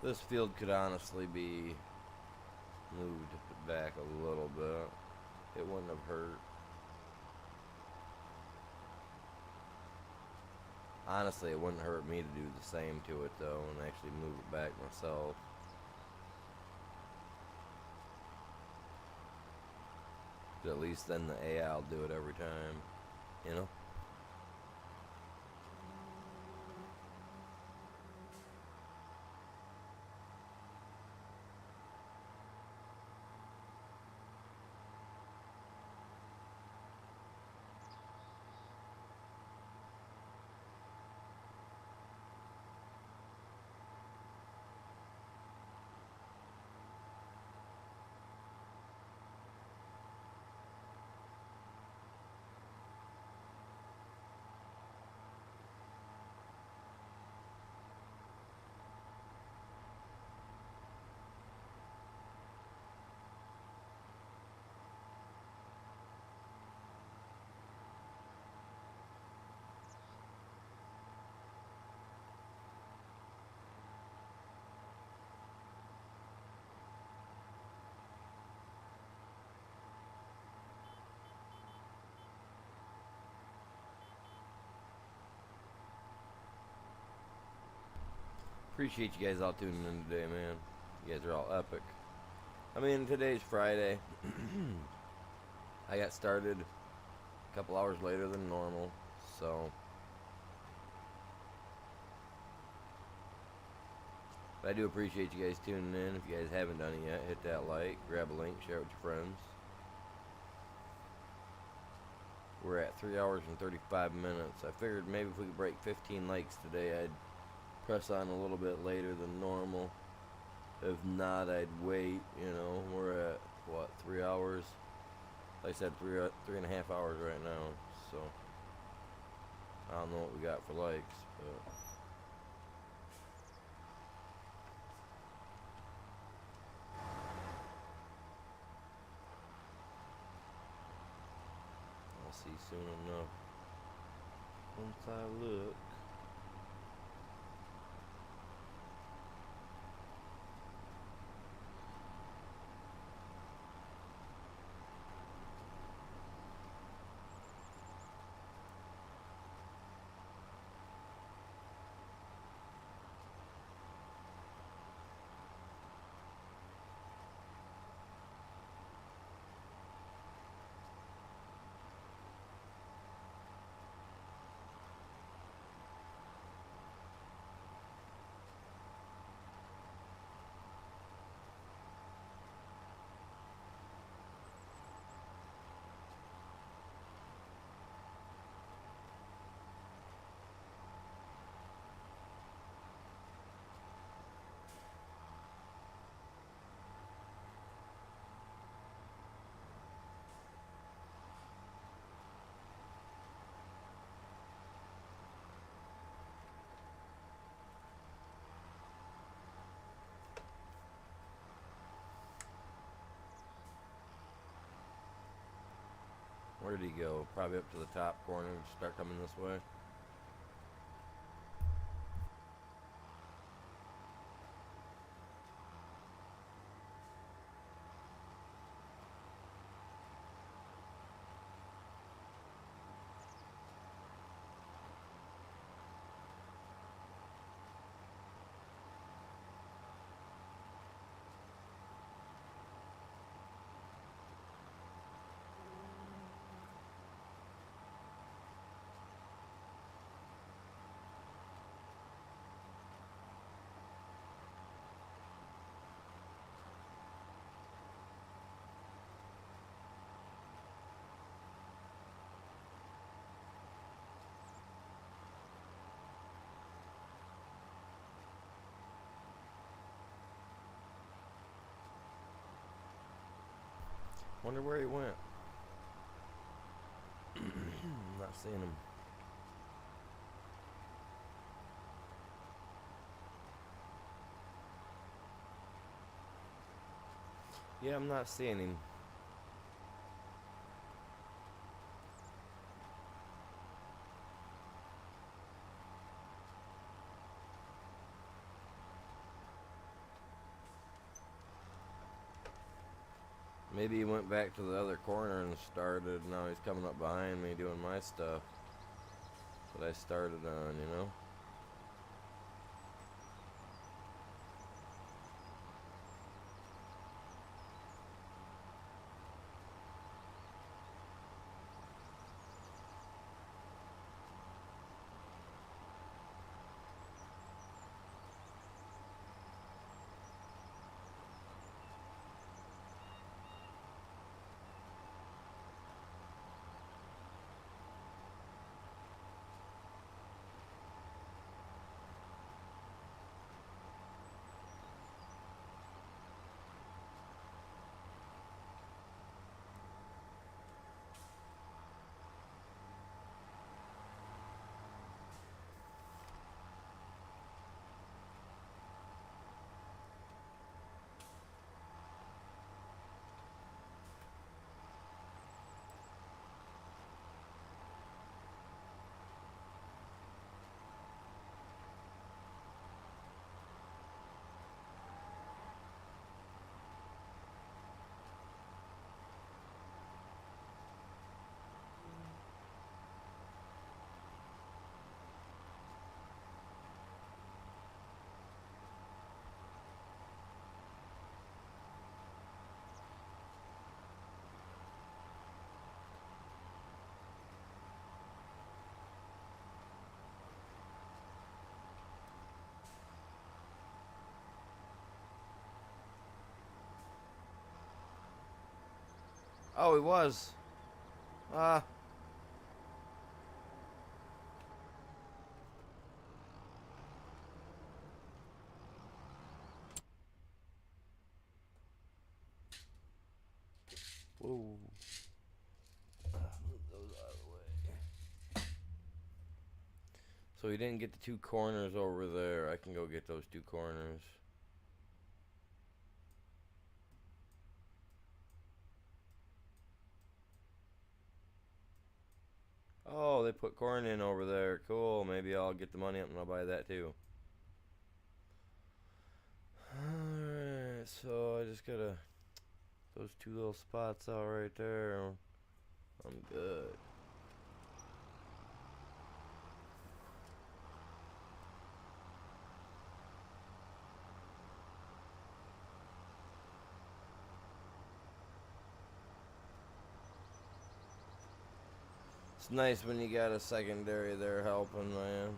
This field could honestly be moved back a little bit. It wouldn't have hurt. Honestly, it wouldn't hurt me to do the same to it, though, and actually move it back myself. But at least then the AI will do it every time, you know? Appreciate you guys all tuning in today, man. You guys are all epic. I mean, today's Friday. I got started a couple hours later than normal, so. But I do appreciate you guys tuning in. If you guys haven't done it yet, hit that like, grab a link, share it with your friends. We're at 3 hours and 35 minutes. I figured maybe if we could break 15 likes today, I'd press on a little bit later than normal. If not, I'd wait. You know, we're at what, 3 hours? Like I said, 3.5 hours right now. So I don't know what we got for likes, but I'll see soon enough. Once I look. Where'd he go? Probably up to the top corner. Start coming this way. Wonder where he went. Not seeing him. Yeah, I'm not seeing him. Maybe he went back to the other corner and started. Now he's coming up behind me doing my stuff that I started on, you know? Oh, he was. Ah. Whoa. Move those out of the way. So he didn't get the two corners over there. I can go get those two corners. Oh, they put corn in over there. Cool. Maybe I'll get the money up and I'll buy that too. Alright, so I just gotta... Those two little spots out right there. I'm good. It's nice when you got a secondary there helping, man.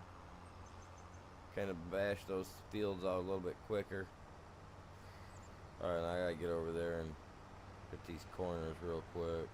Kind of bash those fields out a little bit quicker. Alright, I gotta get over there and hit these corners real quick.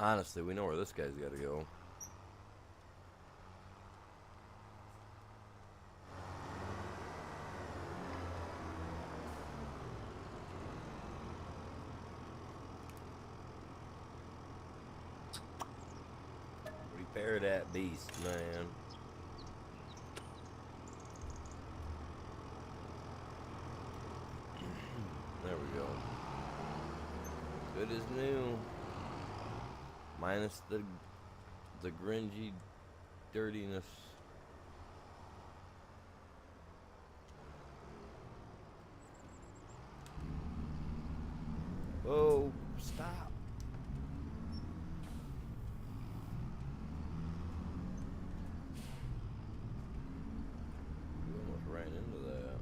Honestly, we know where this guy's got to go. Repair that beast, man. There we go. Good as new. Minus the grungy dirtiness. Oh, stop. You almost ran into that.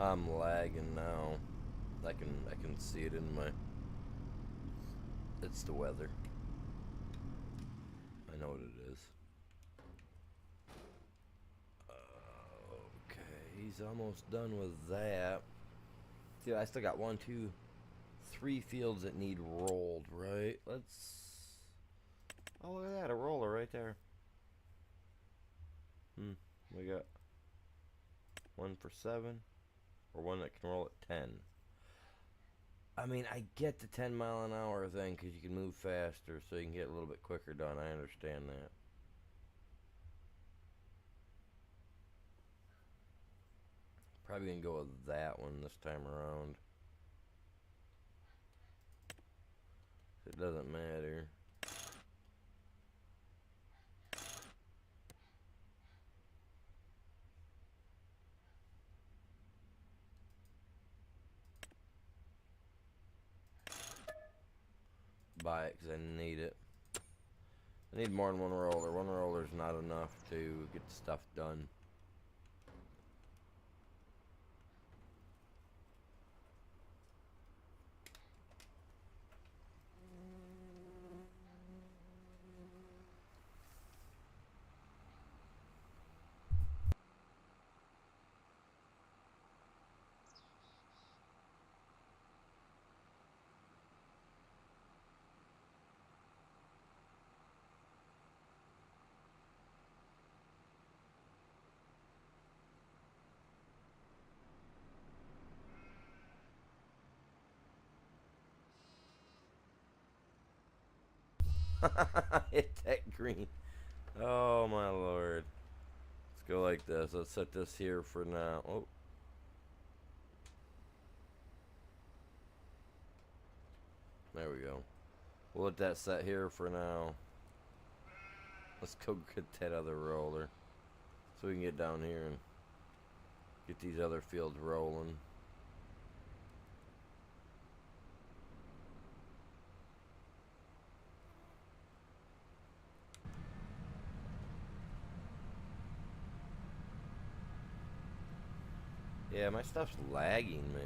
I'm lagging now. I can see it in my... It's the weather. I know what it is. Okay, he's almost done with that. See, I still got 1, 2, 3 fields that need rolled, right? Let's... Oh, look at that, a roller right there. We got 1 for 7, or one that can roll at 10. I mean, I get the 10-mile-an-hour thing because you can move faster, so you can get a little bit quicker done. I understand that. Probably gonna go with that one this time around. It doesn't matter. Buy it because I need it. I need more than one roller. One roller is not enough to get stuff done. Hit that green. Oh my lord. Let's go like this. Let's set this here for now. Oh. There we go. We'll let that set here for now. Let's go get that other roller so we can get down here and get these other fields rolling. Yeah, my stuff's lagging, man.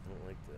I don't like that.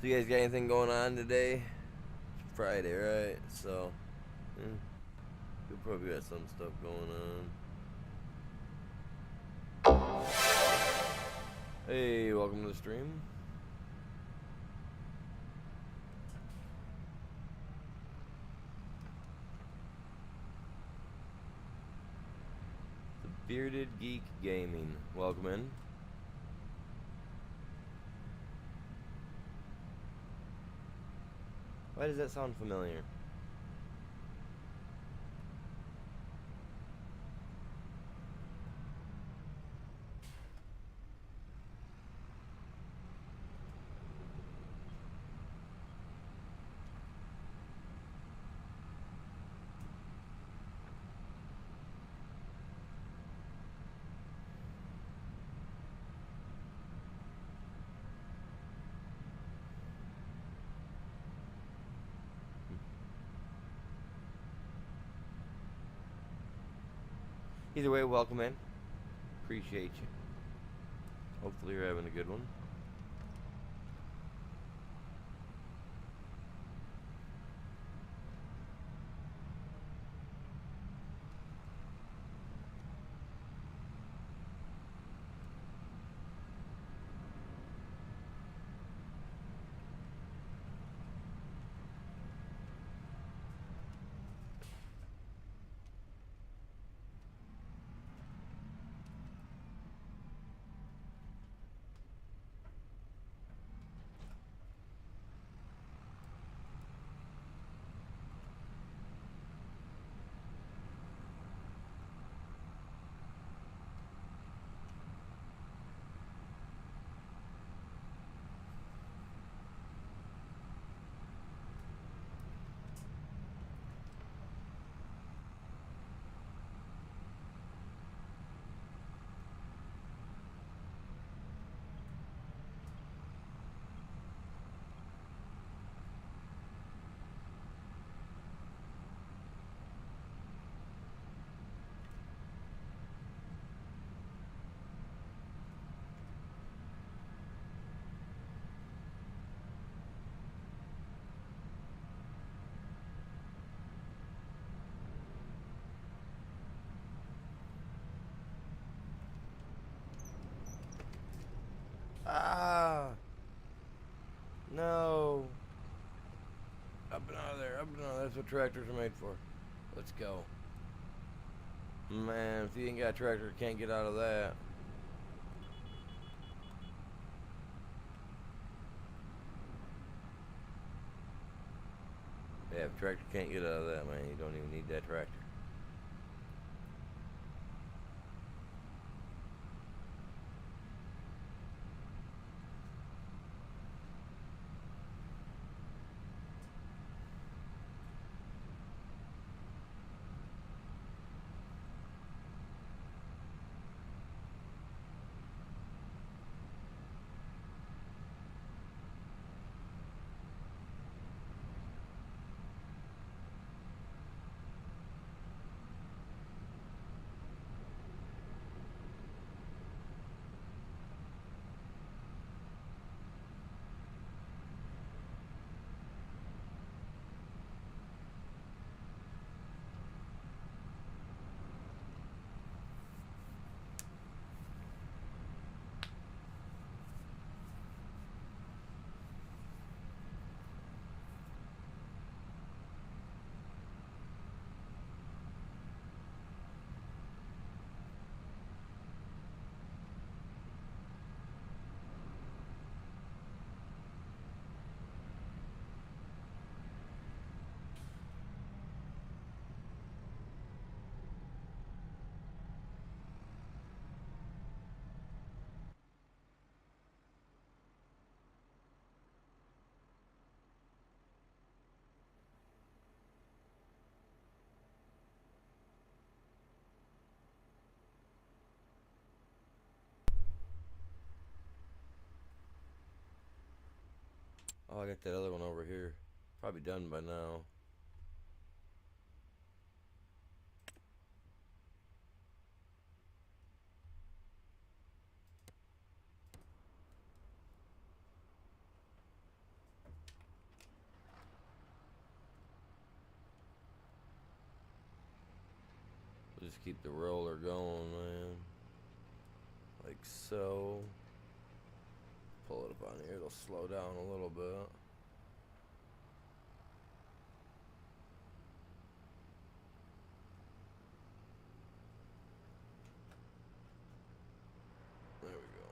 So you guys got anything going on today? It's Friday, right? So, you'll probably got some stuff going on. Hey, welcome to the stream. The Bearded Geek Gaming. Welcome in. Why does that sound familiar? Either way, welcome in. Appreciate you. Hopefully you're having a good one. Ah! No! Up and out of there, up and out of there. That's what tractors are made for. Let's go. Man, if you ain't got a tractor, can't get out of that. Yeah, if a tractor can't get out of that, man, you don't even need that tractor. Oh, I got that other one over here. Probably done by now. We'll just keep the roller going, man. Like so. Pull it up on here. It'll slow down a little bit. There we go.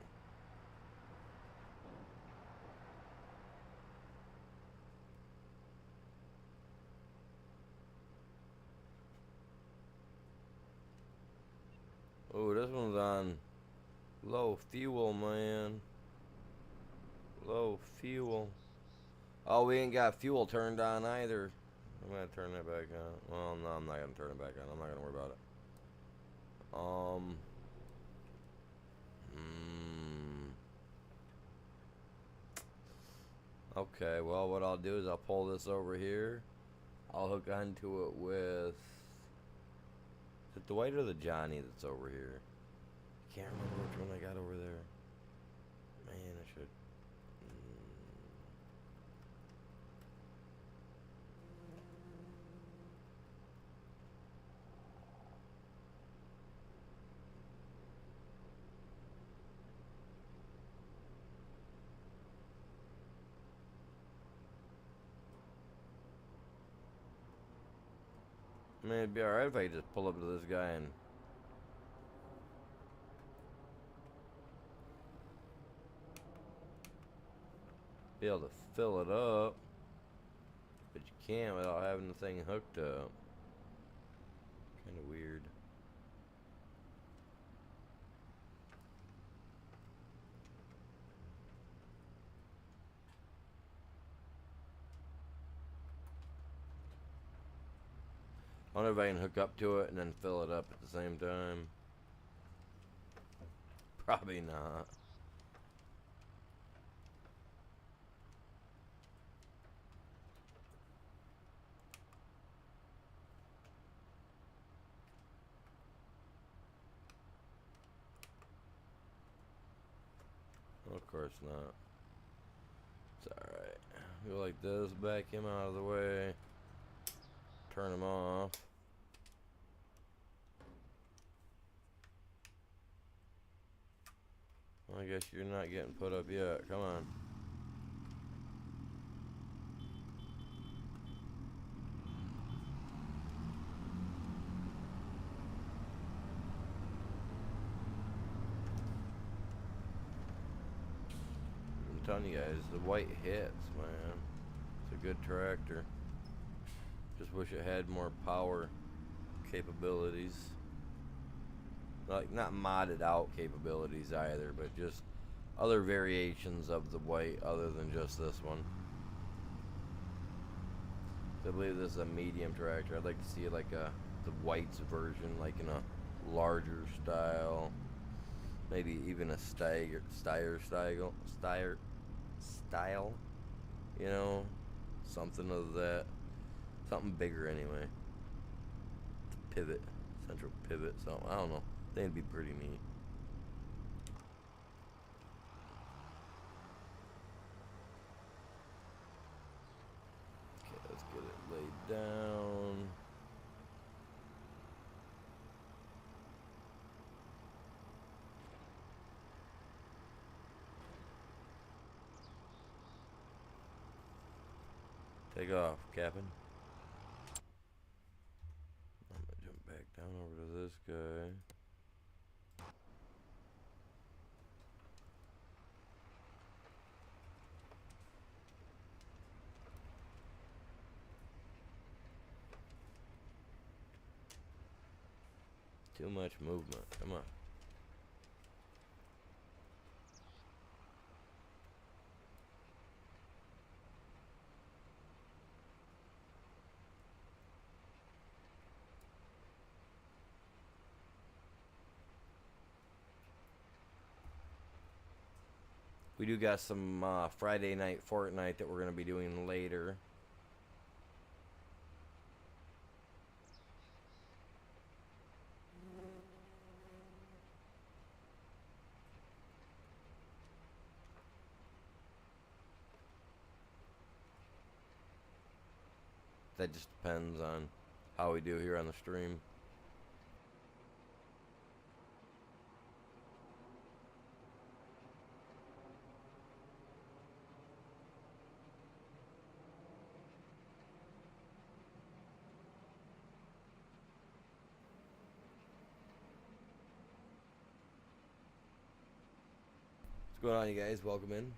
on low fuel, man. Low fuel. Oh, we ain't got fuel turned on either. I'm gonna turn that back on. Well, no, I'm not gonna turn it back on. I'm not gonna worry about it. Okay, well, what I'll do is I'll pull this over here. I'll hook onto it with... Is it the White or the Johnny that's over here? I can't remember which one I got over there. Man, I should... Man, it'd be alright if I could just pull up to this guy and... be able to fill it up. But you can't without having the thing hooked up. Kind of weird. I wonder if I can hook up to it and then fill it up at the same time. Probably not. Of course not. It's alright. Go like this, back him out of the way. Turn him off. Well, I guess you're not getting put up yet. Come on. I'm telling you guys, the White hits, man. It's a good tractor. Just wish it had more power capabilities. Like, not modded out capabilities either, but just other variations of the White other than just this one. I believe this is a medium tractor. I'd like to see like the White's version, like in a larger style. Maybe even a style, you know, something of that, something bigger anyway. Pivot, central pivot, so I don't know. I think it'd be pretty neat. Okay, let's get it laid down. Take off, Captain. I'm gonna jump back down over to this guy. Too much movement. Come on. We do got some Friday night Fortnite that we're going to be doing later. That just depends on how we do here on the stream. What's going on, you guys? Welcome in.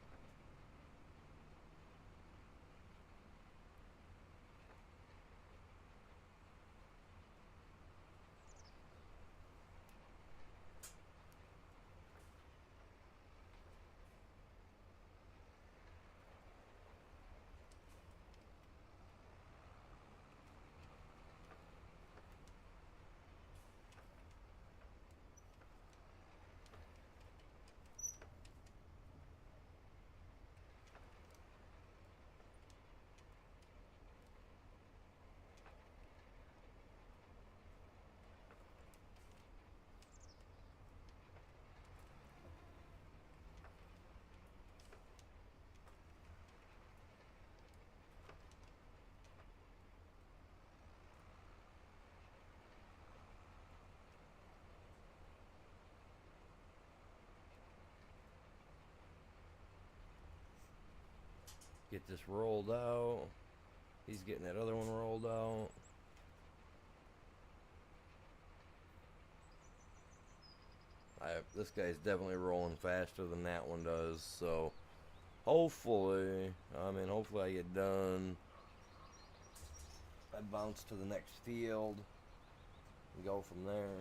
Get this rolled out. He's getting that other one rolled out. This guy's definitely rolling faster than that one does, so hopefully I get done. I bounce to the next field and go from there.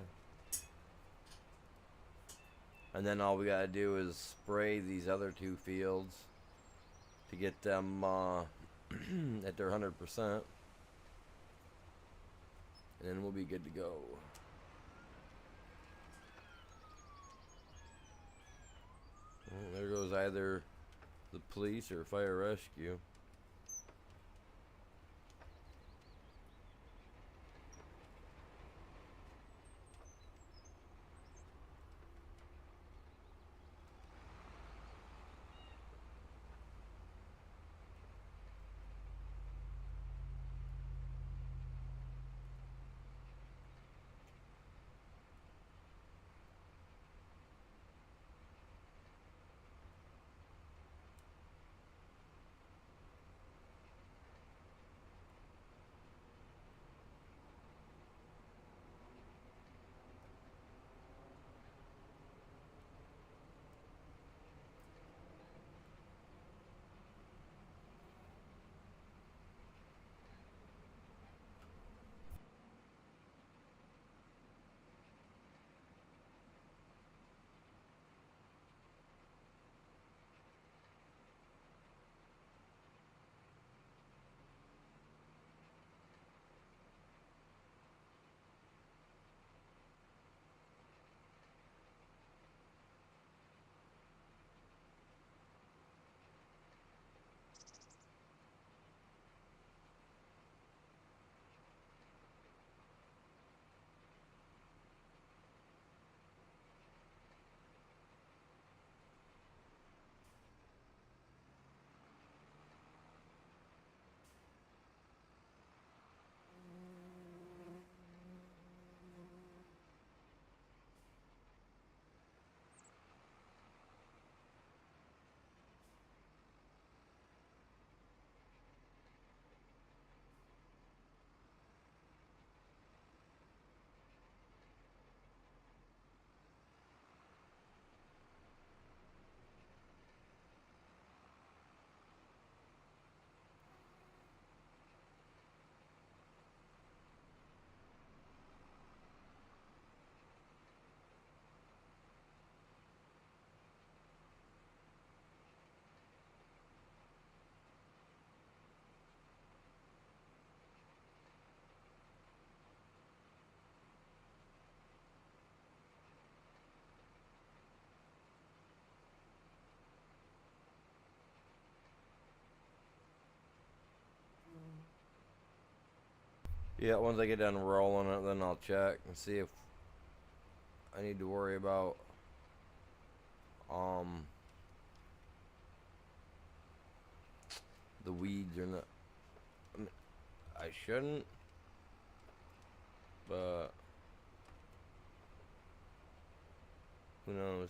And then all we gotta do is spray these other two fields to get them at their 100%. And then we'll be good to go. Well, there goes either the police or fire rescue. Yeah, once I get done rolling it, then I'll check and see if I need to worry about um the weeds or not. I mean, I shouldn't, but who knows?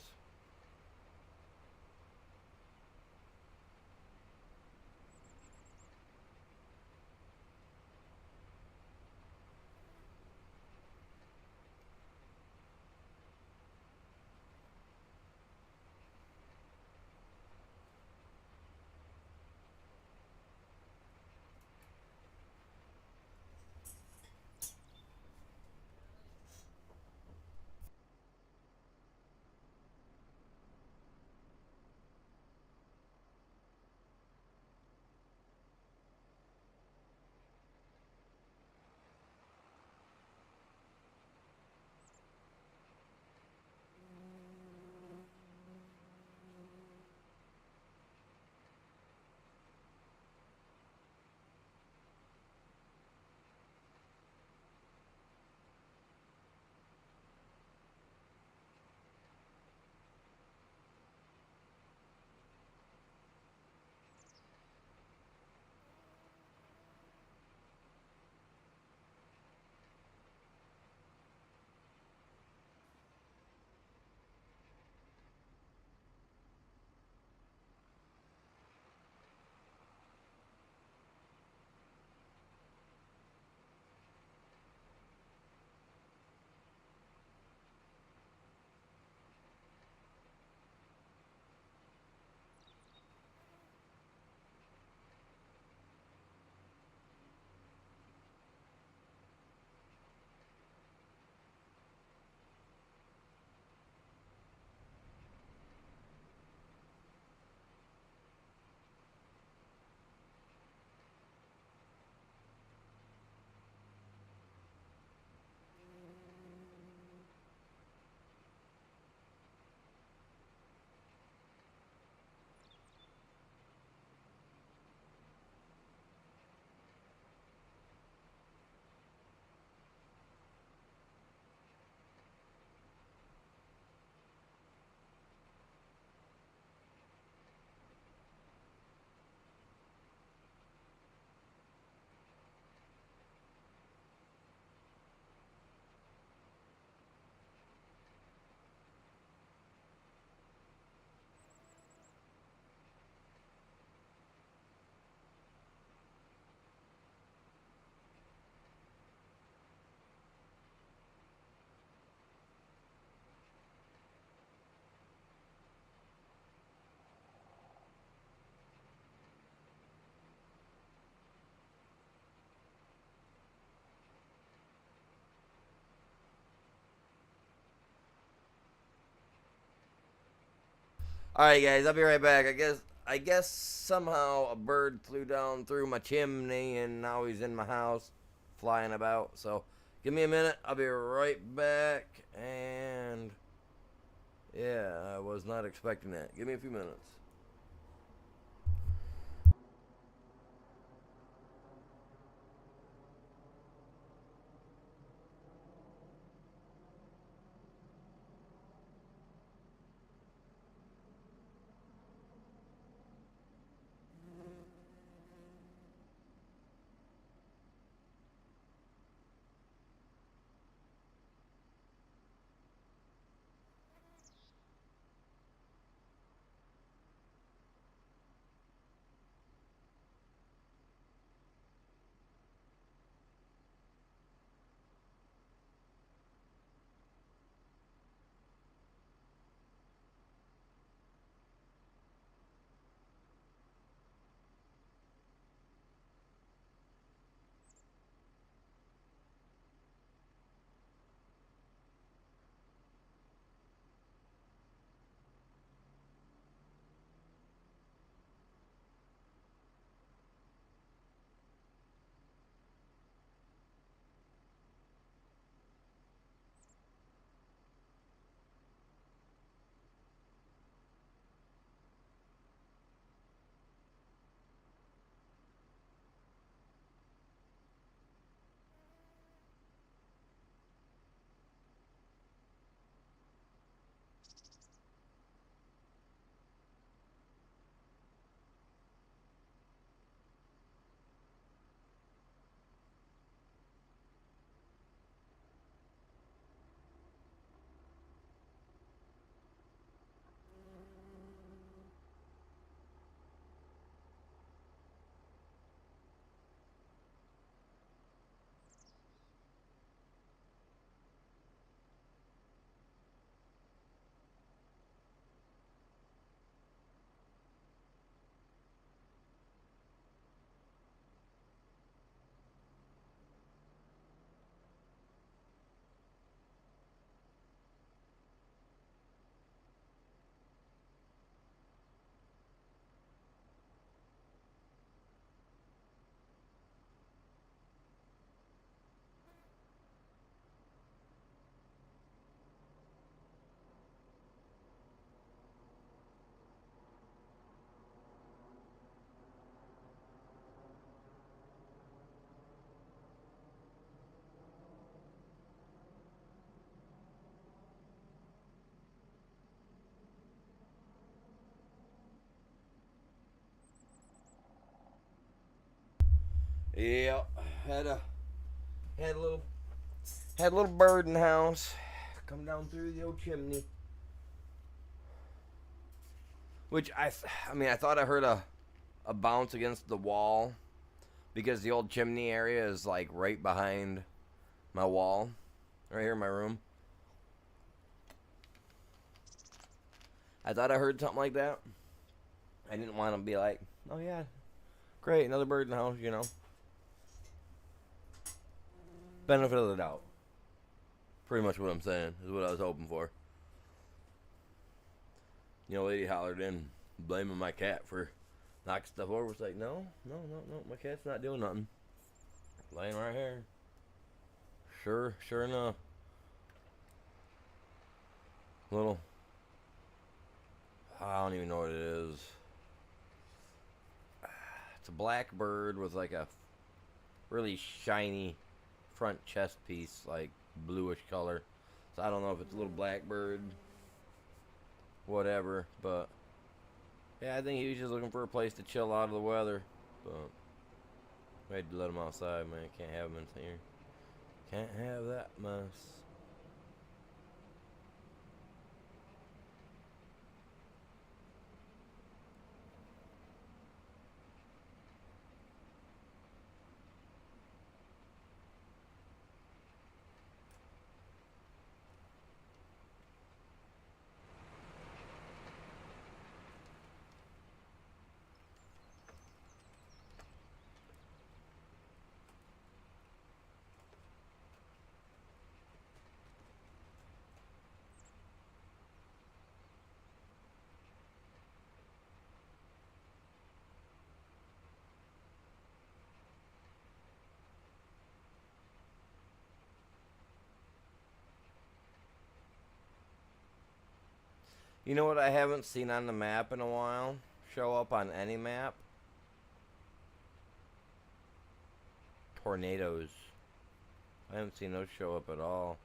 Alright guys, I'll be right back. I guess somehow a bird flew down through my chimney and now he's in my house flying about. So give me a minute, I'll be right back. And yeah, I was not expecting that. Give me a few minutes. Yeah, had a had a little had a little bird in the house come down through the old chimney. Which I mean, I thought I heard a bounce against the wall because the old chimney area is like right behind my wall, right here in my room. I thought I heard something like that. I didn't want to be like, oh yeah, great, another bird in the house, you know. Benefit of the doubt. Pretty much what I'm saying is what I was hoping for. You know, lady hollered in, blaming my cat for knocking stuff over. It's like, no, no, no, no, my cat's not doing nothing. Laying right here. Sure enough. Little, I don't even know what it is. It's a black bird with like a really shiny front chest piece, like bluish color. So I don't know if it's a little black bird, whatever, but yeah, I think he was just looking for a place to chill out of the weather. But we had to let him outside, man. Can't have him in here. Can't have that mess. You know what I haven't seen on the map in a while? Show up on any map? Tornadoes. I haven't seen those show up at all.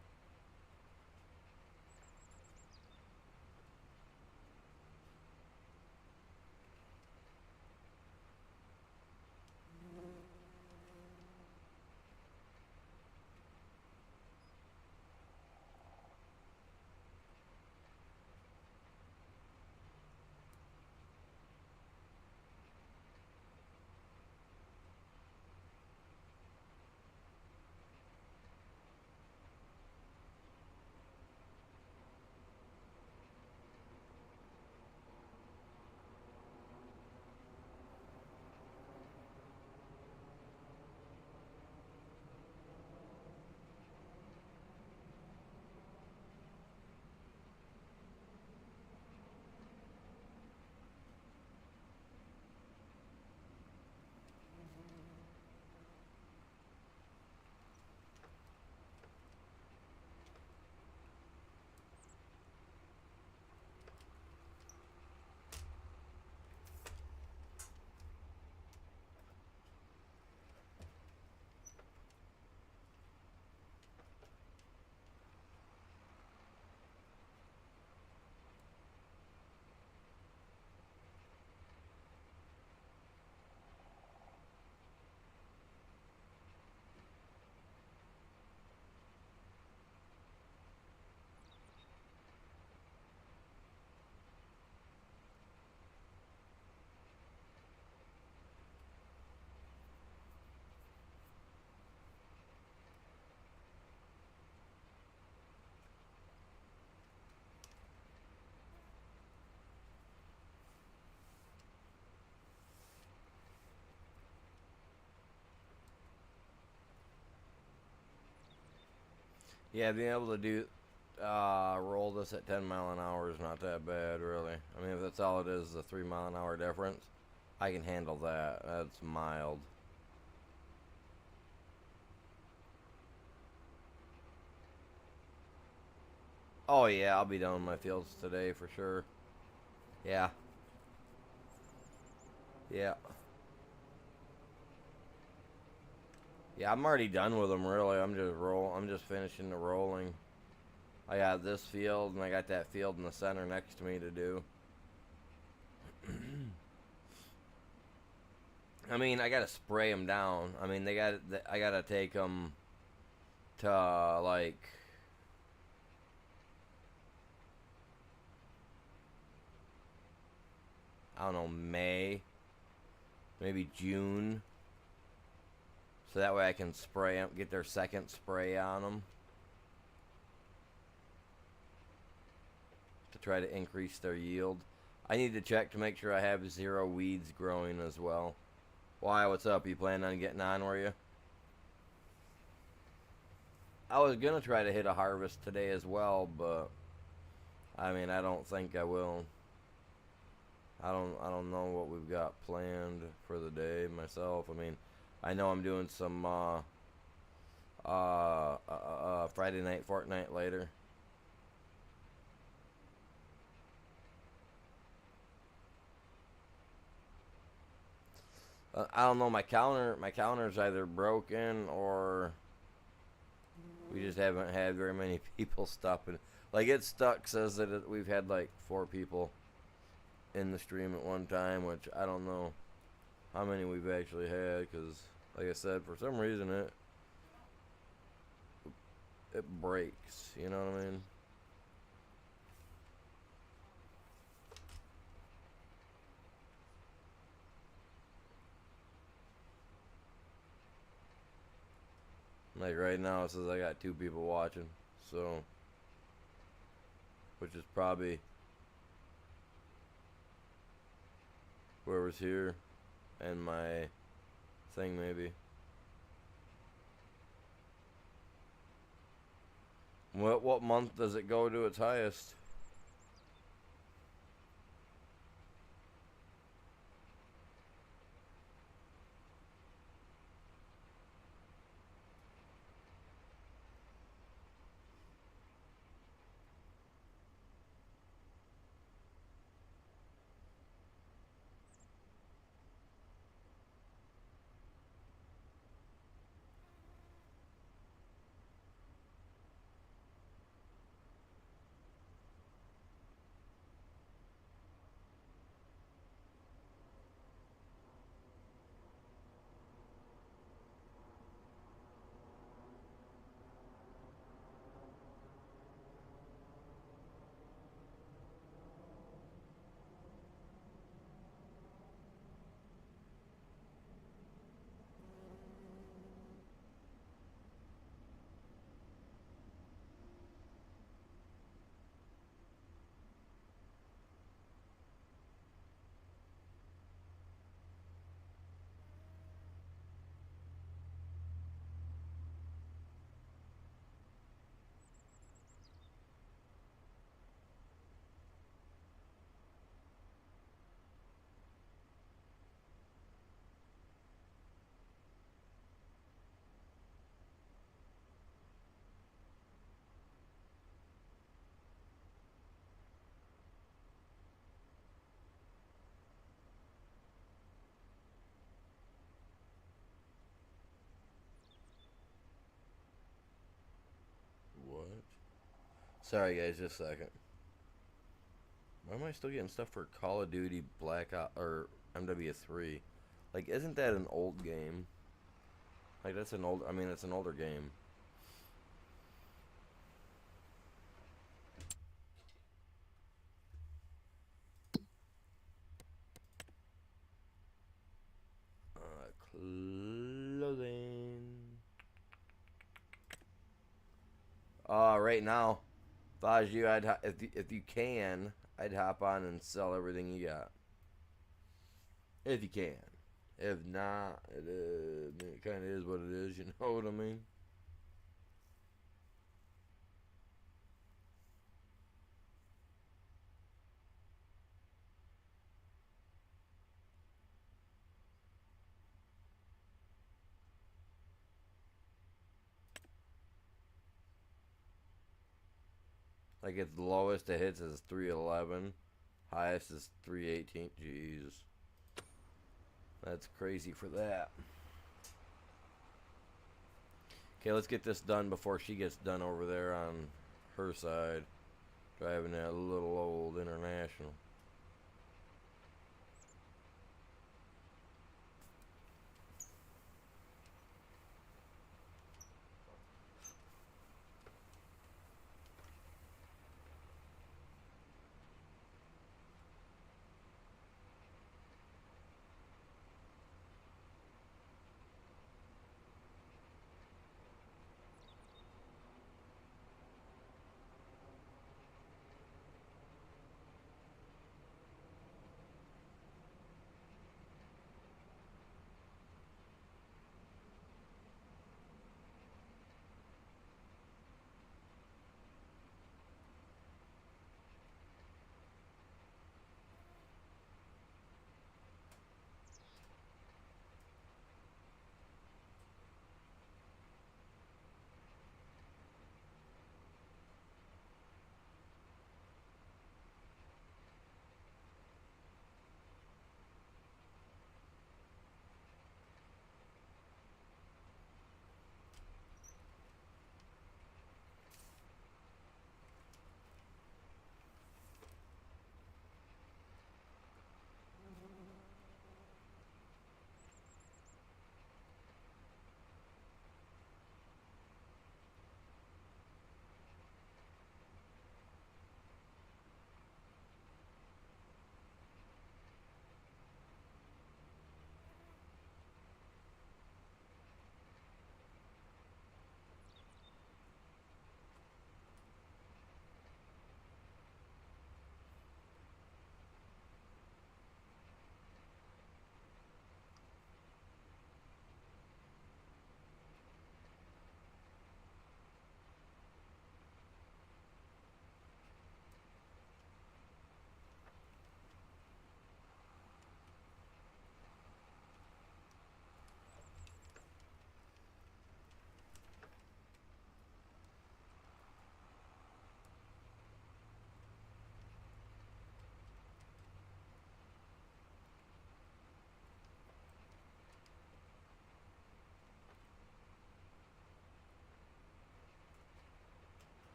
Yeah, being able to do roll this at 10 mile an hour is not that bad, really. I mean, if that's all it is, a 3 mile an hour difference, I can handle that. That's mild. Oh yeah, I'll be done with my fields today for sure. Yeah, yeah, yeah. I'm already done with them. Really, I'm just finishing the rolling. I got this field and I got that field in the center next to me to do. I mean, I gotta spray them down. I mean, I gotta take them to like, I don't know, May, maybe June, so that way I can spray them, get their second spray on them to try to increase their yield. I need to check to make sure I have 0 weeds growing as well. Why? What's up? You planning on getting on? Were you? I was gonna try to hit a harvest today as well, but I mean, I don't think I will. I don't know what we've got planned for the day myself. I mean, I know I'm doing some Friday night Fortnite later. I don't know. My counter's either broken or we just haven't had very many people stopping. Like it stuck says that we've had like 4 people in the stream at one time, which I don't know how many we've actually had, because like I said, for some reason it breaks, you know what I mean? Like right now it says I got 2 people watching, so which is probably whoever's here and my thing maybe. What month does it go to its highest? Sorry, guys, just a second. Why am I still getting stuff for Call of Duty Black Ops or MW3? Like, isn't that an old game? Like, that's an old. I mean, it's an older game. Clothing. Right now, if I was you, if you can, I'd hop on and sell everything you got. If you can. If not, it kind of is what it is. You know what I mean? Like, it's the lowest it hits is 311, highest is 318. Jeez, that's crazy for that. Okay, let's get this done before she gets done over there on her side, driving that little old international.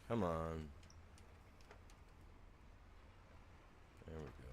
Come on. There we go.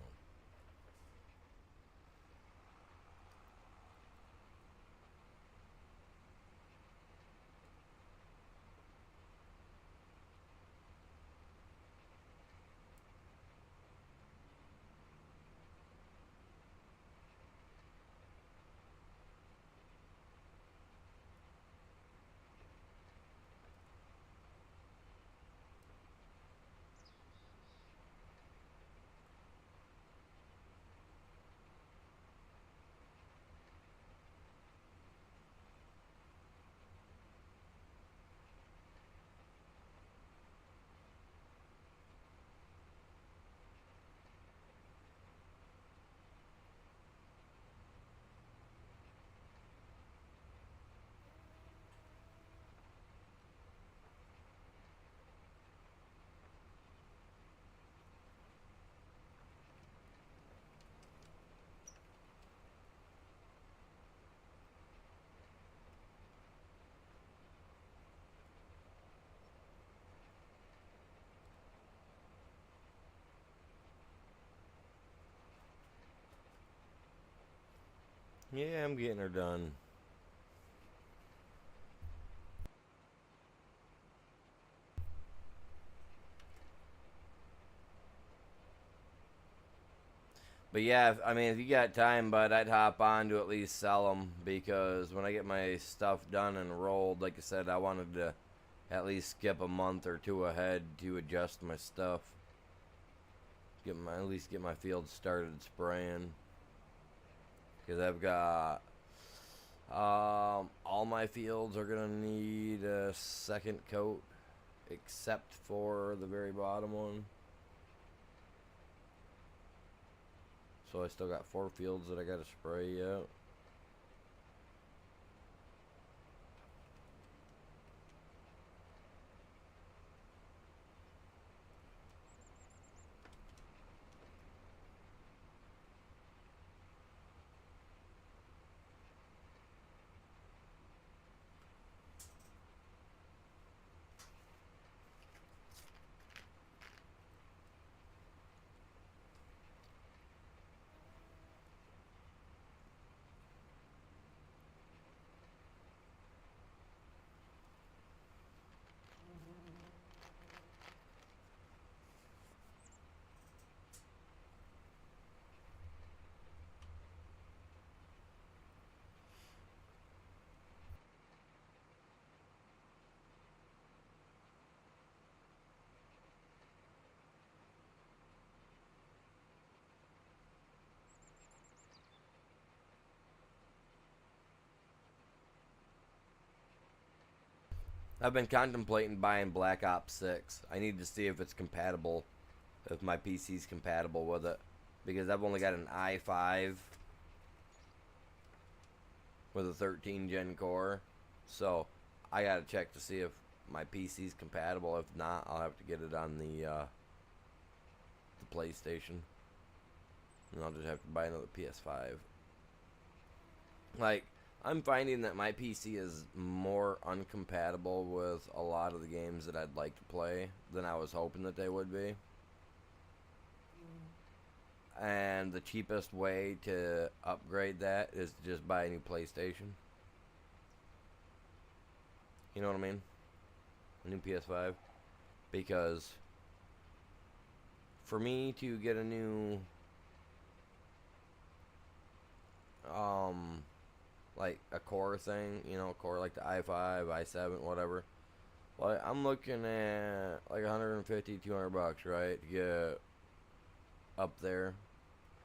Yeah, I'm getting her done. But yeah, I mean, if you got time, bud, I'd hop on to at least sell them because when I get my stuff done and rolled, like I said, I wanted to at least skip a month or two ahead to adjust my stuff. At least get my field started spraying because I've got all my fields are gonna need a second coat, except for the very bottom one. So I still got 4 fields that I gotta spray yet. I've been contemplating buying Black Ops 6. I need to see if it's compatible, if my PC's compatible with it. Because I've only got an i5 with a 13 gen core. So I gotta check to see if my PC's compatible. If not, I'll have to get it on the PlayStation. And I'll just have to buy another PS5. Like, I'm finding that my PC is more uncompatible with a lot of the games that I'd like to play than I was hoping that they would be. And the cheapest way to upgrade that is to just buy a new PlayStation. You know what I mean? A new PS5. Because for me to get a new like a core thing, you know, core like the i5, i7, whatever. Like I'm looking at like 150, 200 bucks, right, to get up there.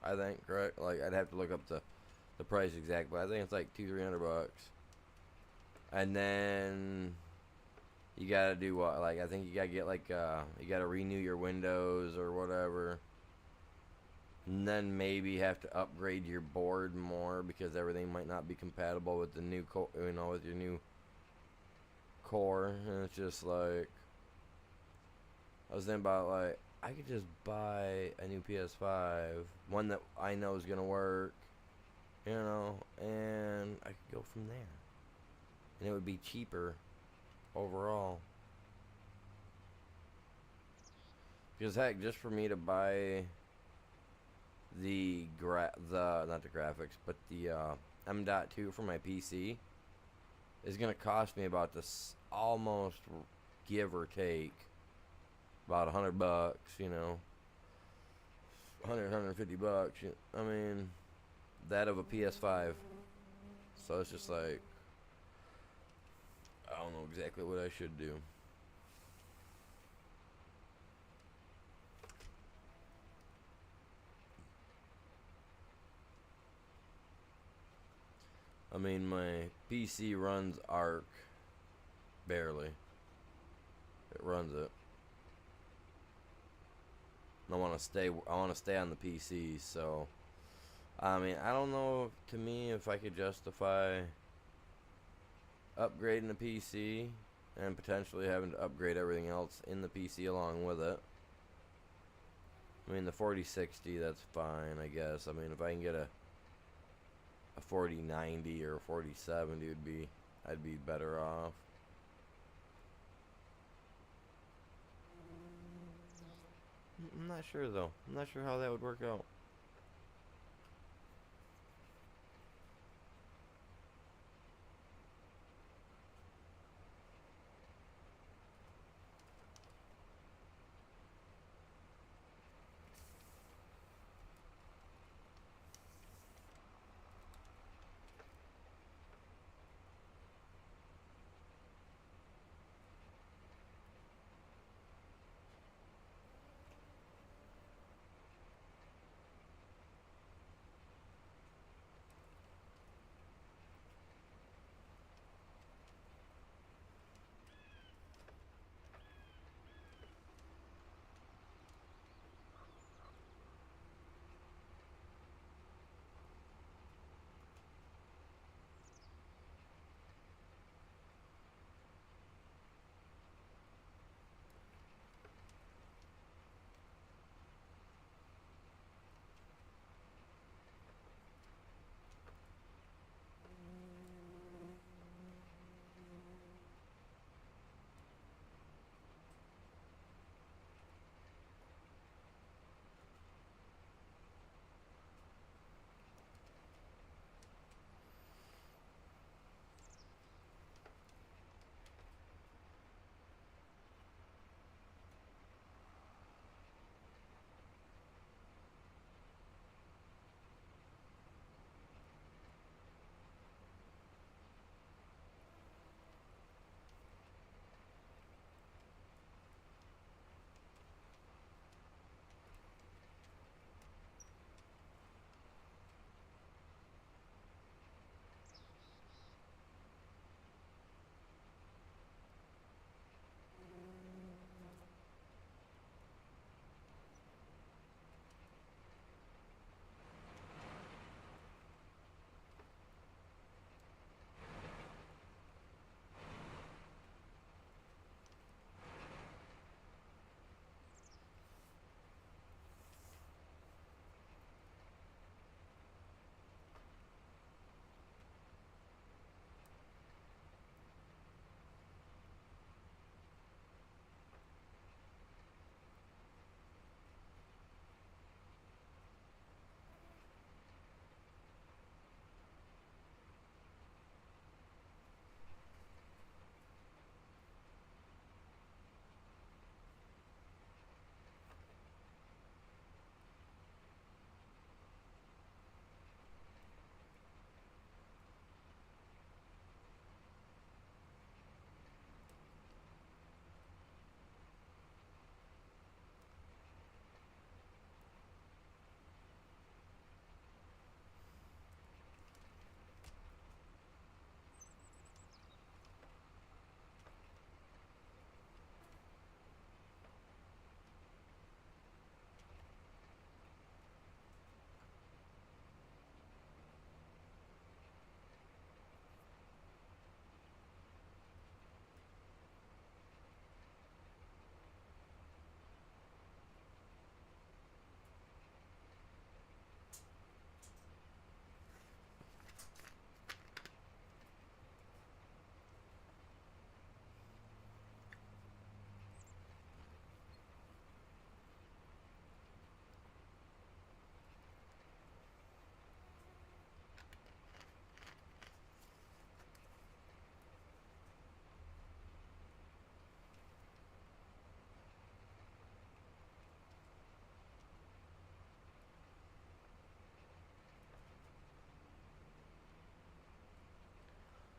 I think, correct? Like I'd have to look up the price exact, but I think it's like 200, 300 bucks. And then you gotta do what? Like I think you gotta get like you gotta renew your Windows or whatever. And then maybe have to upgrade your board more because everything might not be compatible with the new you know, with your new core. And it's just like I was thinking about, like, I could just buy a new PS5, one that I know is gonna work, you know, and I could go from there, and it would be cheaper overall. Because heck, just for me to buy the not the graphics, but the M.2 for my PC is gonna cost me about this, almost, give or take, about 100 bucks, you know, 100, 150 bucks. I mean, that of a PS5. So it's just like, I don't know exactly what I should do. I mean, my PC runs Arc barely. It runs it. I want to stay. I want to stay on the PC. So, I mean, I don't know. To me, if I could justify upgrading the PC and potentially having to upgrade everything else in the PC along with it. I mean, the 4060, that's fine, I guess. I mean, if I can get a 4090 or a 4070, I'd be better off. I'm not sure though. I'm not sure how that would work out.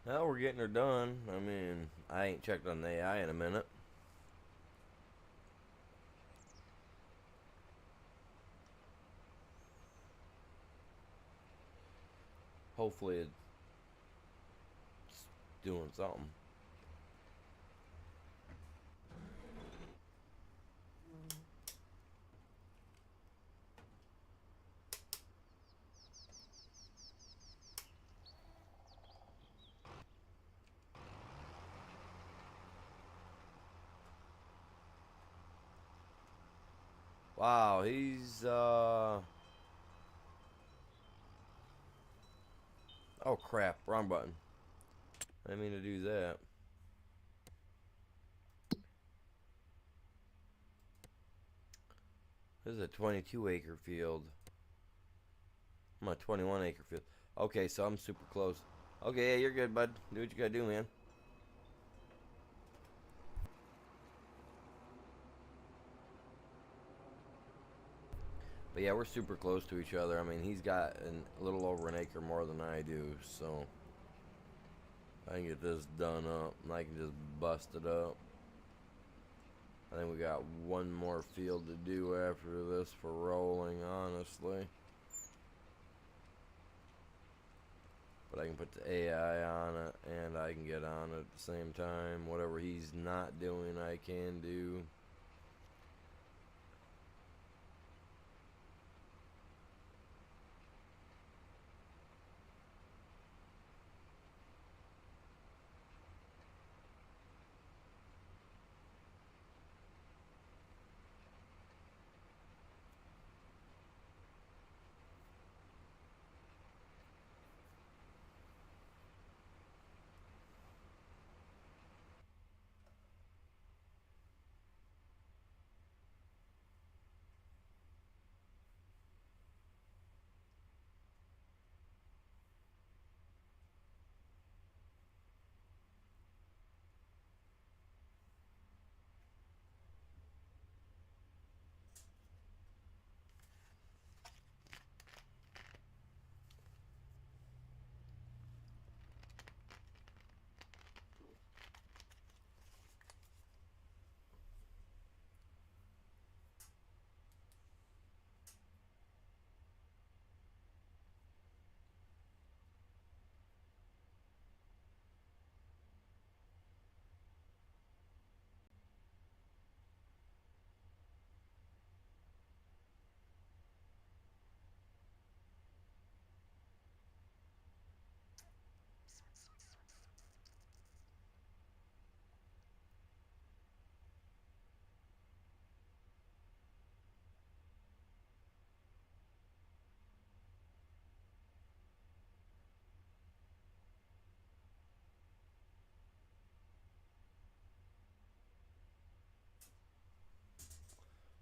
Well, we're getting her done. I mean, I ain't checked on the AI in a minute. Hopefully it's doing something. Wow, he's oh crap, wrong button. I didn't mean to do that. This is a 22-acre field. I'm a 21-acre field. Okay, so I'm super close. Okay, yeah, you're good, bud. Do what you gotta do, man. But yeah, we're super close to each other. I mean, he's got a little over an acre more than I do, so I can get this done up, and I can just bust it up. I think we got one more field to do after this for rolling, honestly. But I can put the AI on it, and I can get on it at the same time. Whatever he's not doing, I can do.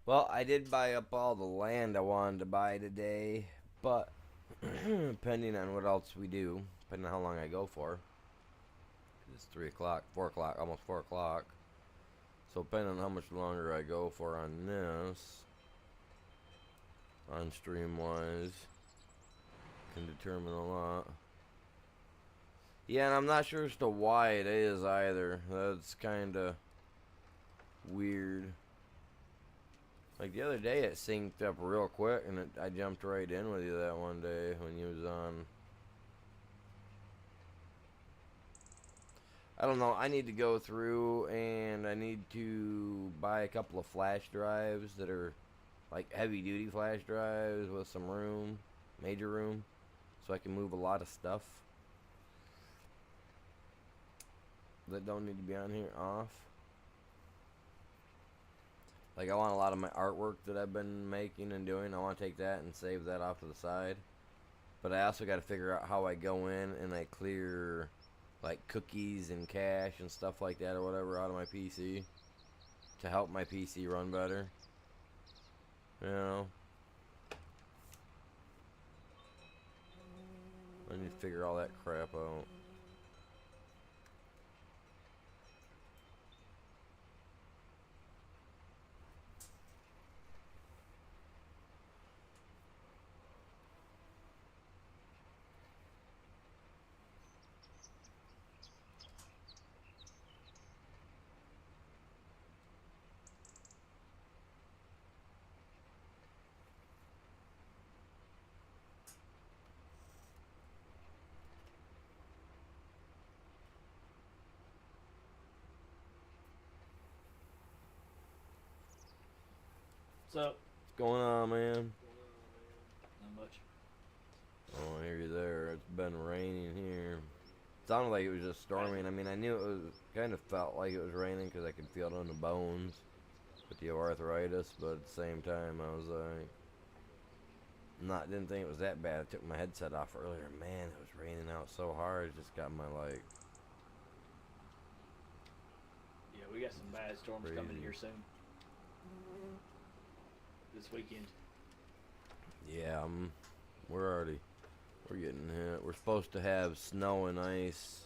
Well, I did buy up all the land I wanted to buy today, but depending on what else we do, depending on how long I go for, it's 3 o'clock, 4 o'clock, almost 4 o'clock. So depending on how much longer I go for on this, on stream wise, can determine a lot. Yeah, and I'm not sure as to why it is either. That's kind of weird. Like the other day, it synced up real quick, and I jumped right in with you that one day when you was on. I don't know. I need to go through, and I need to buy a couple of flash drives that are like heavy-duty flash drives with some room, major room, so I can move a lot of stuff that don't need to be on here off. Like, I want a lot of my artwork that I've been making and doing. I want to take that and save that off to the side. But I also got to figure out how I go in and I clear, like, cookies and cache and stuff like that or whatever out of my PC to help my PC run better. You know? I need to figure all that crap out. So, What's going on, man? not much. Oh, I hear you there. It's been raining here. It sounded like it was just storming. I mean, I knew it was kind of felt like it was raining because I could feel it on the bones with the arthritis, but at the same time, I was like, not didn't think it was that bad. I took my headset off earlier. Man, it was raining out so hard. It just got my like Yeah, we got some bad storms coming crazy. here soon. This weekend. Yeah, we're getting hit. We're supposed to have snow and ice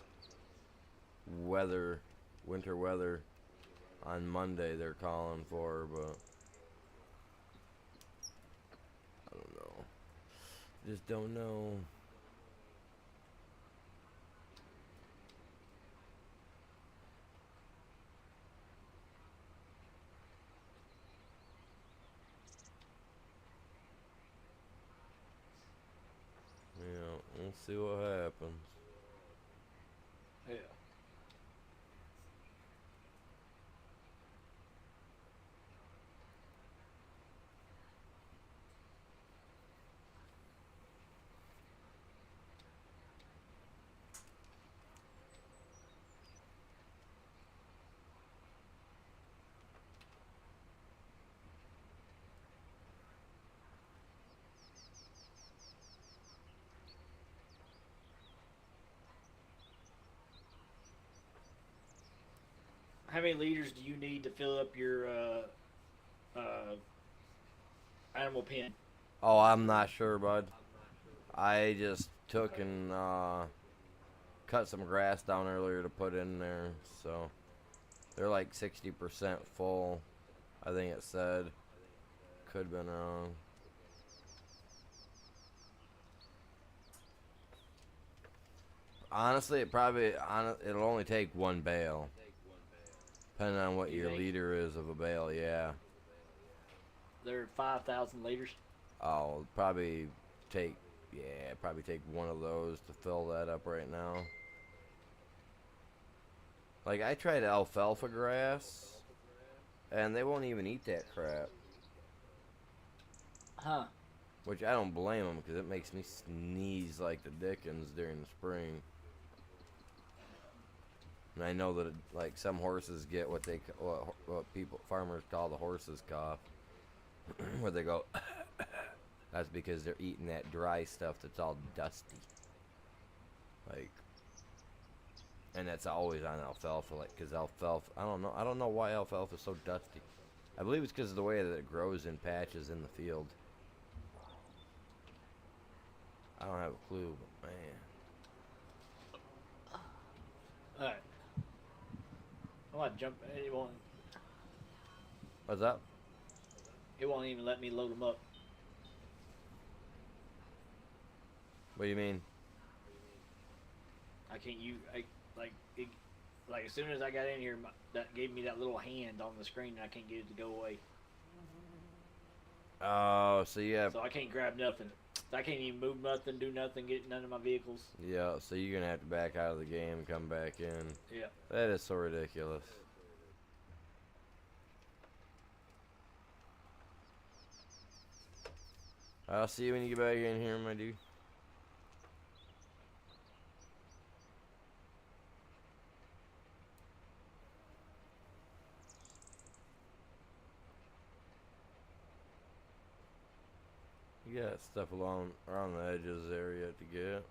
weather, winter weather on Monday. They're calling for, but I don't know. Just don't know. Yeah, we'll see what happens. Yeah. How many liters do you need to fill up your uh, animal pen? Oh, I'm not sure, bud. I just took Okay. and cut some grass down earlier to put in there, so they're like 60% full. I think it said. Could have been wrong. Honestly, it'll only take one bale, depending on what You your think liter is of a bale. Yeah. they're 5,000 liters? I'll probably take probably take one of those to fill that up right now. Like I tried alfalfa grass, and they won't even eat that crap. Huh. Which I don't blame them because it makes me sneeze like the dickens during the spring. And I know that like some horses get what people farmers call the horse's cough, where they go. That's because they're eating that dry stuff that's all dusty. Like, and that's always on alfalfa. Like, cause alfalfa, I don't know why alfalfa is so dusty. I believe it's because of the way that it grows in patches in the field. I don't have a clue, but man, All right. I want to jump. what's up? It won't even let me load them up. What do you mean? I can't. Like it, like as soon as I got in here, that gave me that little hand on the screen, and I can't get it to go away. Oh, so you have So I can't grab nothing. I can't even move nothing, do nothing, get none of my vehicles. yeah. So you're gonna have to back out of the game and come back in. Yeah. That is so ridiculous. I'll see you when you get back in here, my dude. You got stuff along around the edges there yet to get.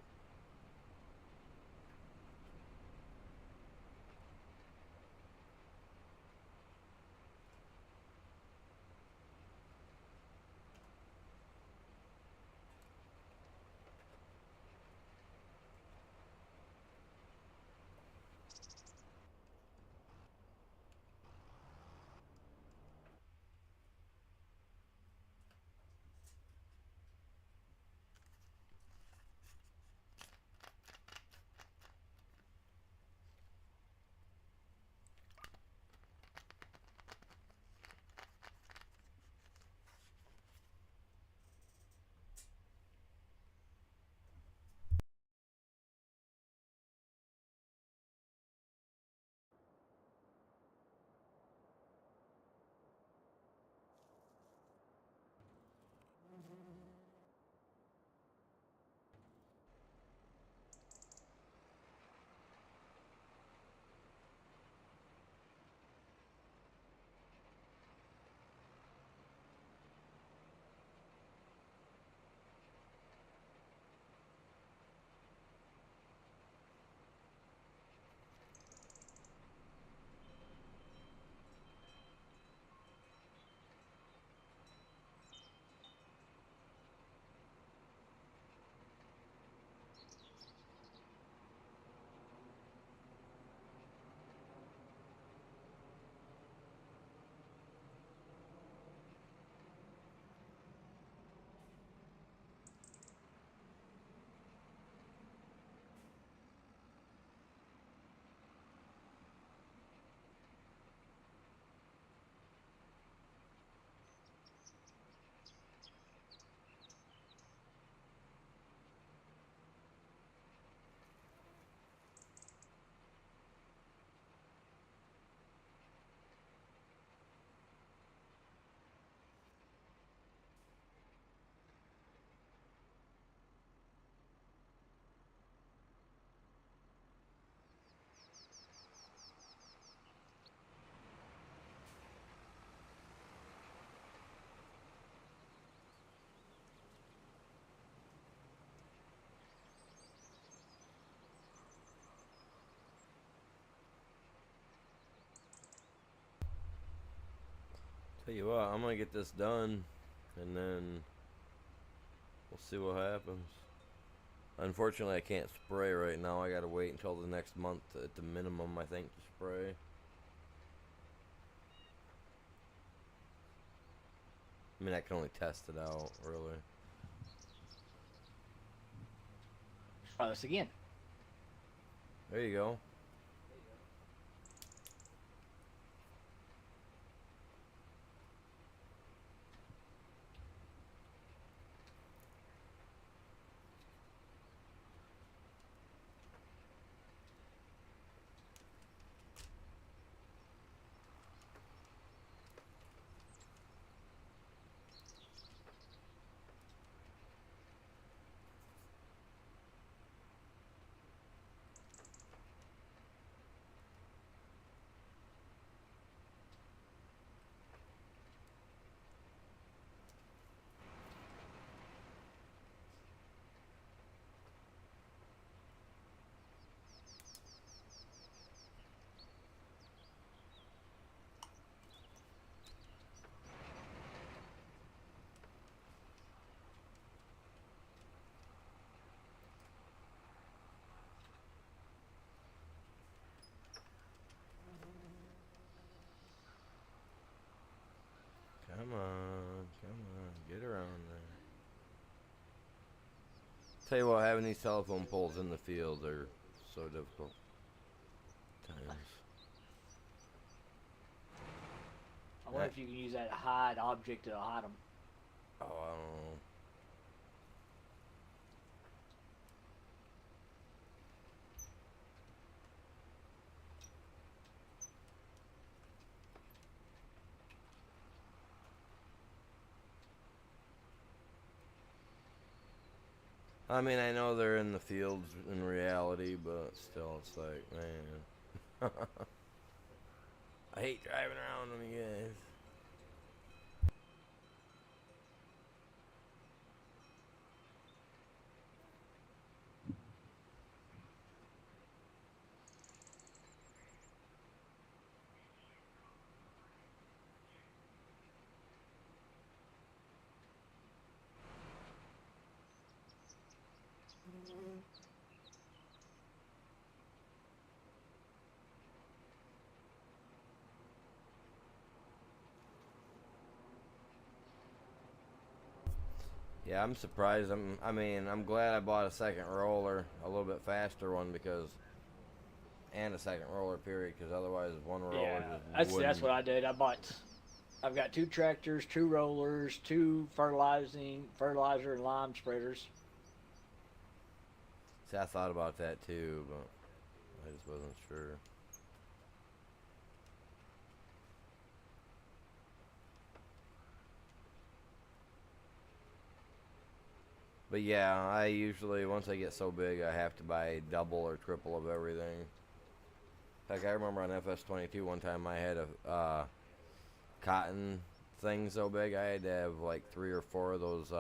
Tell you what, I'm gonna get this done, and then we'll see what happens. Unfortunately, I can't spray right now. I gotta wait until the next month at the minimum, I think, to spray. I mean, I can only test it out, really. Try this again. There you go. Come on, get around there. Tell you what, having these telephone poles in the field are so difficult. Times. I wonder if you can use that hide object to hide them. Oh, I don't know. I mean, I know they're in the fields in reality, but still, it's like, man. I hate driving around them, you guys. Yeah, I'm surprised. I'm glad I bought a second roller, a little bit faster one, and a second roller period, because otherwise one roller Yeah, just wouldn't. that's what I did. I've got 2 tractors, 2 rollers, 2 fertilizer and lime spreaders. See, I thought about that too, but I just wasn't sure. But yeah, I usually, once I get so big, I have to buy double or triple of everything. Like, I remember on FS22 one time I had a cotton thing so big I had to have like 3 or 4 of those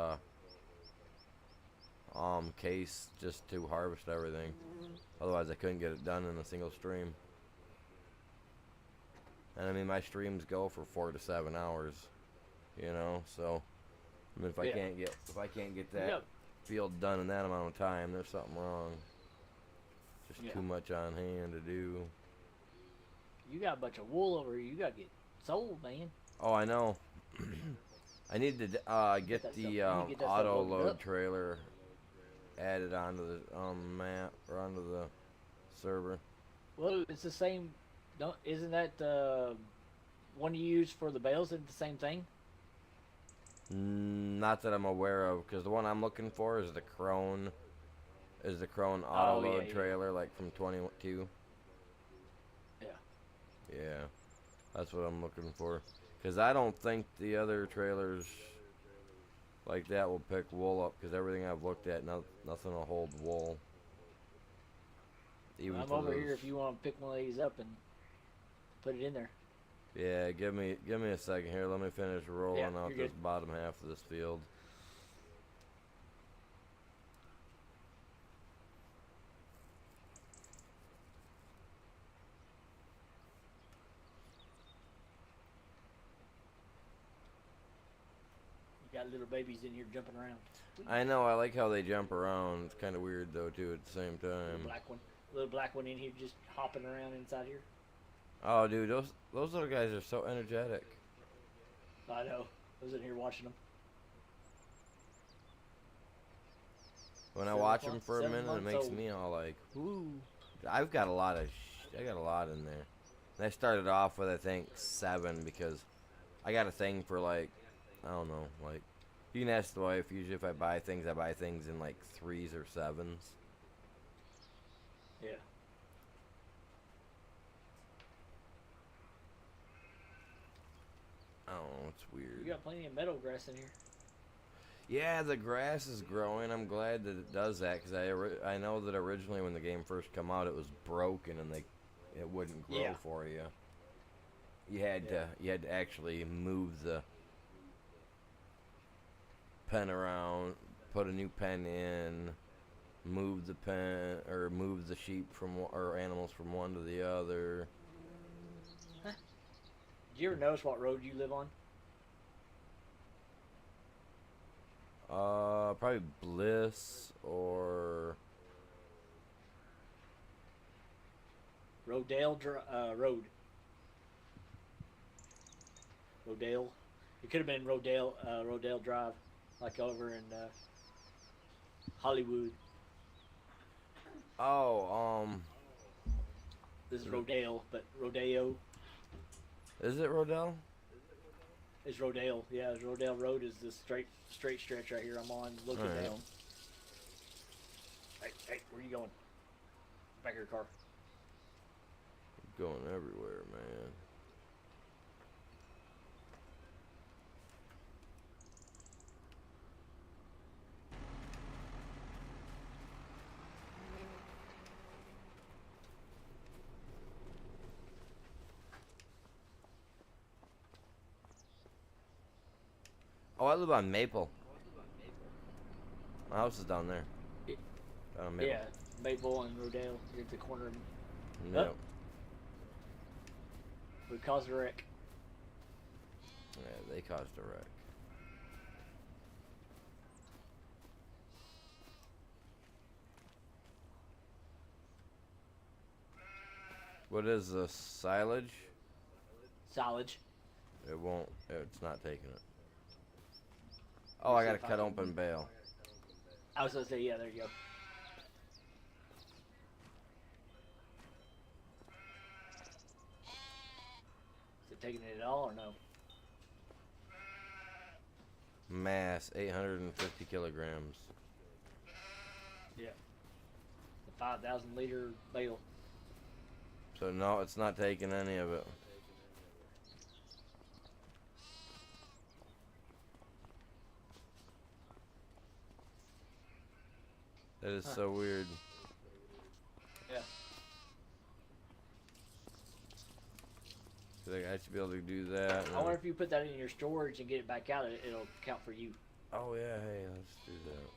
case just to harvest everything. Otherwise I couldn't get it done in a single stream. And I mean, my streams go for 4 to 7 hours, you know, so I mean, if I can't get that field done in that amount of time, there's something wrong. Just too much on hand to do. You got a bunch of wool over here. You got to get sold, man. Oh, I know. I need to get the auto load trailer added onto the map or onto the server. Well, it's the same. Isn't that the one you use for the bales? Isn't it the same thing? Not that I'm aware of, because the one I'm looking for is the Crone. Is the Crone auto load trailer, like from 22? Yeah. Yeah, that's what I'm looking for. Because I don't think the other trailers like that will pick wool up, because everything I've looked at, nothing will hold wool. Even I'm over here if you want to pick one of these up and put it in there. Yeah, give me a second here. Let me finish rolling out this bottom half of this field. got little babies in here jumping around. I know. I like how they jump around. It's kind of weird though too at the same time. Little black one in here just hopping around inside here. Oh, dude, those little guys are so energetic. I know. I was in here watching them. When I watch them for a minute, it makes me all like, "Woo!" I've got a lot of, I got a lot in there. And I started off with I think 7 because I got a thing for like, I don't know, like you can ask the wife. Usually, if I buy things in like 3s or 7s. Yeah. I don't know. It's weird. You got plenty of meadow grass in here. Yeah, the grass is growing. I'm glad that it does that because I know that originally when the game first come out, it was broken and it wouldn't grow for you. You had to actually move the pen around, put a new pen in, move the pen or move the sheep or animals from one to the other. Huh. Did you ever notice what road you live on? Probably Bliss or Rodale Road. Rodale. It could have been Rodale Drive, like over in Hollywood. Oh, This is Rodale, but Rodeo. Is it Rodale? It's Rodale. Yeah, it's Rodale Road is this straight stretch right here I'm on, looking down. Hey, where you going? Back of your car. Going everywhere, man. Oh, I live on Maple. My house is down there. Down on Maple. Yeah, Maple and Rodale. You're at the corner. Yep. We caused a wreck. Yeah, they caused a wreck. What is the silage? Silage. It won't. It's not taking it. Oh, I gotta cut open bale. I was gonna say, yeah, there you go. Is it taking it at all or no? Mass 850 kilograms. Yeah. The 5,000 liter bale. So no, it's not taking any of it. That is so weird. Yeah. Like I should be able to do that. I wonder if you put that in your storage and get it back out, it'll count for you. Oh yeah, hey, let's do that.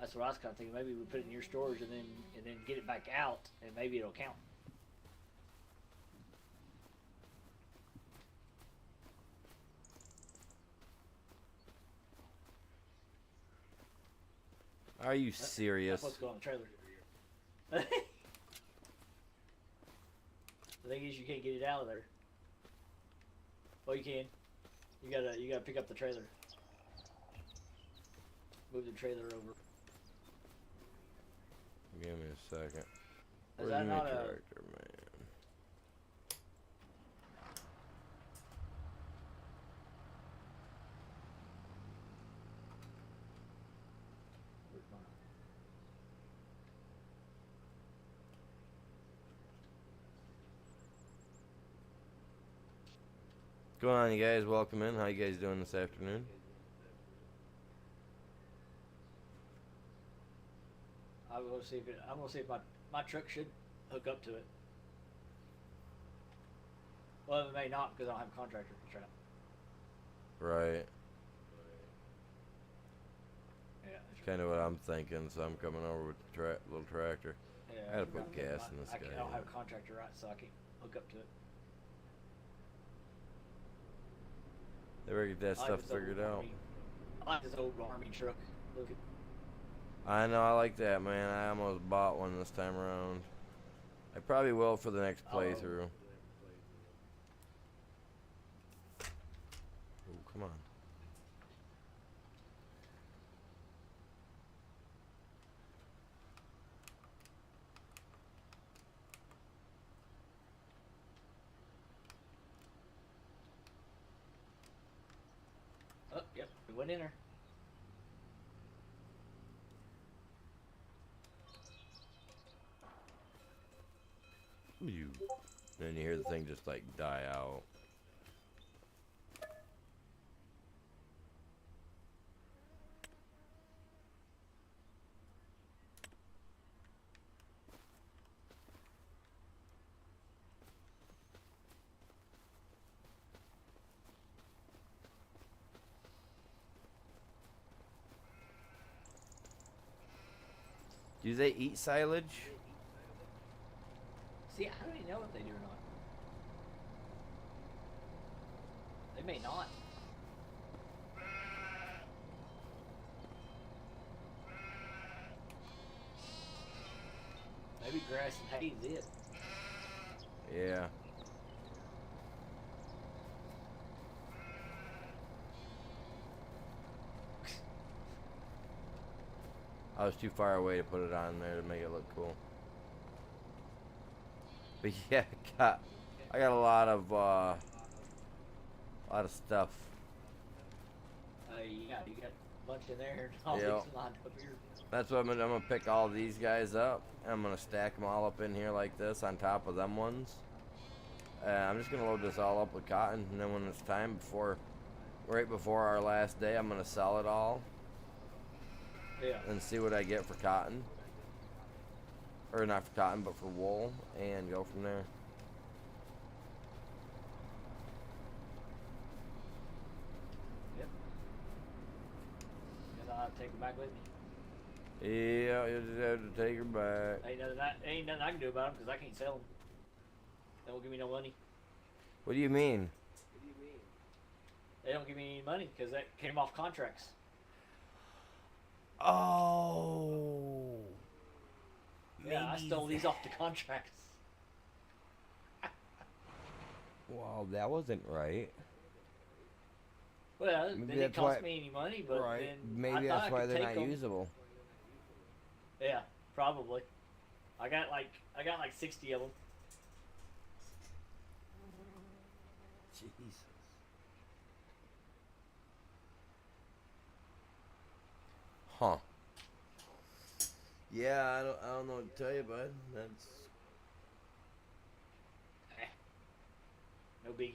That's what I was kind of thinking. Maybe we put it in your storage and then get it back out, and maybe it'll count. Are you serious? That's what's going on the trailer. The thing is, you can't get it out of there. Well, you can. You gotta pick up the trailer. Move the trailer over. Give me a second. Is that not a tractor, man? What's going on, you guys? Welcome in. How you guys doing this afternoon? I'm gonna see if my truck should hook up to it. Well, it may not because I don't have a contractor trap. Right. Yeah. That's kind of what I'm thinking, so I'm coming over with the little tractor. Yeah. I gotta put gas in this guy. I don't have a contractor right, so I can't hook up to it. They better get that I like stuff this figured old out. army. I like this old army truck. Look at. I know, I like that, man. I almost bought one this time around. I probably will for the next Oh. playthrough. Oh, come on. Oh, yep, we went in there. You. Then you hear the thing just like die out. Do they eat silage? See, I don't even know if they do or not. They may not. Maybe grass and hay is it. Yeah. I was too far away to put it on there to make it look cool. But yeah, I got a lot of stuff. Yeah, you got a bunch in there. All Yep. these lined up here. That's what I'm gonna pick all these guys up. And I'm gonna stack them all up in here like this on top of them ones. I'm just gonna load this all up with cotton, and then when it's time right before our last day, I'm gonna sell it all Yeah. and see what I get for cotton. Or not for cotton, but for wool, and go from there. Yep. Guess I'll have to take them back with me. Yeah, you just have to take her back. Ain't nothing I can do about them because I can't sell them. They won't give me no money. What do you mean? They don't give me any money because that came off contracts. Oh. Yeah, I stole these off the contracts. Well, that wasn't right. Well, Maybe they didn't that's cost why- me any money, but Right. then Maybe I thought that's I why could they're take not them. usable. Yeah, probably. I got like 60 of them. Jesus. Huh. Yeah, I don't know what to tell you, bud. That's No biggie.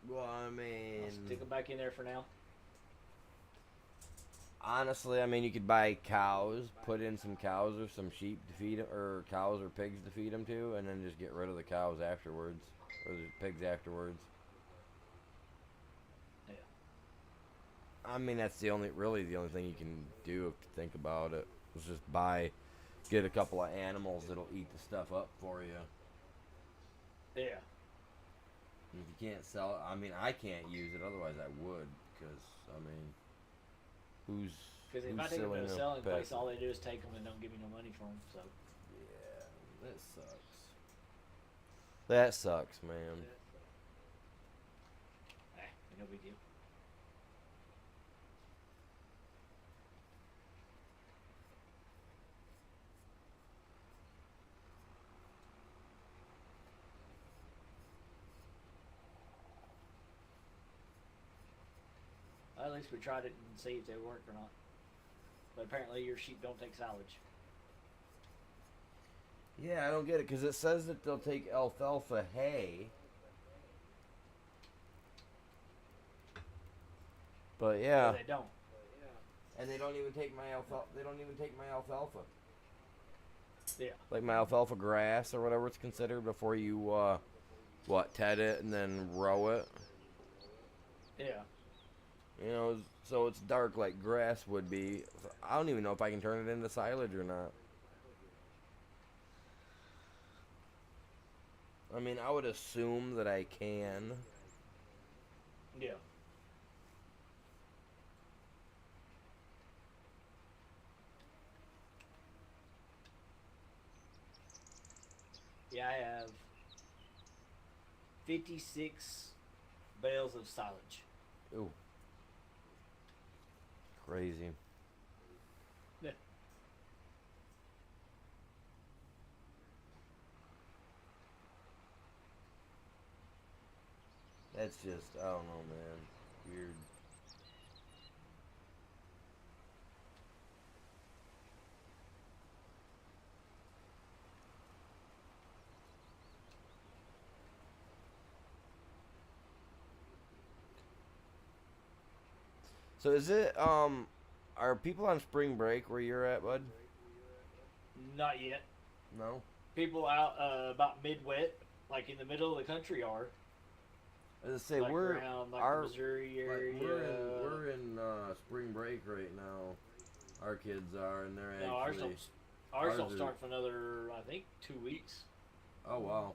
well, I I'll mean, stick them back in there for now. honestly, I mean, you could buy cows, put in some cows or some sheep to feed 'em, or cows or pigs to feed them to, and then just get rid of the cows afterwards, or the pigs afterwards. Yeah. I mean, that's really the only thing you can do if you think about it. Is just get a couple of animals that'll eat the stuff up for you. Yeah. And if you can't sell it, I mean, I can't use it. Otherwise, I would, because I mean, who's Because if who's I take them to a selling selling place, pets? all they do is take them and don't give me no money for them. So. Yeah, that sucks. That sucks, man. No big deal. At least we tried it and see if they work or not. But apparently your sheep don't take silage. Yeah, I don't get it because it says that they'll take alfalfa hay. But yeah, No, they don't. and they don't even take my alfalfa. They don't even take my alfalfa. Yeah. Like my alfalfa grass or whatever it's considered before you ted it and then row it. Yeah. You know, so it's dark like grass would be. I don't even know if I can turn it into silage or not. I mean, I would assume that I can. Yeah. Yeah, I have 56 bales of silage. Ooh, crazy. Yeah. That's just, I don't know, man. Weird. So is it, are people on spring break where you're at, bud? Not yet. No? People out about midwet, like in the middle of the country, are As I say, like we're, around like the our, Missouri like, area. we're in spring break right now. Our kids are, and they're No, actually, ours don't are, start for another, I think, 2 weeks. oh wow.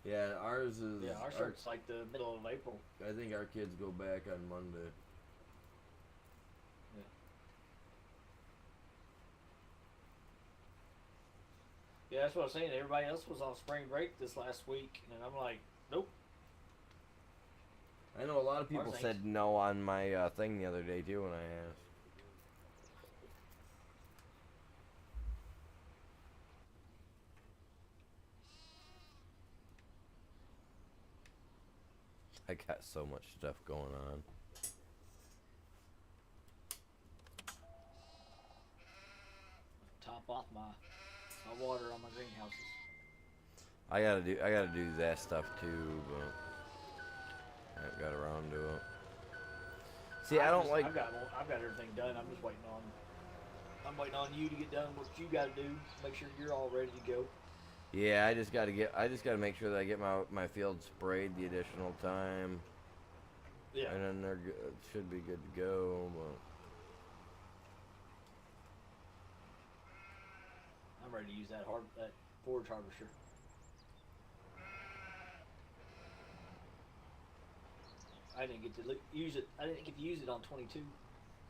Yeah, ours is, Yeah, ours starts like the middle of April. I think our kids go back on Monday. Yeah. Yeah, that's what I was saying. Everybody else was on spring break this last week, and I'm like, nope. I know a lot of people Ours ain't. said no on my thing the other day too when I asked. I got so much stuff going on. Top off my water on my greenhouses. I gotta do that stuff too, but I haven't got around to it. See, I don't like. I've got everything done. I'm waiting on you to get done what you got to do. Make sure you're all ready to go. Yeah, I just gotta make sure that I get my field sprayed the additional time, Yeah. and then should be good to go. But I'm ready to use that forage harvester. I didn't get to use it. I didn't get to use it on 22,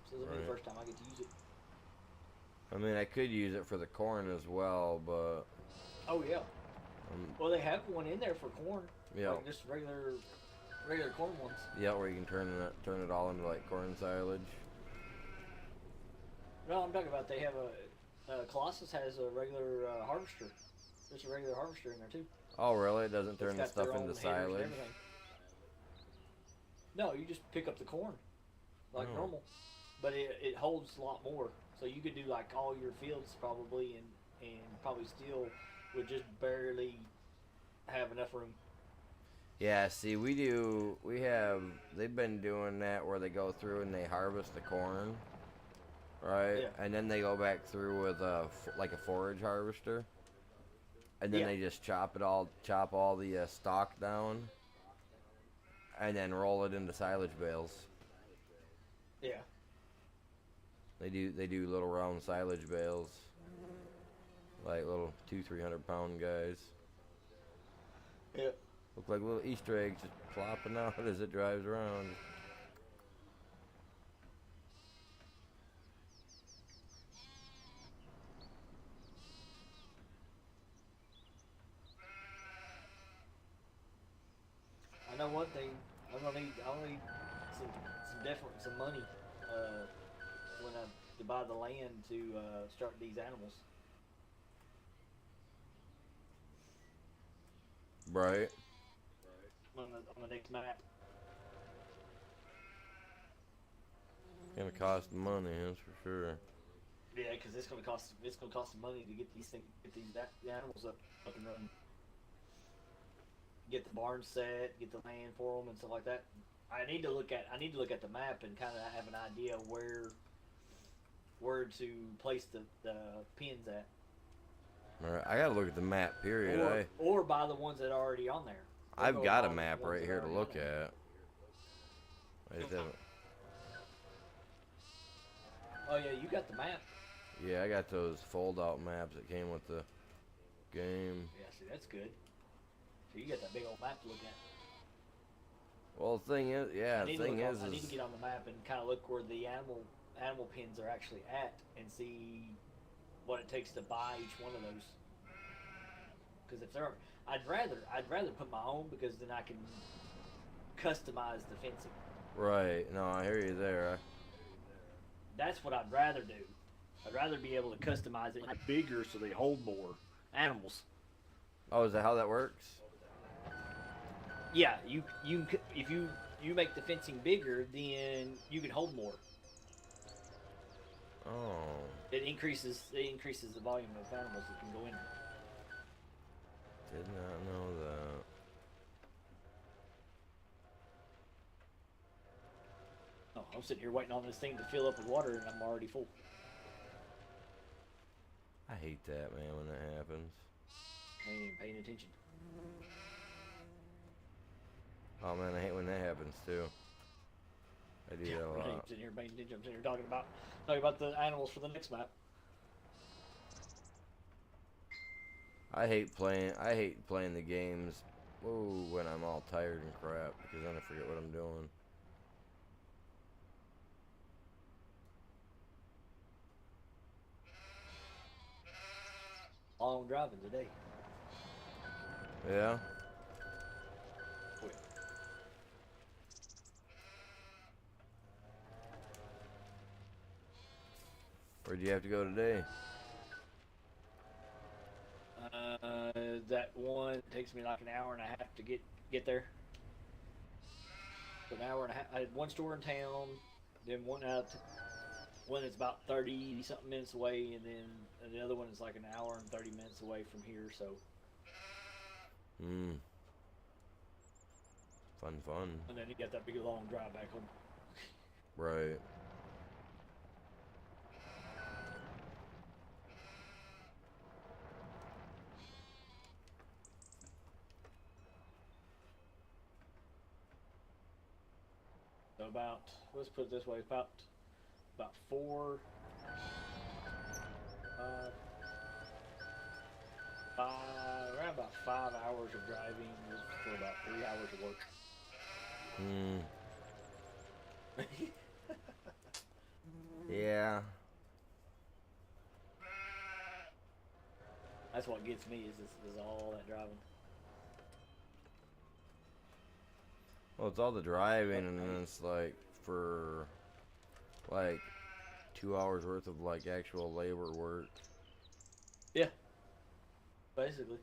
so this will be the Right. first time I get to use it. I mean, I could use it for the corn as well, but Oh yeah. um, Well, they have one in there for corn. yeah, Like just regular corn ones. yeah, where you can turn it all into like corn silage. No, I'm talking about they have Colossus has a regular harvester. There's a regular harvester in there too. Oh, really? It doesn't It's turn the got their stuff own into headers and silage. everything. No, you just pick up the corn like Oh. normal, but it holds a lot more. So you could do like all your fields probably, and probably still would just barely have enough room. Yeah, see, they've been doing that where they go through and they harvest the corn, right? Yeah. And then they go back through with like a forage harvester. And then Yeah. they just chop all the stalk down, and then roll it into silage bales. Yeah. They do little round silage bales, like little 200-300 pound guys. Yeah. Look like little Easter eggs just plopping out as it drives around. I know one thing. I'll need some money when I to buy the land to start these animals. Right. On the next map. It's gonna cost money, that's for sure. Yeah, because it's gonna cost some money to get the animals up and running. Get the barn set, get the land for them, and stuff like that. I need to look at the map and kind of have an idea where to place the pins at, Alright, I gotta look at the map. Period. or buy the ones that are already on there. I've got a map right here to look at. I just haven't. Oh yeah, you got the map. Yeah, I got those fold-out maps that came with the game. Yeah, see that's good. So you got that big old map to look at. Well, the thing is, yeah, the thing is, I need to get on the map and kind of look where the animal pins are actually at and see what it takes to buy each one of those. Because if they're, I'd rather put my own because then I can customize the fencing. Right. No, I hear you there. That's what I'd rather do. I'd rather be able to customize it, make it bigger so they hold more animals. Oh, is that how that works? Yeah, you if you make the fencing bigger, then you can hold more. Oh. It increases the volume of animals that can go in there. Did not know that. Oh, I'm sitting here waiting on this thing to fill up with water, and I'm already full. I hate that, man, when that happens. I ain't even paying attention. Oh man, I hate when that happens too. I do that a I'm lot. sitting here paying attention. I'm sitting here talking about the animals for the next map. I hate playing the games. Whoa, when I'm all tired and crap because then I forget what I'm doing. Long driving today. Yeah. Quick. Where'd you have to go today? That one takes me like an hour and a half to get there. An hour and a half. I had one store in town, then one that's about 30 something minutes away, and then the other one is like an hour and 30 minutes away from here. So. Fun. And then you got that big long drive back home. Right. So let's put it this way, about around about 5 hours of driving for about 3 hours of work. Yeah. That's what gets me is all that driving. Well, it's all the driving, and then it's like for like 2 hours worth of like actual labor work. Yeah, basically.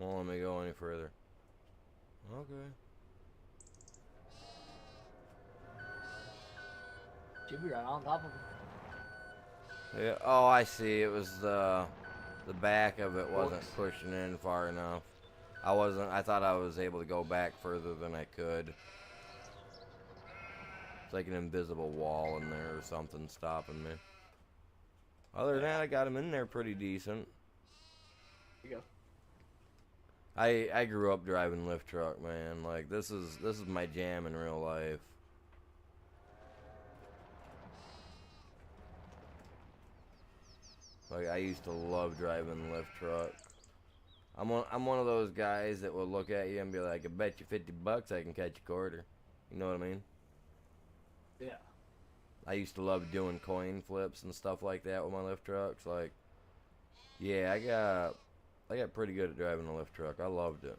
Won't let me go any further. Okay. Should be right on top of him. Yeah. Oh, I see. It was the back of it wasn't Forks. pushing in far enough. I wasn't. I thought I was able to go back further than I could. It's like an invisible wall in there or something stopping me. Other than that, I got him in there pretty decent. Here you go. I grew up driving lift truck, man. Like this is my jam in real life. Like I used to love driving lift truck. I'm one of those guys that will look at you and be like, I bet you $50 I can catch a quarter. You know what I mean? Yeah. I used to love doing coin flips and stuff like that with my lift trucks. Like, yeah, I got pretty good at driving a lift truck. I loved it.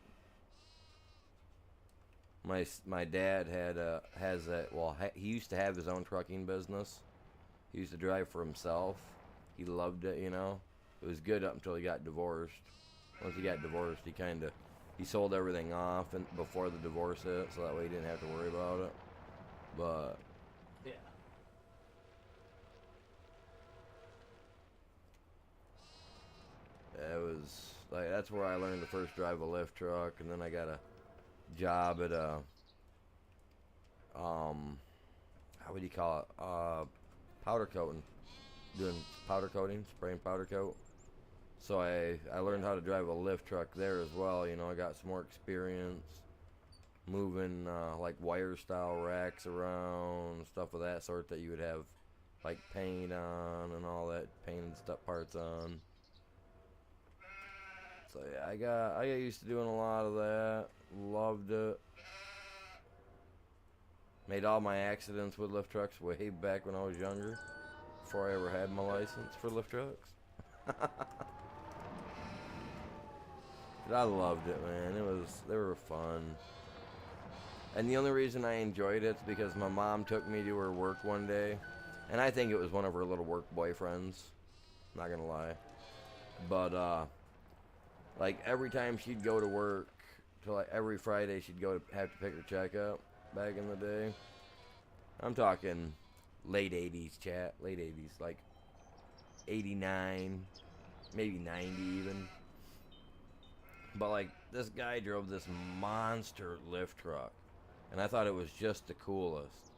My dad has that. Well, he used to have his own trucking business. He used to drive for himself. He loved it, you know. It was good up until he got divorced. Once he got divorced, he sold everything off and before the divorce hit, so that way he didn't have to worry about it. But Yeah. it was like that's where I learned to first drive a lift truck, and then I got a job at a how would you call it? Powder coating, doing powder coating, spraying powder coat. So I learned how to drive a lift truck there as well. You know, I got some more experience moving like wire style racks around, stuff of that sort that you would have like paint on and all that painted stuff parts on. So yeah, I got used to doing a lot of that. Loved it. Made all my accidents with lift trucks way back when I was younger, before I ever had my license for lift trucks. But I loved it, man. They were fun. And the only reason I enjoyed it is because my mom took me to her work one day, and I think it was one of her little work boyfriends. Not gonna lie, but like every time she'd go to work, to like every Friday she'd have to pick her check up. Back in the day, I'm talking late '80s, chat, late '80s, like '89, maybe '90 even. But like this guy drove this monster lift truck, and I thought it was just the coolest.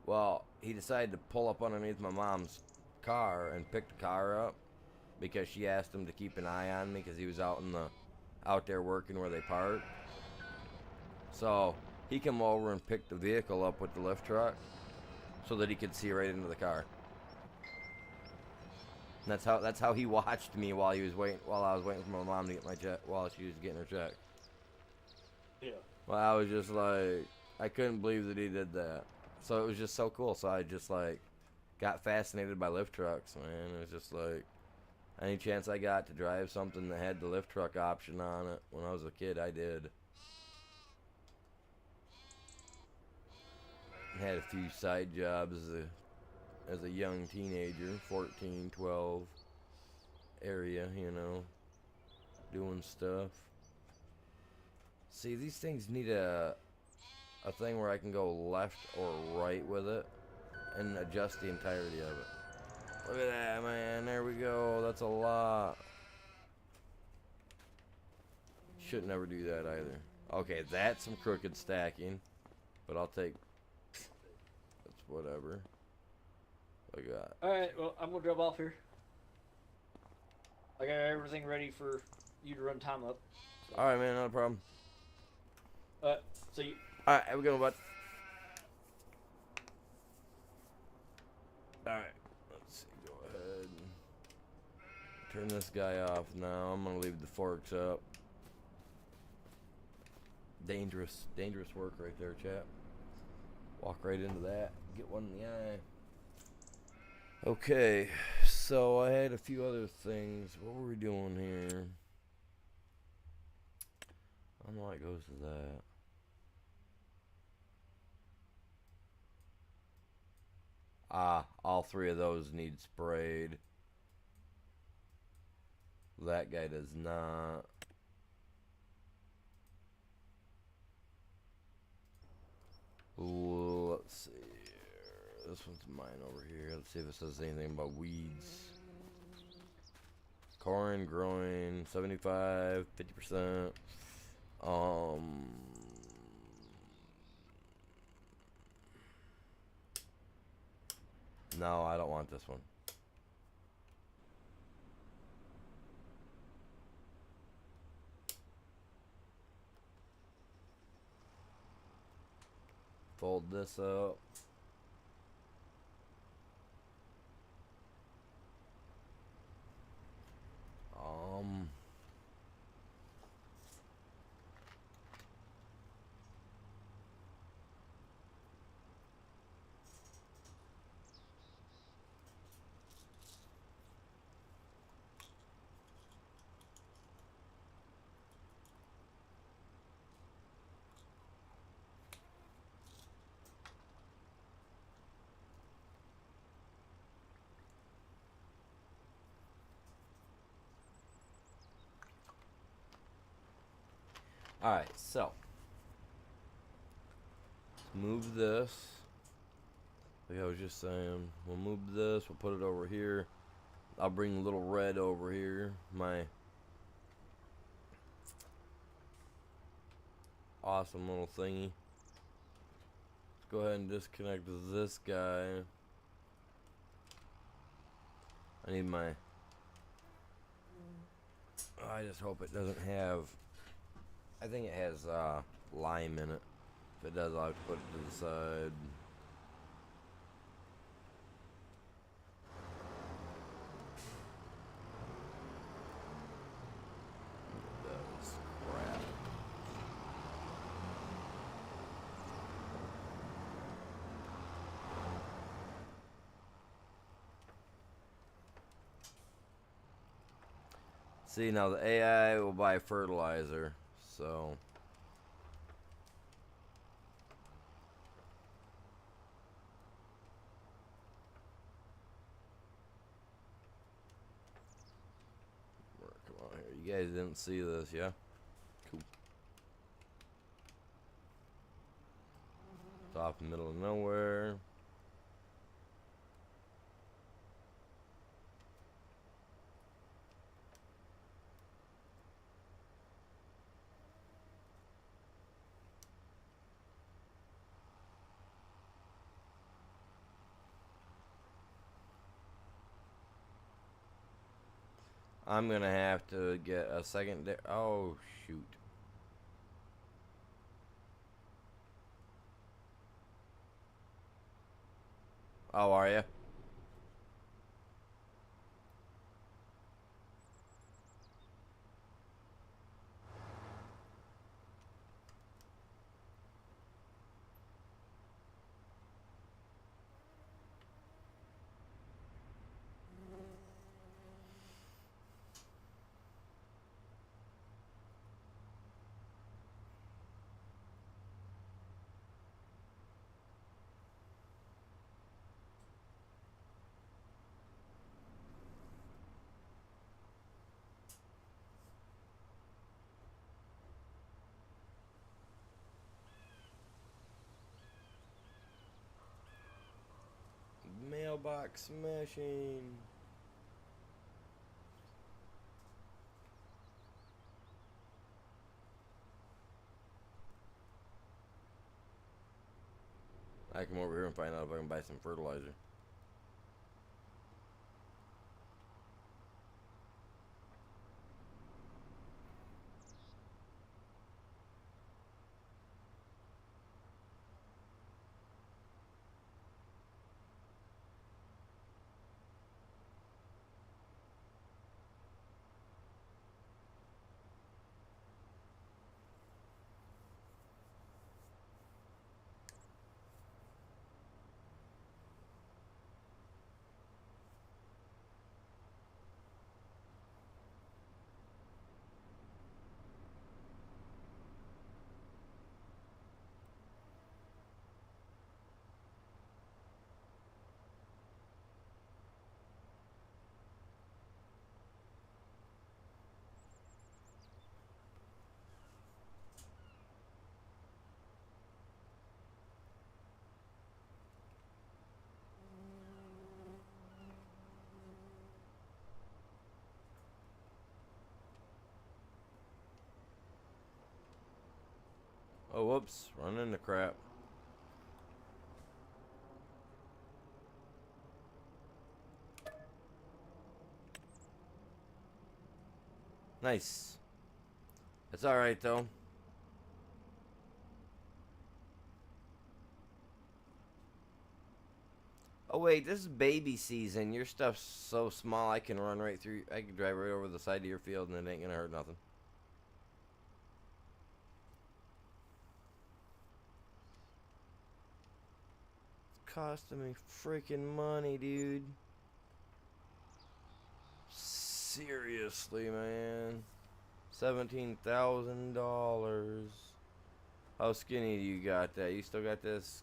Well, he decided to pull up underneath my mom's car and pick the car up because she asked him to keep an eye on me because he was out there working where they parked. So he came over and picked the vehicle up with the lift truck so that he could see right into the car. And that's how he watched me while I was waiting for my mom to get my check while she was getting her check. Yeah. Well, I was just like, I couldn't believe that he did that. So it was just so cool. So I just like got fascinated by lift trucks, man. It was just like any chance I got to drive something that had the lift truck option on it when I was a kid, I did. Had a few side jobs as a young teenager, 14, 12 area, you know, doing stuff. See, these things need a thing where I can go left or right with it and adjust the entirety of it. Look at that, man. There we go. That's a lot. Should never do that either. Okay, that's some crooked stacking, but I'll take. That's whatever. Look at that. Alright, well, I'm gonna drop off here. I got everything ready for you to run time up. So. Alright, man, not a problem. See you. Alright, have a good one, bud. Alright, let's see, go ahead. Turn this guy off now. I'm gonna leave the forks up. Dangerous work right there, chap. Walk right into that. Get one in the eye. Okay, so I had a few other things. What were we doing here? I don't know why it goes to that. All three of those need sprayed. That guy does not. Ooh, let's see. This one's mine over here. Let's see if it says anything about weeds. Corn growing 75, 50%. No, I don't want this one. Fold this up. Alright, so move this. Like I was just saying, we'll move this, we'll put it over here. I'll bring a little red over here. My awesome little thingy. Let's go ahead and disconnect this guy. I need my... I just hope it doesn't have... I think it has lime in it. If it does, I'll have to put it to the side. That is crap. See, now the AI will buy fertilizer, so... Come on here. You guys didn't see this, yeah? Cool. It's off in the middle of nowhere. I'm gonna have to get a second. Oh shoot! Oh, are you? Mailbox smashing. I come over here and find out if I can buy some fertilizer. Oh, whoops. Running into crap. Nice. It's alright, though. Oh, wait. This is baby season. Your stuff's so small I can run right through. I can drive right over the side of your field and it ain't gonna hurt nothing. It's costing me freaking money, dude. Seriously, man. $17,000. How skinny do you got that? You still got this?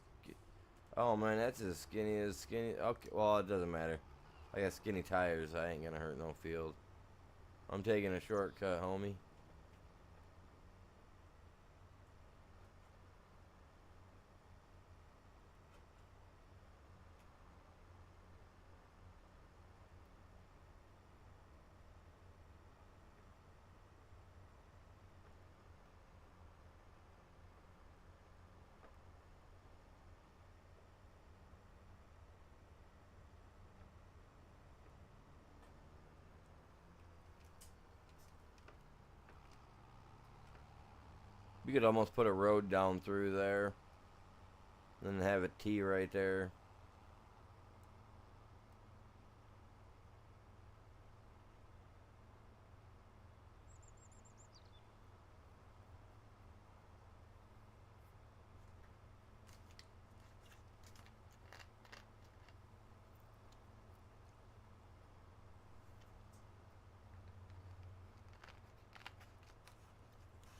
Oh man, that's as skinny as skinny. Okay, well it doesn't matter. I got skinny tires. I ain't gonna hurt no field. I'm taking a shortcut, homie. You could almost put a road down through there, and then have a T right there.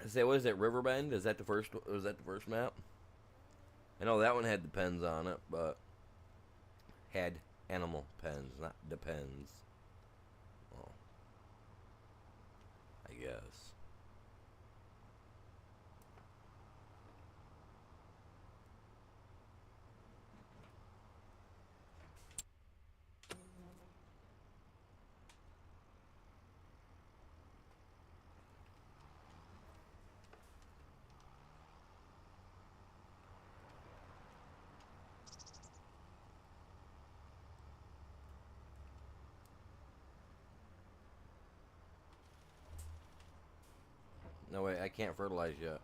I say, what is it? Riverbend? Is that the first? Was that the first map? I know that one had the pens on it, but had animal pens, not depends. Well, I guess. No wait, I can't fertilize yet.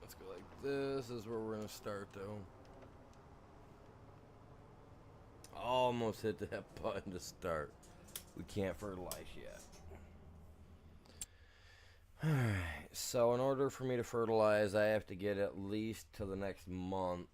Let's go like this. This is where we're gonna start though. Almost hit that button to start. We can't fertilize yet. Alright, so in order for me to fertilize, I have to get at least to the next month.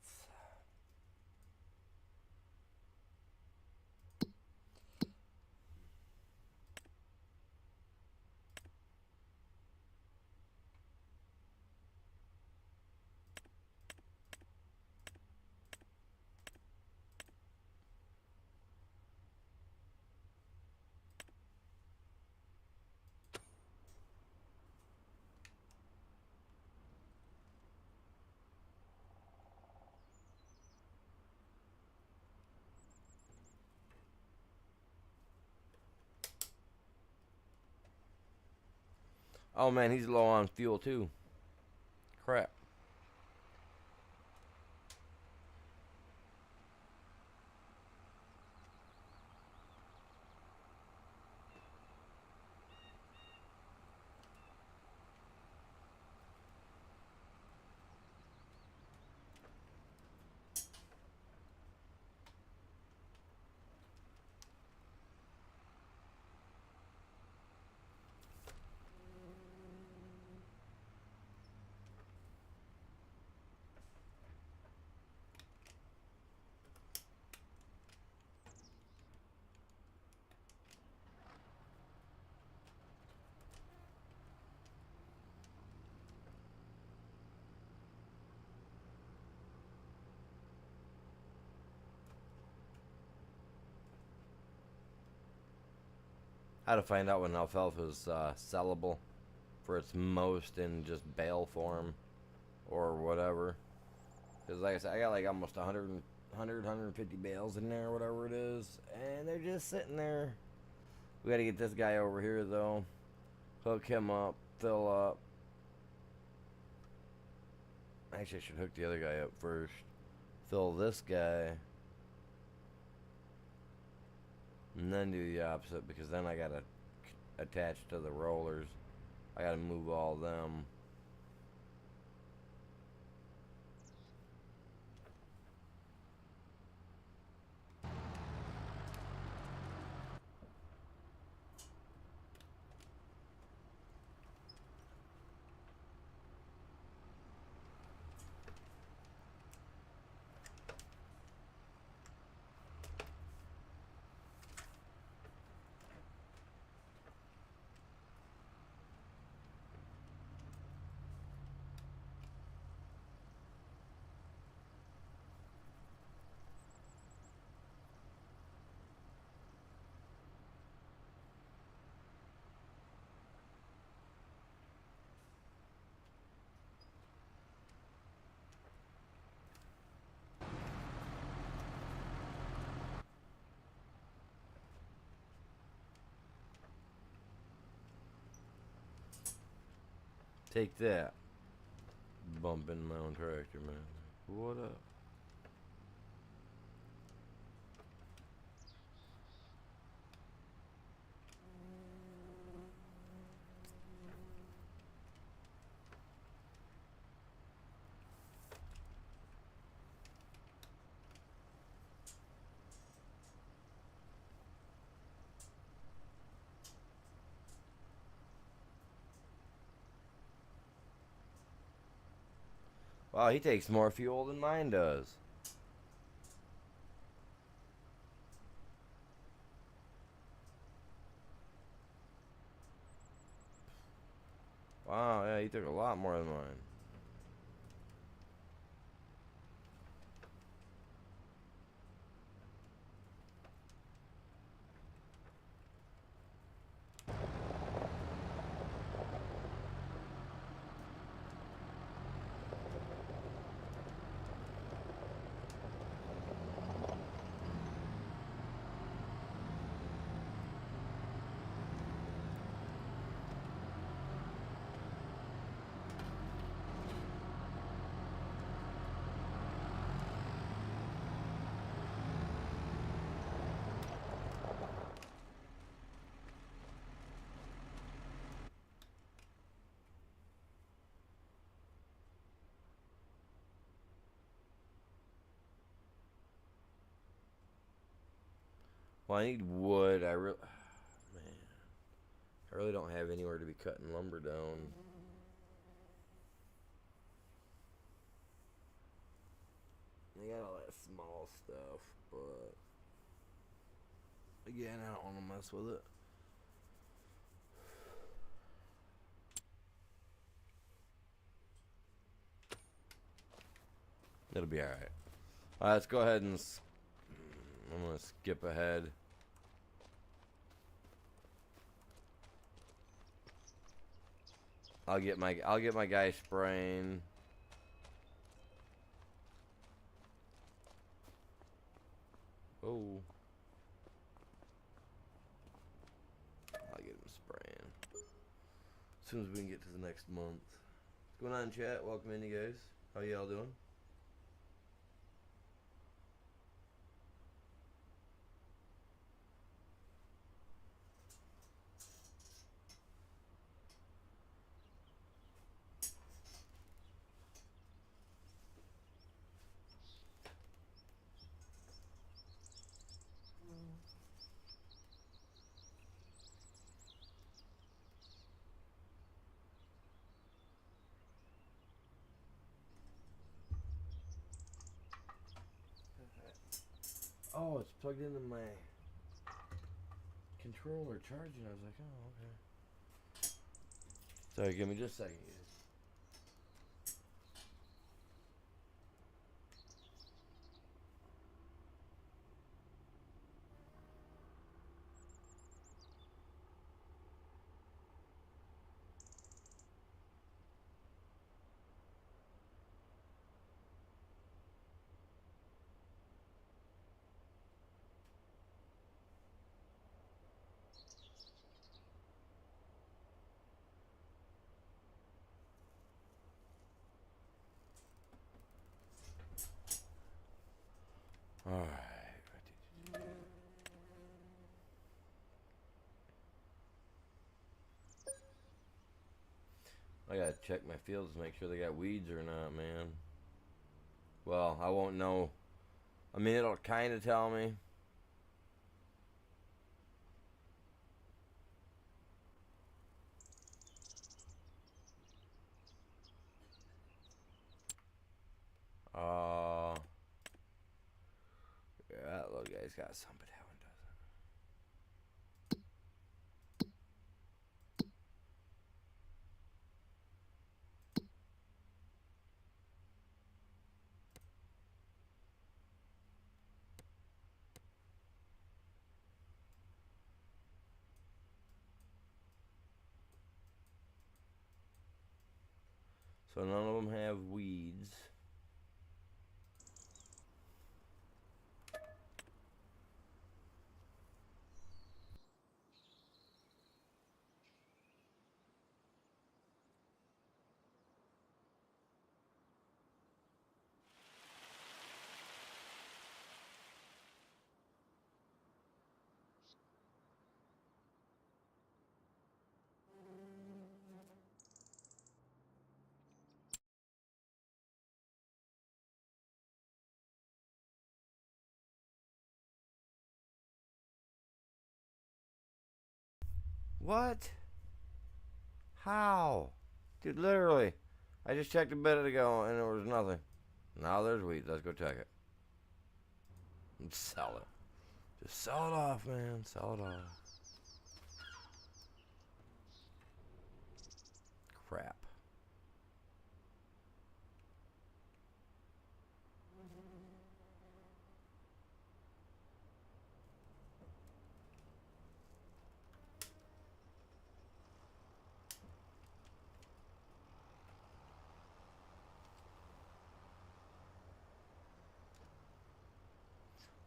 Oh man, he's low on fuel too. Crap. How to find out when alfalfa is sellable for its most in just bale form or whatever. Because like I said, I got like almost 150 bales in there, whatever it is, and they're just sitting there. We got to get this guy over here though, hook him up, fill up, Actually, I should hook the other guy up first. Fill this guy. And then do the opposite, because then I gotta attach to the rollers. I gotta move all them. Take that. Bumping my own tractor, man. What up? Wow, he takes more fuel than mine does. Wow, yeah, he took a lot more than mine. Well, I need wood. Man, I really don't have anywhere to be cutting lumber down. I got all that small stuff, but again, I don't want to mess with it. It'll be alright. Alright, let's go ahead and I'm gonna skip ahead. I'll get my guy spraying. Oh. I'll get him spraying. As soon as we can get to the next month. What's going on, chat? Welcome in, you guys. How y'all doing? Oh, it's plugged into my controller charging. I was like, oh, okay. Sorry, give me just a second, guys. I gotta check my fields to make sure they got weeds or not, man. Well, I won't know. I mean, it'll kind of tell me. Yeah, that little guy's got some, but that one doesn't. So none of them have weeds. What? How? Dude, literally. I just checked a bit ago and there was nothing. Now there's weeds. Let's go check it. And sell it. Just sell it off, man. Sell it off. Crap.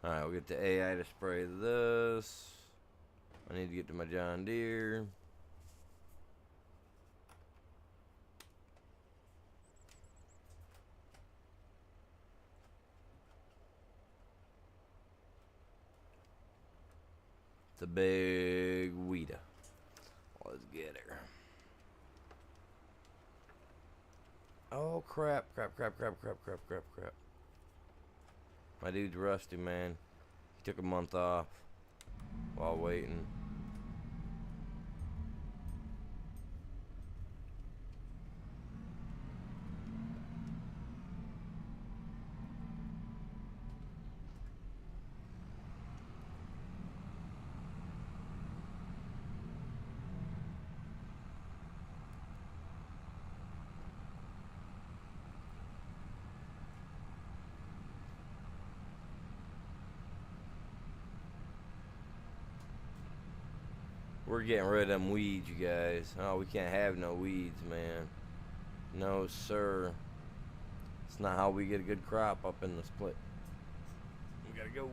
Alright, we'll get the AI to spray this. I need to get to my John Deere. It's a big weeder. Let's get her. Oh, crap. My dude's rusty, man. He took a month off while waiting. We're getting rid of them weeds, you guys. Oh, we can't have no weeds, man. No, sir. It's not how we get a good crop up in this place. We gotta go.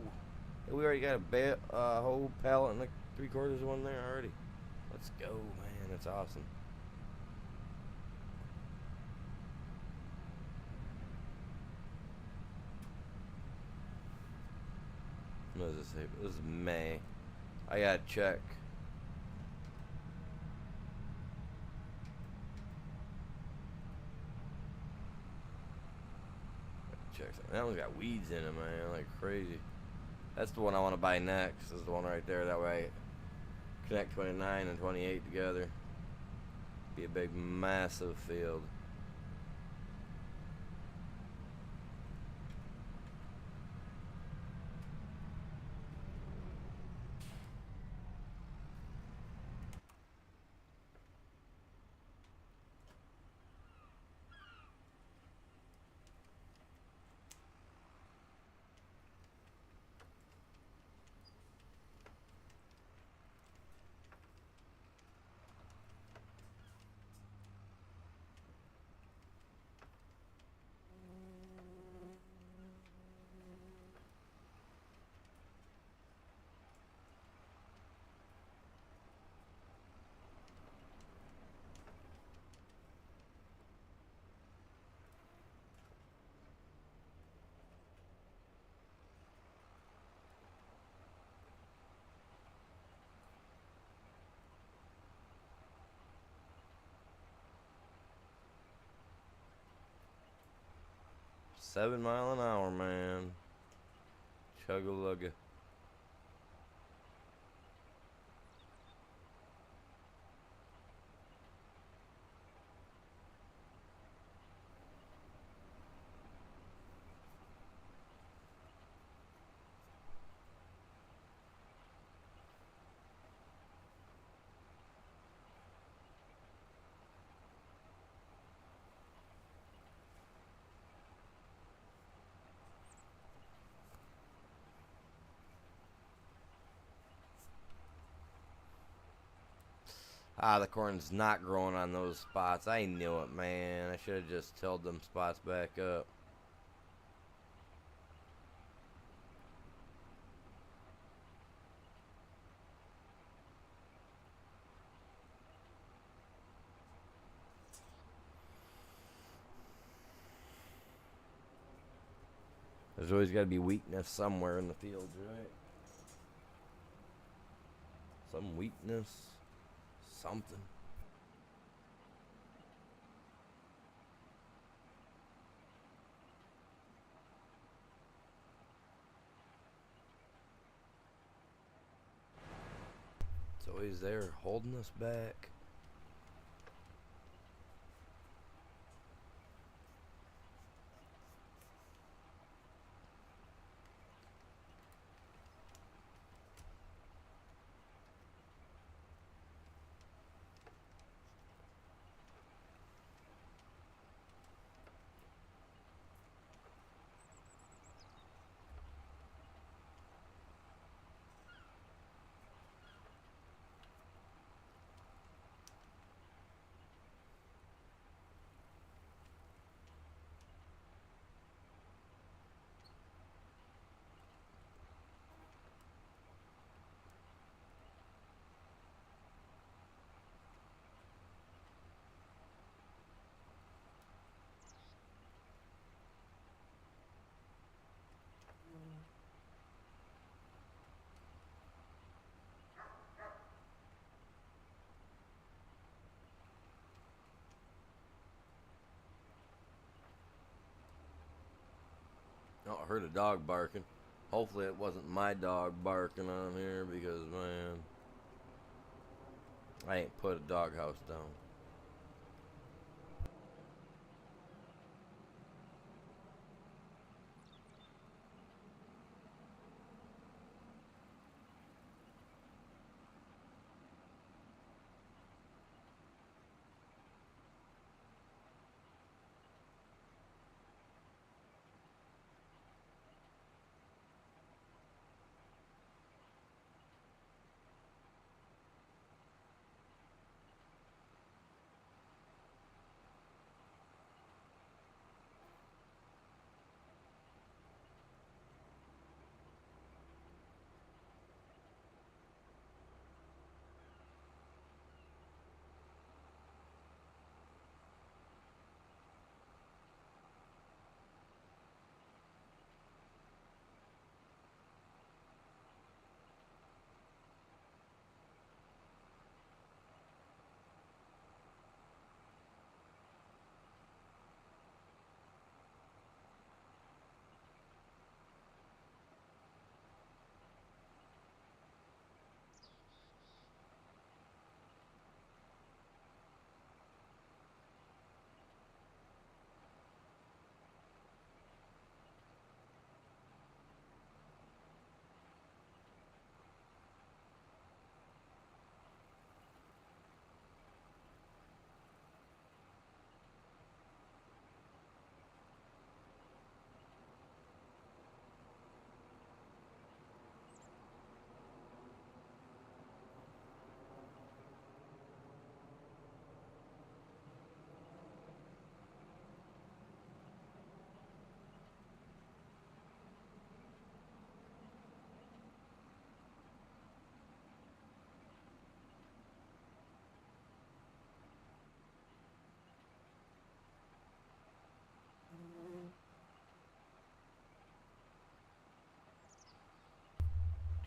We already got a whole pallet and like 3/4 of one there already. Let's go, man. That's awesome. What does this say? This is May. I gotta check. Check something. That one's got weeds in it, man, like crazy. That's the one I want to buy next. This is the one right there. That way, I connect 29 and 28 together. Be a big, massive field. 7 mile an hour, man. Chug-a-lugga. Ah, the corn's not growing on those spots. I knew it, man. I should have just tilled them spots back up. There's always got to be weakness somewhere in the field, right? Some weakness. Something. It's always there holding us back. Oh, I heard a dog barking. Hopefully it wasn't my dog barking on here because, man, I ain't put a doghouse down.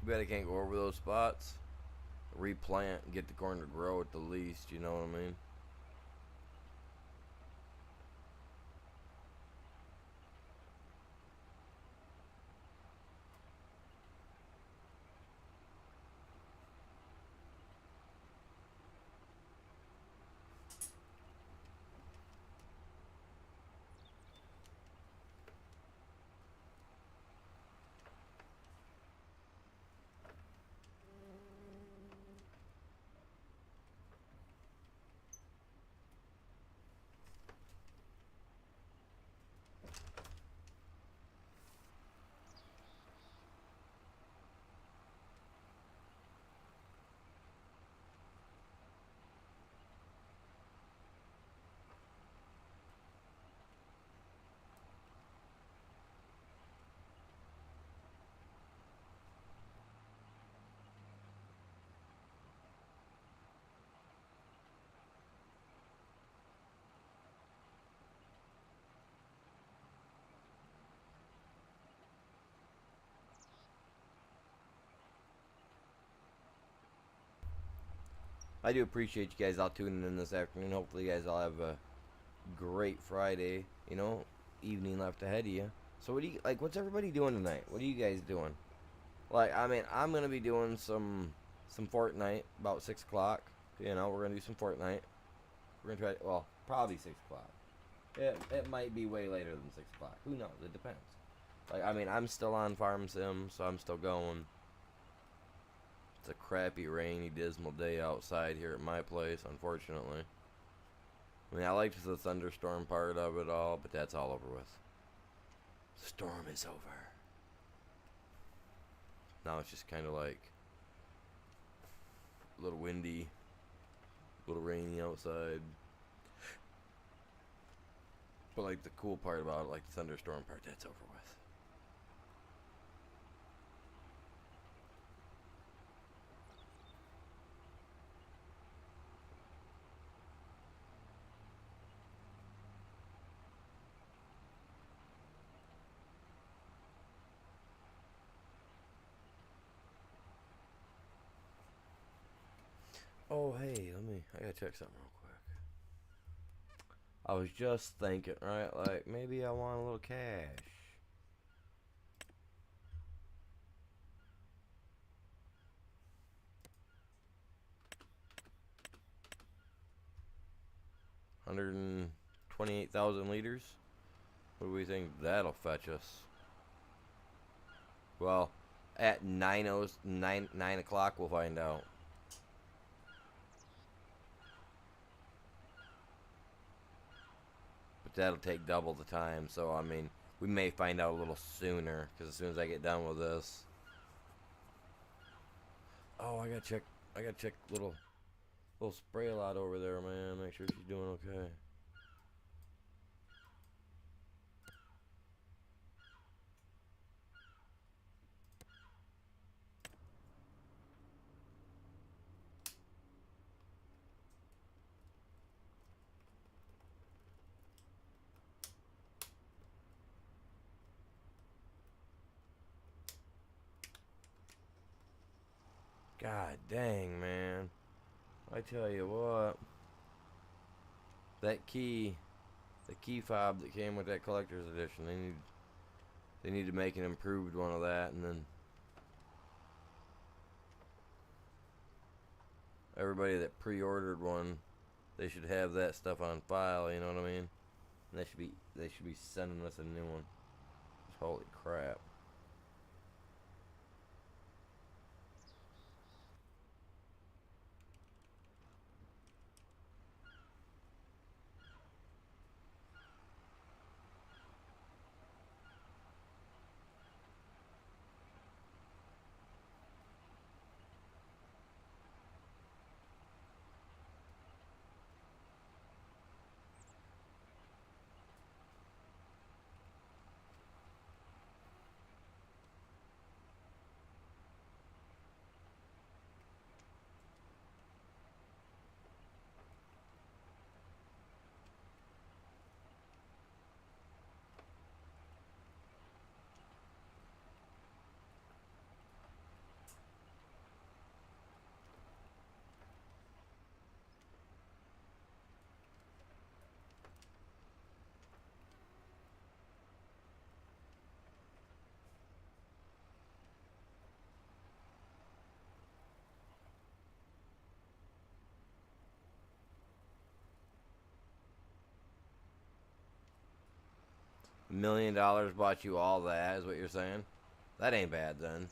Too bad I can't go over those spots. Replant and get the corn to grow at the least, you know what I mean? I do appreciate you guys all tuning in this afternoon. Hopefully, you guys all have a great Friday. You know, evening left ahead of you. So, what do you like? What's everybody doing tonight? What are you guys doing? Like, I mean, I'm gonna be doing some Fortnite about 6 o'clock. You know, we're gonna do some Fortnite. We're gonna try. Well, probably 6 o'clock. It might be way later than 6 o'clock. Who knows? It depends. Like, I mean, I'm still on Farm Sim, so I'm still going. It's a crappy, rainy, dismal day outside here at my place, unfortunately. I mean, I liked the thunderstorm part of it all, but that's all over with. The storm is over. Now it's just kind of like a little windy, a little rainy outside. But like the cool part about it, like the thunderstorm part, that's over with. Oh, hey, I gotta check something real quick. I was just thinking, right, like, maybe I want a little cash. $128,000 liters? What do we think that'll fetch us? Well, at 9 o'clock, we'll find out. But that'll take double the time, so I mean, we may find out a little sooner, because as soon as I get done with this. Oh, I gotta check little spray lot over there, man, make sure she's doing okay. God dang, man. I tell you what. That key, the key fob that came with that collector's edition, they need to make an improved one of that, and then everybody that pre-ordered one, they should have that stuff on file, you know what I mean? And they should be sending us a new one. Holy crap. $1 million bought you all that, is what you're saying? That ain't bad then.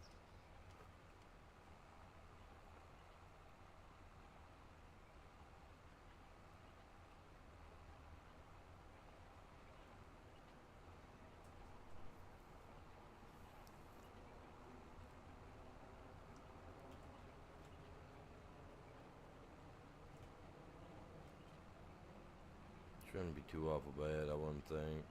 Shouldn't be too awful bad, I wouldn't think.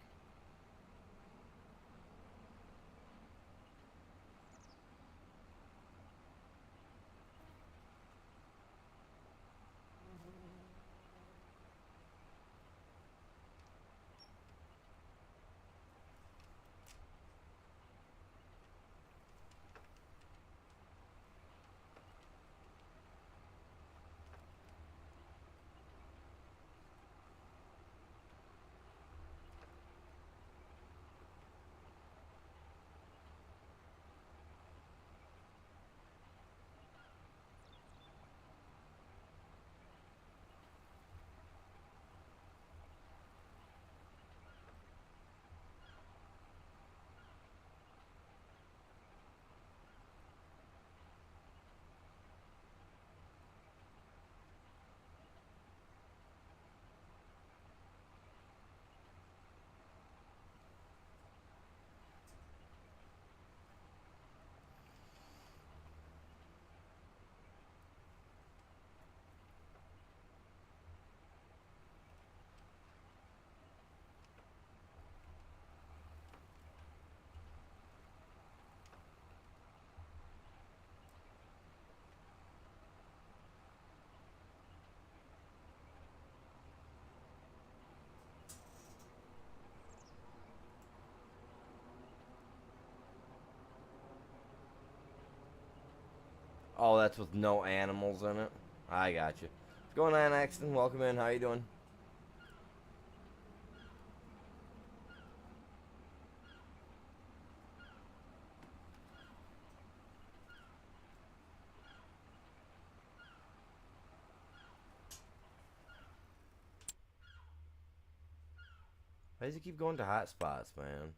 Oh, that's with no animals in it. I got you. What's going on, Axton? Welcome in. How you doing? Why does he keep going to hot spots, man?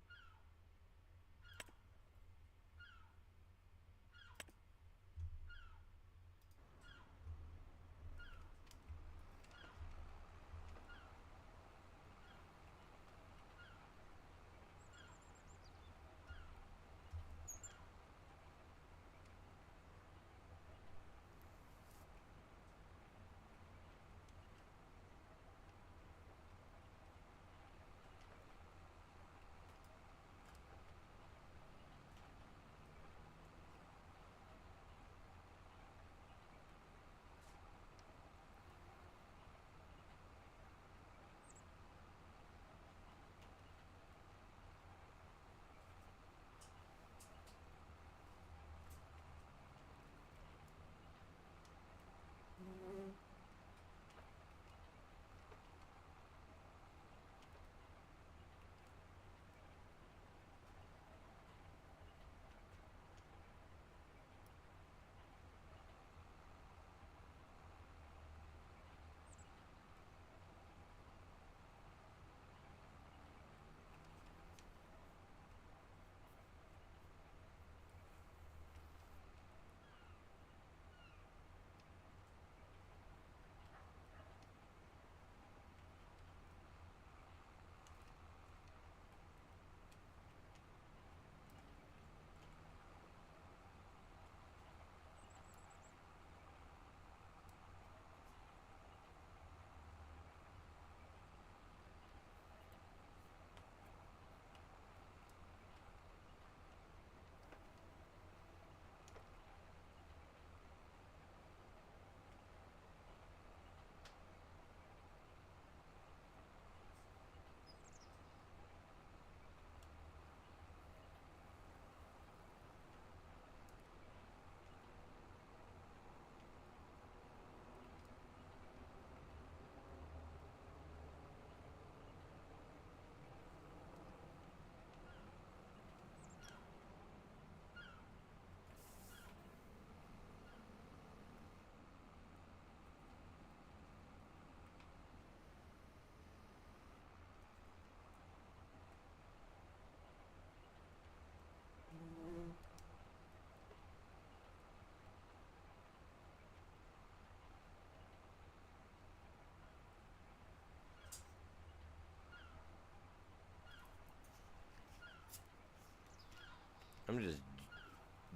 I'm just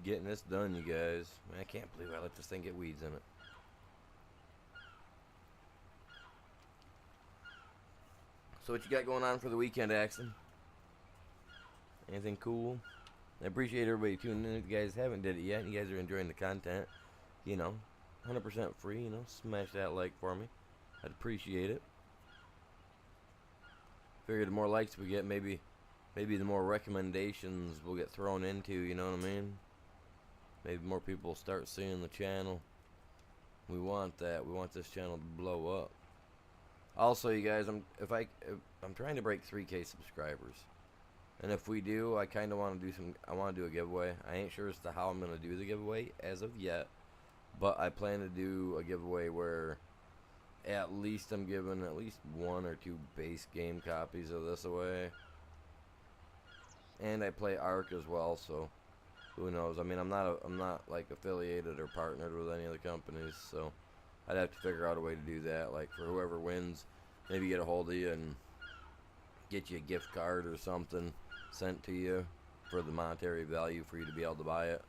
getting this done, you guys. Man, I can't believe I let this thing get weeds in it. So what you got going on for the weekend, Axton? Anything cool? I appreciate everybody tuning in. If you guys haven't did it yet, and you guys are enjoying the content, you know, 100% free, you know, smash that like for me. I'd appreciate it. Figure the more likes we get, maybe the more recommendations we'll get thrown into, you know what I mean? Maybe more people will start seeing the channel. We want that. We want this channel to blow up. Also, you guys, I'm trying to break 3K subscribers. And if we do, I kind of want to do a giveaway. I ain't sure as to how I'm going to do the giveaway as of yet. But I plan to do a giveaway where at least I'm giving at least 1 or 2 base game copies of this away. And I play Ark as well, so who knows? I mean, I'm not like affiliated or partnered with any of the companies, so I'd have to figure out a way to do that. Like for whoever wins, maybe get a hold of you and get you a gift card or something sent to you for the monetary value for you to be able to buy it.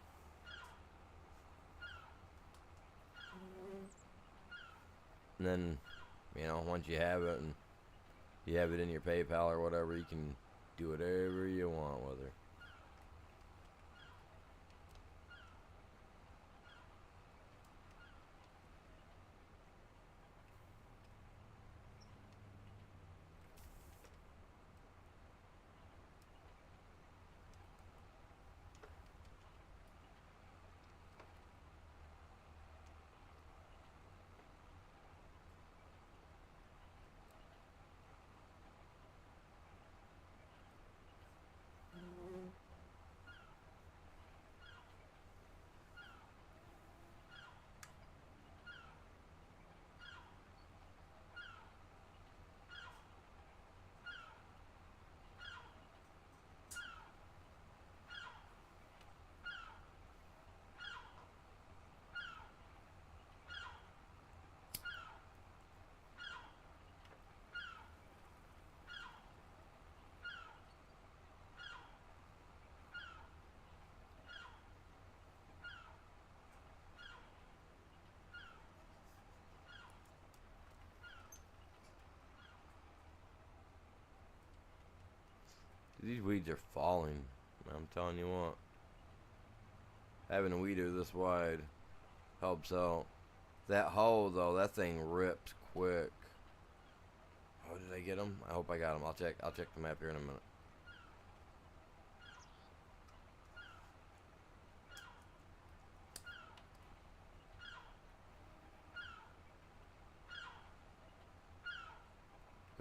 And then, you know, once you have it and you have it in your PayPal or whatever, you can do whatever you want with her. These weeds are falling. I'm telling you what. Having a weeder this wide helps out. That hoe, though, that thing rips quick. Oh, did I get him? I hope I got him. I'll check the map here in a minute.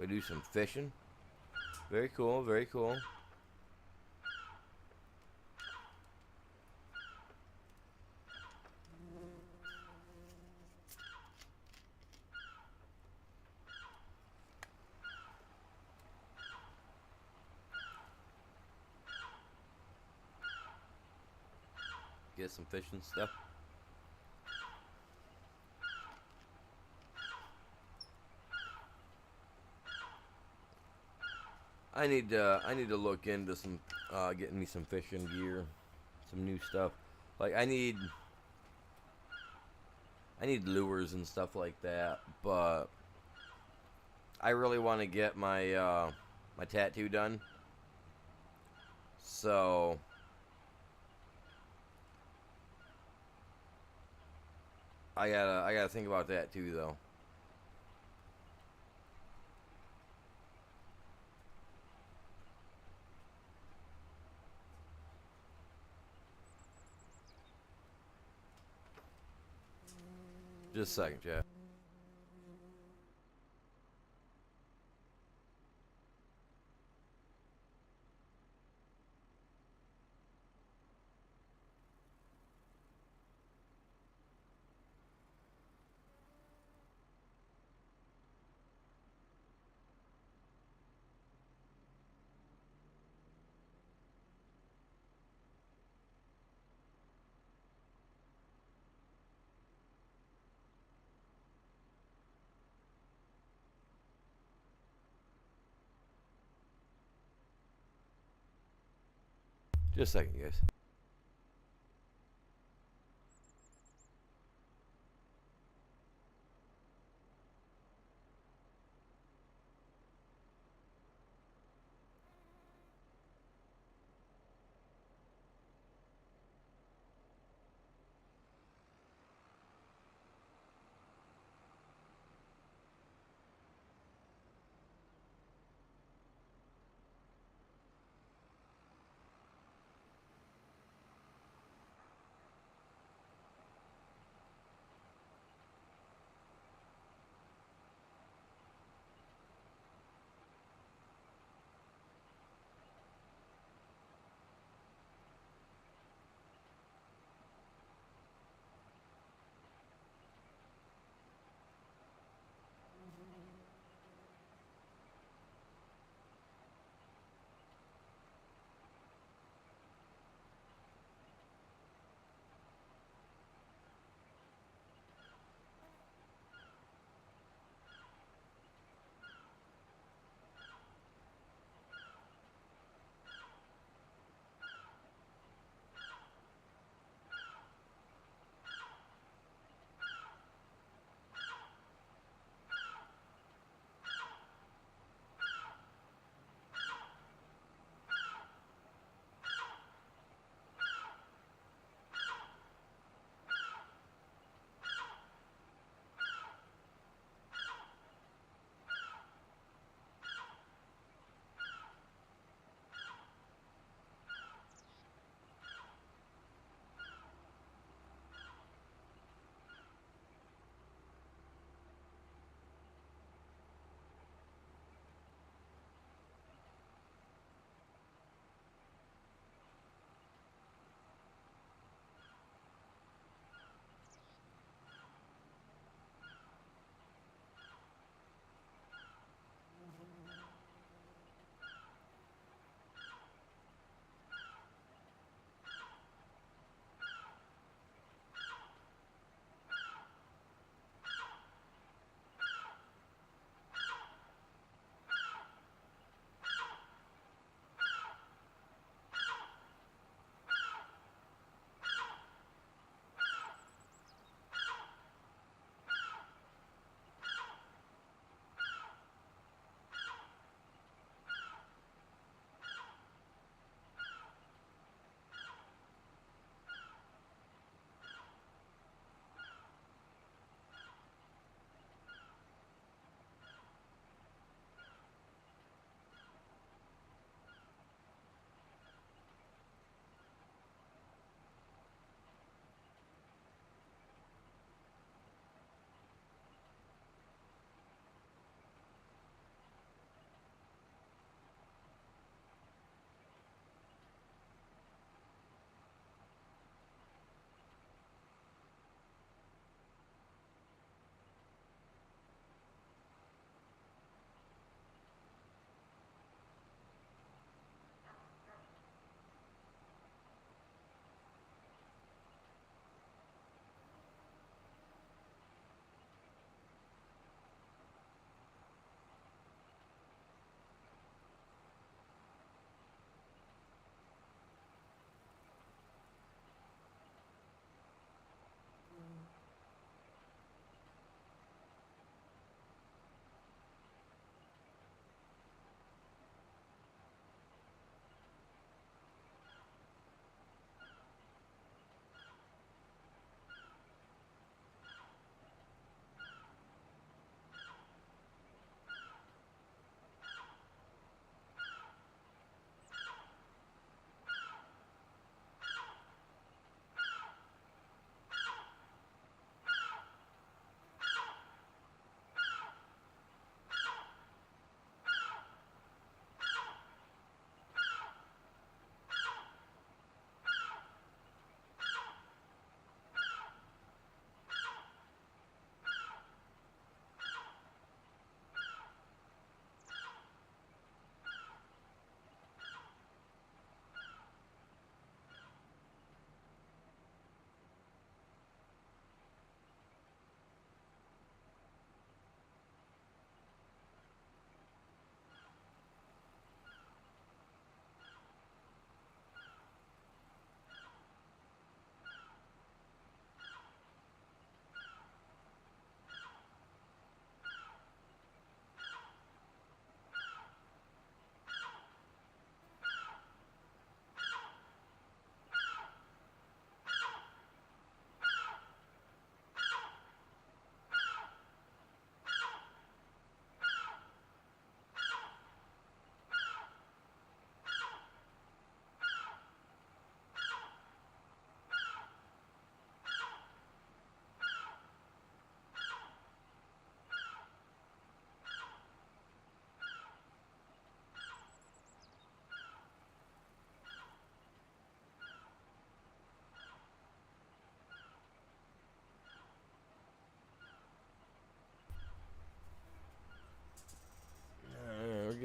Go do some fishing. Very cool, very cool. Get some fishing stuff. I need to look into some getting me some fishing gear, some new stuff. Like I need lures and stuff like that, but I really want to get my my tattoo done. So I gotta think about that too, though. Just a second, chat. Just a second, guys.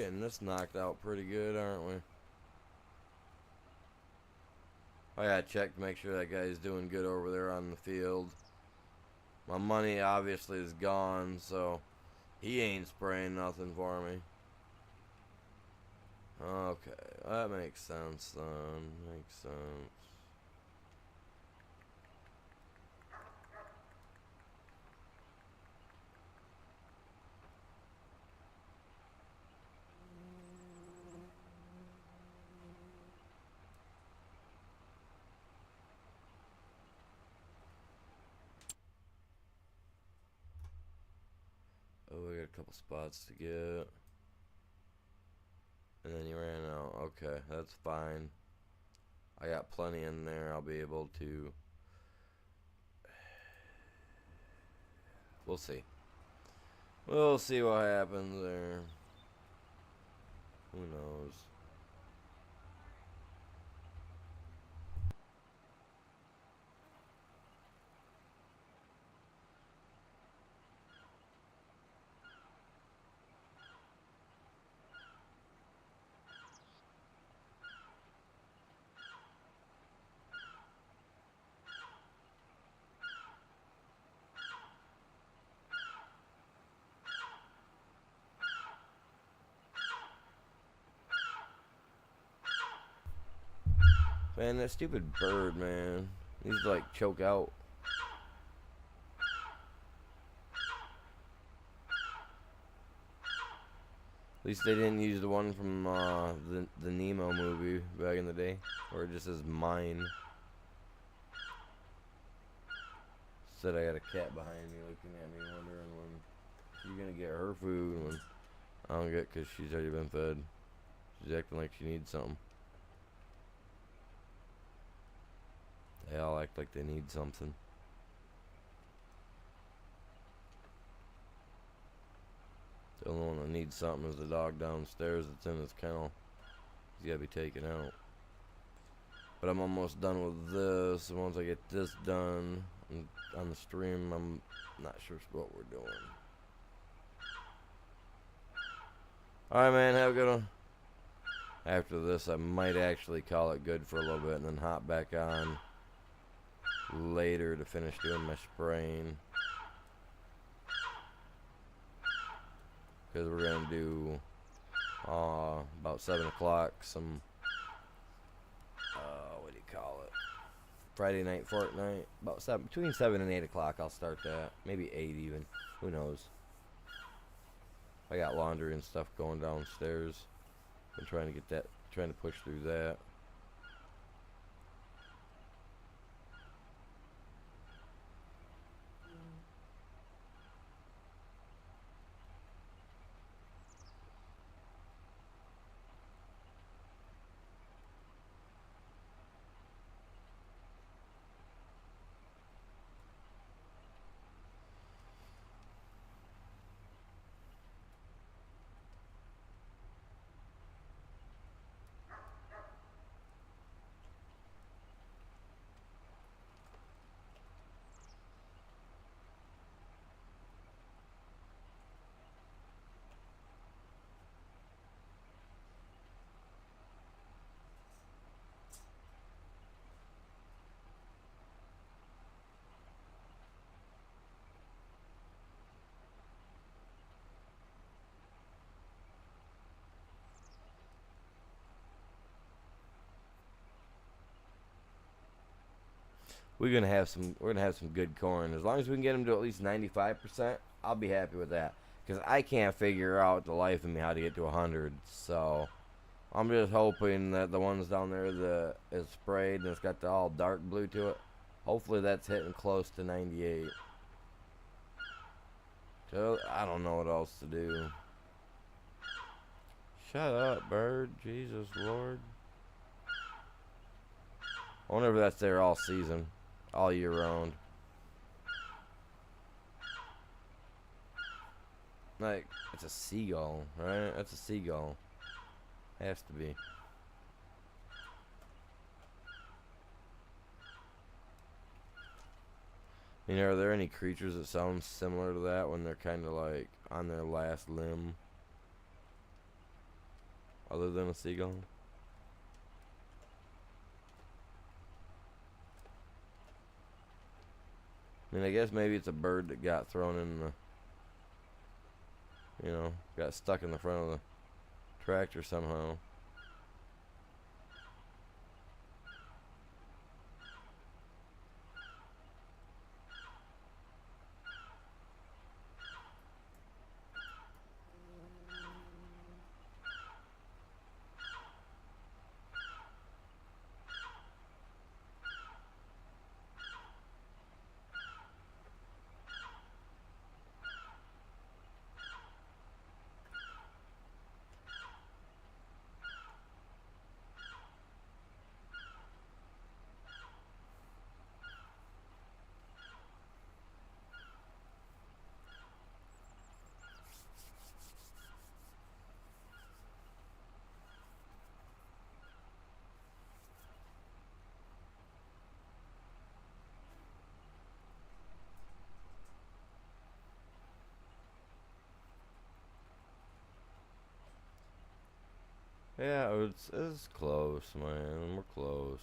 getting this knocked out pretty good, aren't we? I gotta check to make sure that guy's doing good over there on the field. My money obviously is gone, so he ain't spraying nothing for me. Okay, that makes sense then. Makes sense. Oh, we got a couple spots to get. And then he ran out. Okay, that's fine. I got plenty in there. I'll be able to. We'll see. We'll see what happens there. Who knows? Man, that stupid bird, man. Needs to, like, choke out. At least they didn't use the one from the Nemo movie back in the day, where it just says mine. Said I got a cat behind me looking at me, wondering when she's gonna get her food. When I don't get, because she's already been fed. She's acting like she needs something. They all act like they need something. The only one that needs something is the dog downstairs that's in his kennel. He's gotta be taken out. But I'm almost done with this. And once I get this done on the stream, I'm not sure what we're doing. Alright, man, have a good one. After this, I might actually call it good for a little bit and then hop back on later to finish doing my spraying. Because we're going to do about 7 o'clock some, what do you call it? Friday night Fortnite. About between 7 and 8 o'clock I'll start that. Maybe 8 even. Who knows? I got laundry and stuff going downstairs. I'm trying to push through that. We're gonna have some good corn. As long as we can get them to at least 95%, I'll be happy with that. Because I can't figure out the life of me how to get to 100. So I'm just hoping that the ones down there that is sprayed and it's got the all dark blue to it, hopefully that's hitting close to 98. So I don't know what else to do. Shut up, bird. Jesus Lord. I wonder if that's there all season. All year round. Like, it's a seagull, right? That's a seagull. Has to be. You know, are there any creatures that sound similar to that when they're kind of like on their last limb? other than a seagull. I mean, I guess maybe it's a bird that got thrown in the, got stuck in the front of the tractor somehow. Yeah, it's close, man. We're close.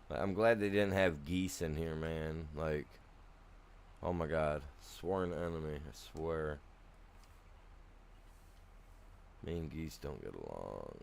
I'm glad they didn't have geese in here, man. Like, oh my god. Sworn enemy, I swear. Me and geese don't get along.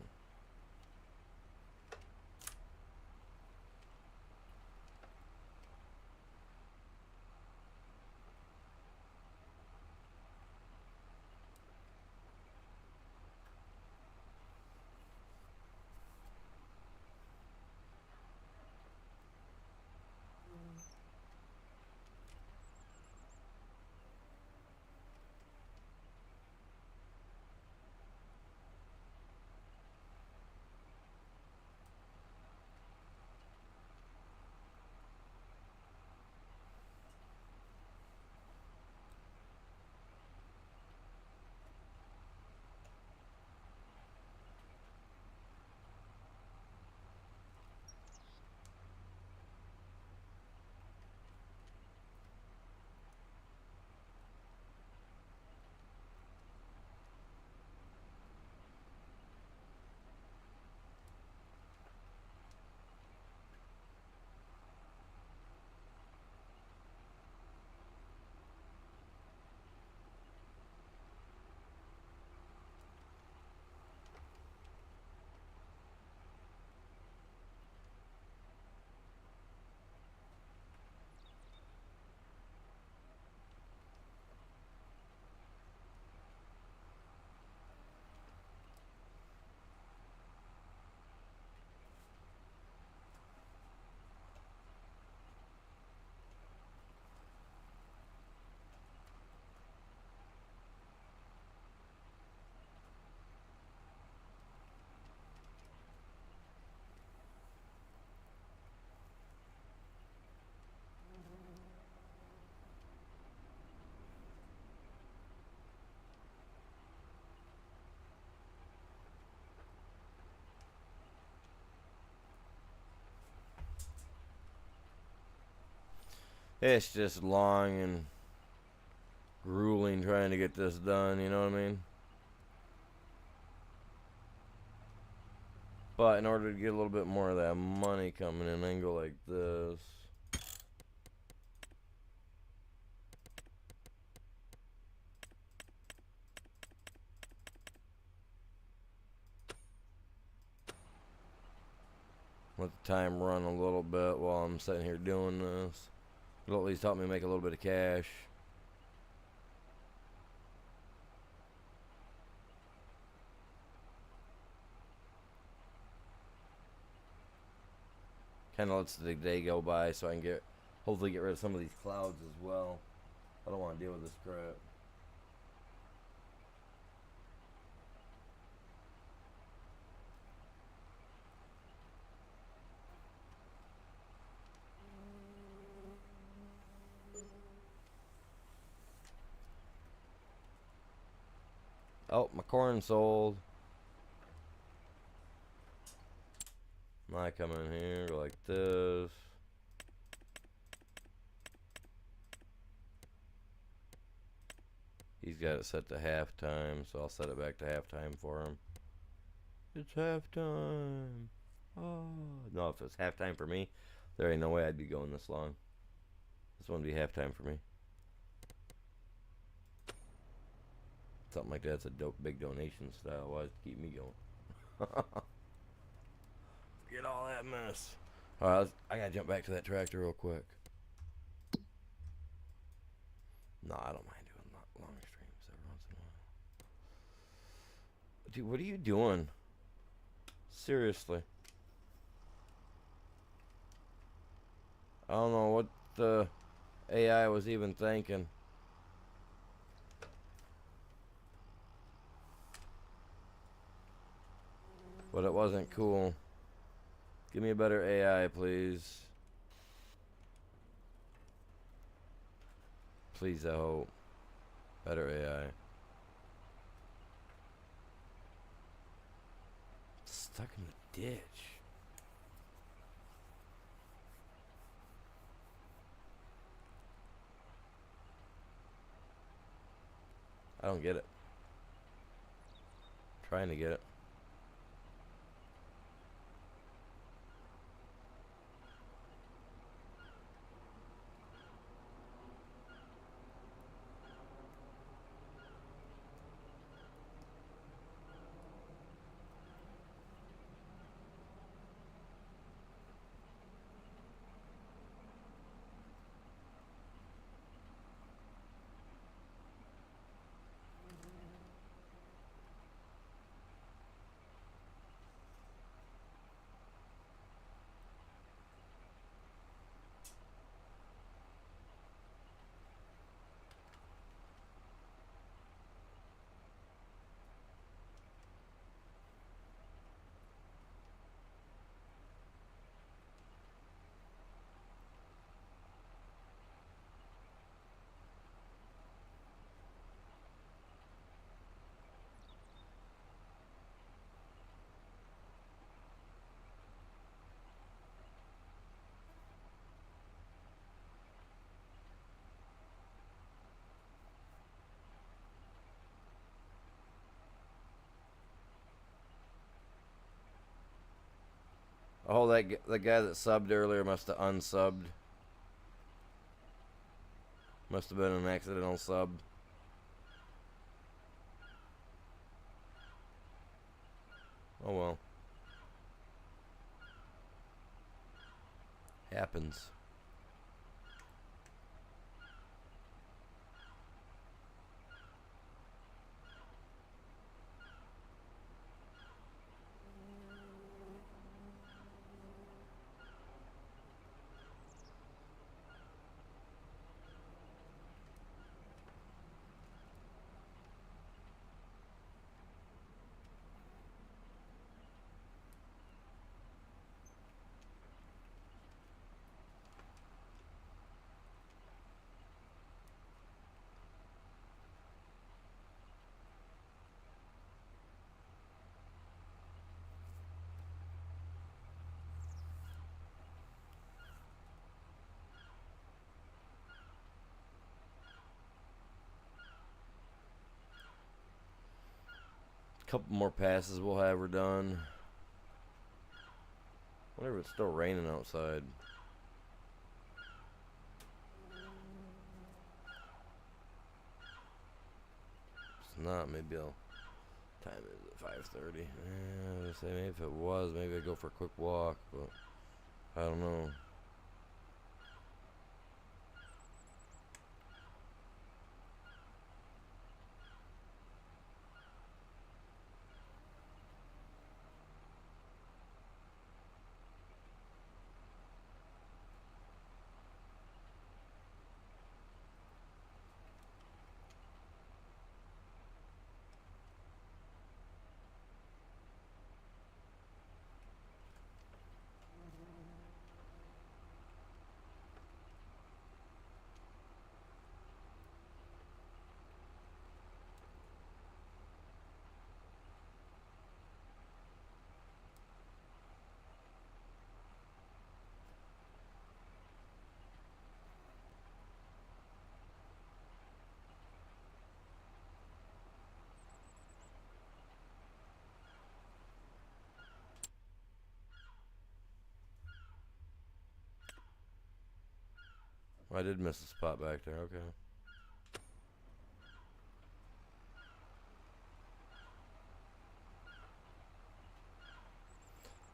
It's just long and grueling trying to get this done, you know what I mean? But in order to get a little bit more of that money coming in, I can go like this. Let the time run a little bit while I'm sitting here doing this. It'll at least help me make a little bit of cash. Kind of lets the day go by so I can hopefully get rid of some of these clouds as well. I don't want to deal with this crap. Oh, my corn sold. I come in here, go like this. He's got it set to halftime, so I'll set it back to halftime for him. It's halftime. Oh. No, if it's halftime for me, there ain't no way I'd be going this long. This one would be halftime for me. Something like that's a big donation style. Why keep me going? Get all that mess. Alright, I gotta jump back to that tractor real quick. No, I don't mind doing long streams every once in a while. Dude, what are you doing? Seriously. I don't know what the AI was even thinking. But it wasn't cool. Give me a better AI, please. Please, I hope. Better AI. Stuck in the ditch. I don't get it. Trying to get it. Oh, the guy that subbed earlier must have unsubbed. Must have been an accidental sub. Oh well. Happens. Couple more passes we'll have her done. Whatever, it's still raining outside. It's not. Maybe I'll. Time is at 5:30. Say maybe if it was, maybe I'd go for a quick walk, but I don't know. I did miss a spot back there. Okay.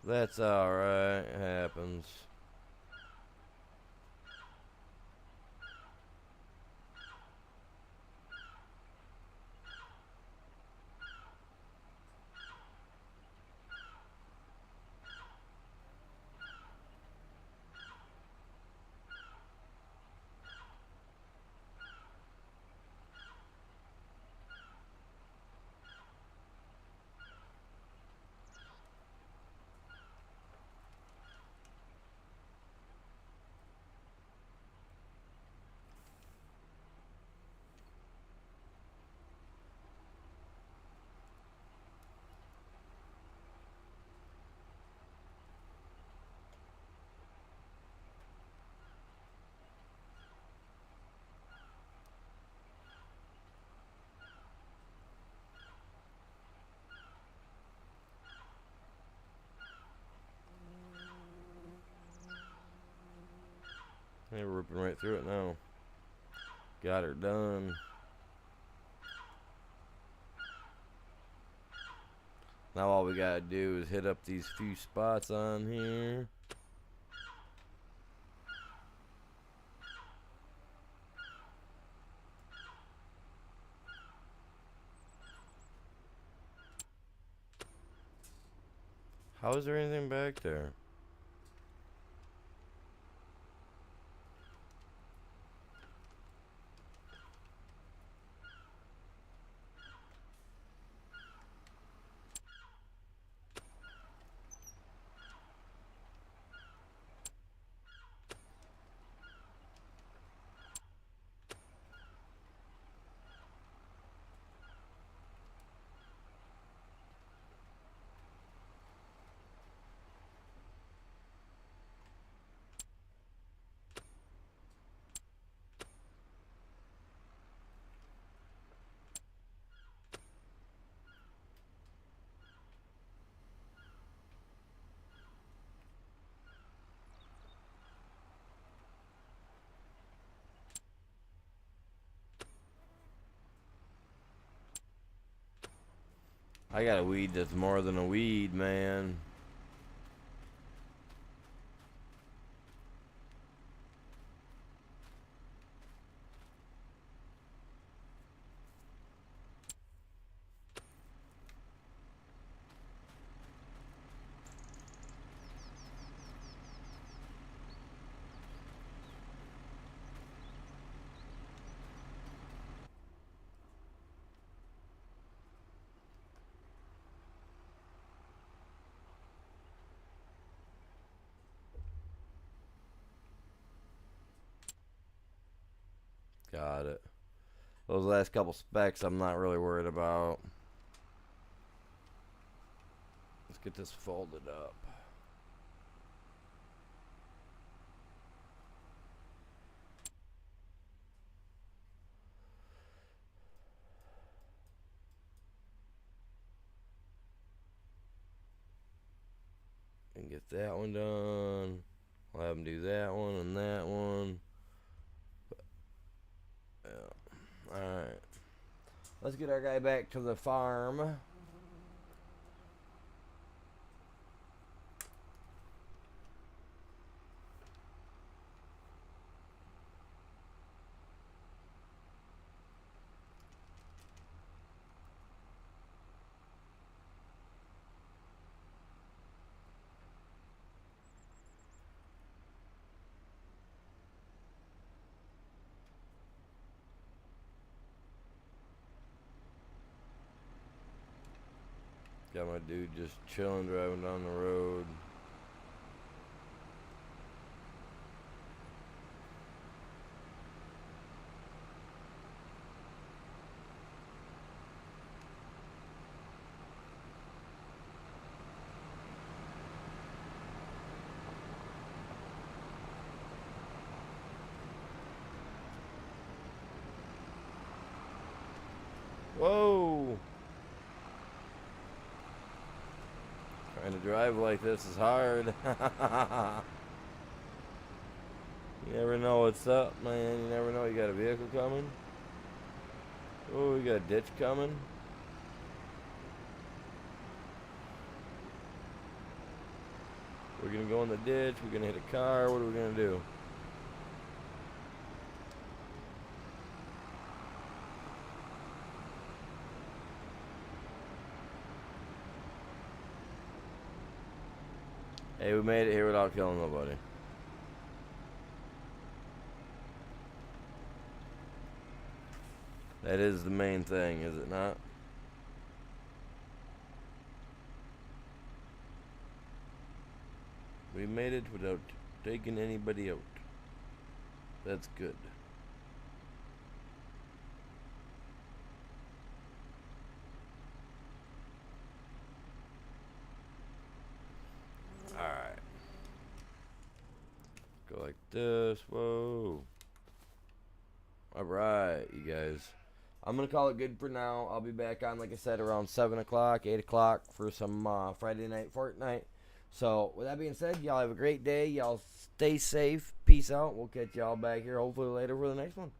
That's alright. It happens. Hey, we're ripping right through it now. Got her done. Now all we gotta do is hit up these few spots on here. How is there anything back there? I got a weed that's more than a weed, man. Got it. Those last couple specs I'm not really worried about. Let's get this folded up. And get that one done. I'll have them do that one and that one. Yeah. Alright. Let's get our guy back to the farm. Got my dude just chilling, driving down the road. Whoa! Trying to drive like this is hard. You never know what's up, man. You never know. You got a vehicle coming. Oh, we got a ditch coming. We're gonna go in the ditch. We're gonna hit a car. What are we gonna do? Hey, we made it here without killing nobody. That is the main thing, is it not? We made it without taking anybody out. That's good. Alright. Go like this. Whoa. Alright, you guys. I'm going to call it good for now. I'll be back on, like I said, around 7 o'clock, 8 o'clock for some Friday night Fortnite. So, with that being said, y'all have a great day. Y'all stay safe. Peace out. We'll catch y'all back here hopefully later for the next one.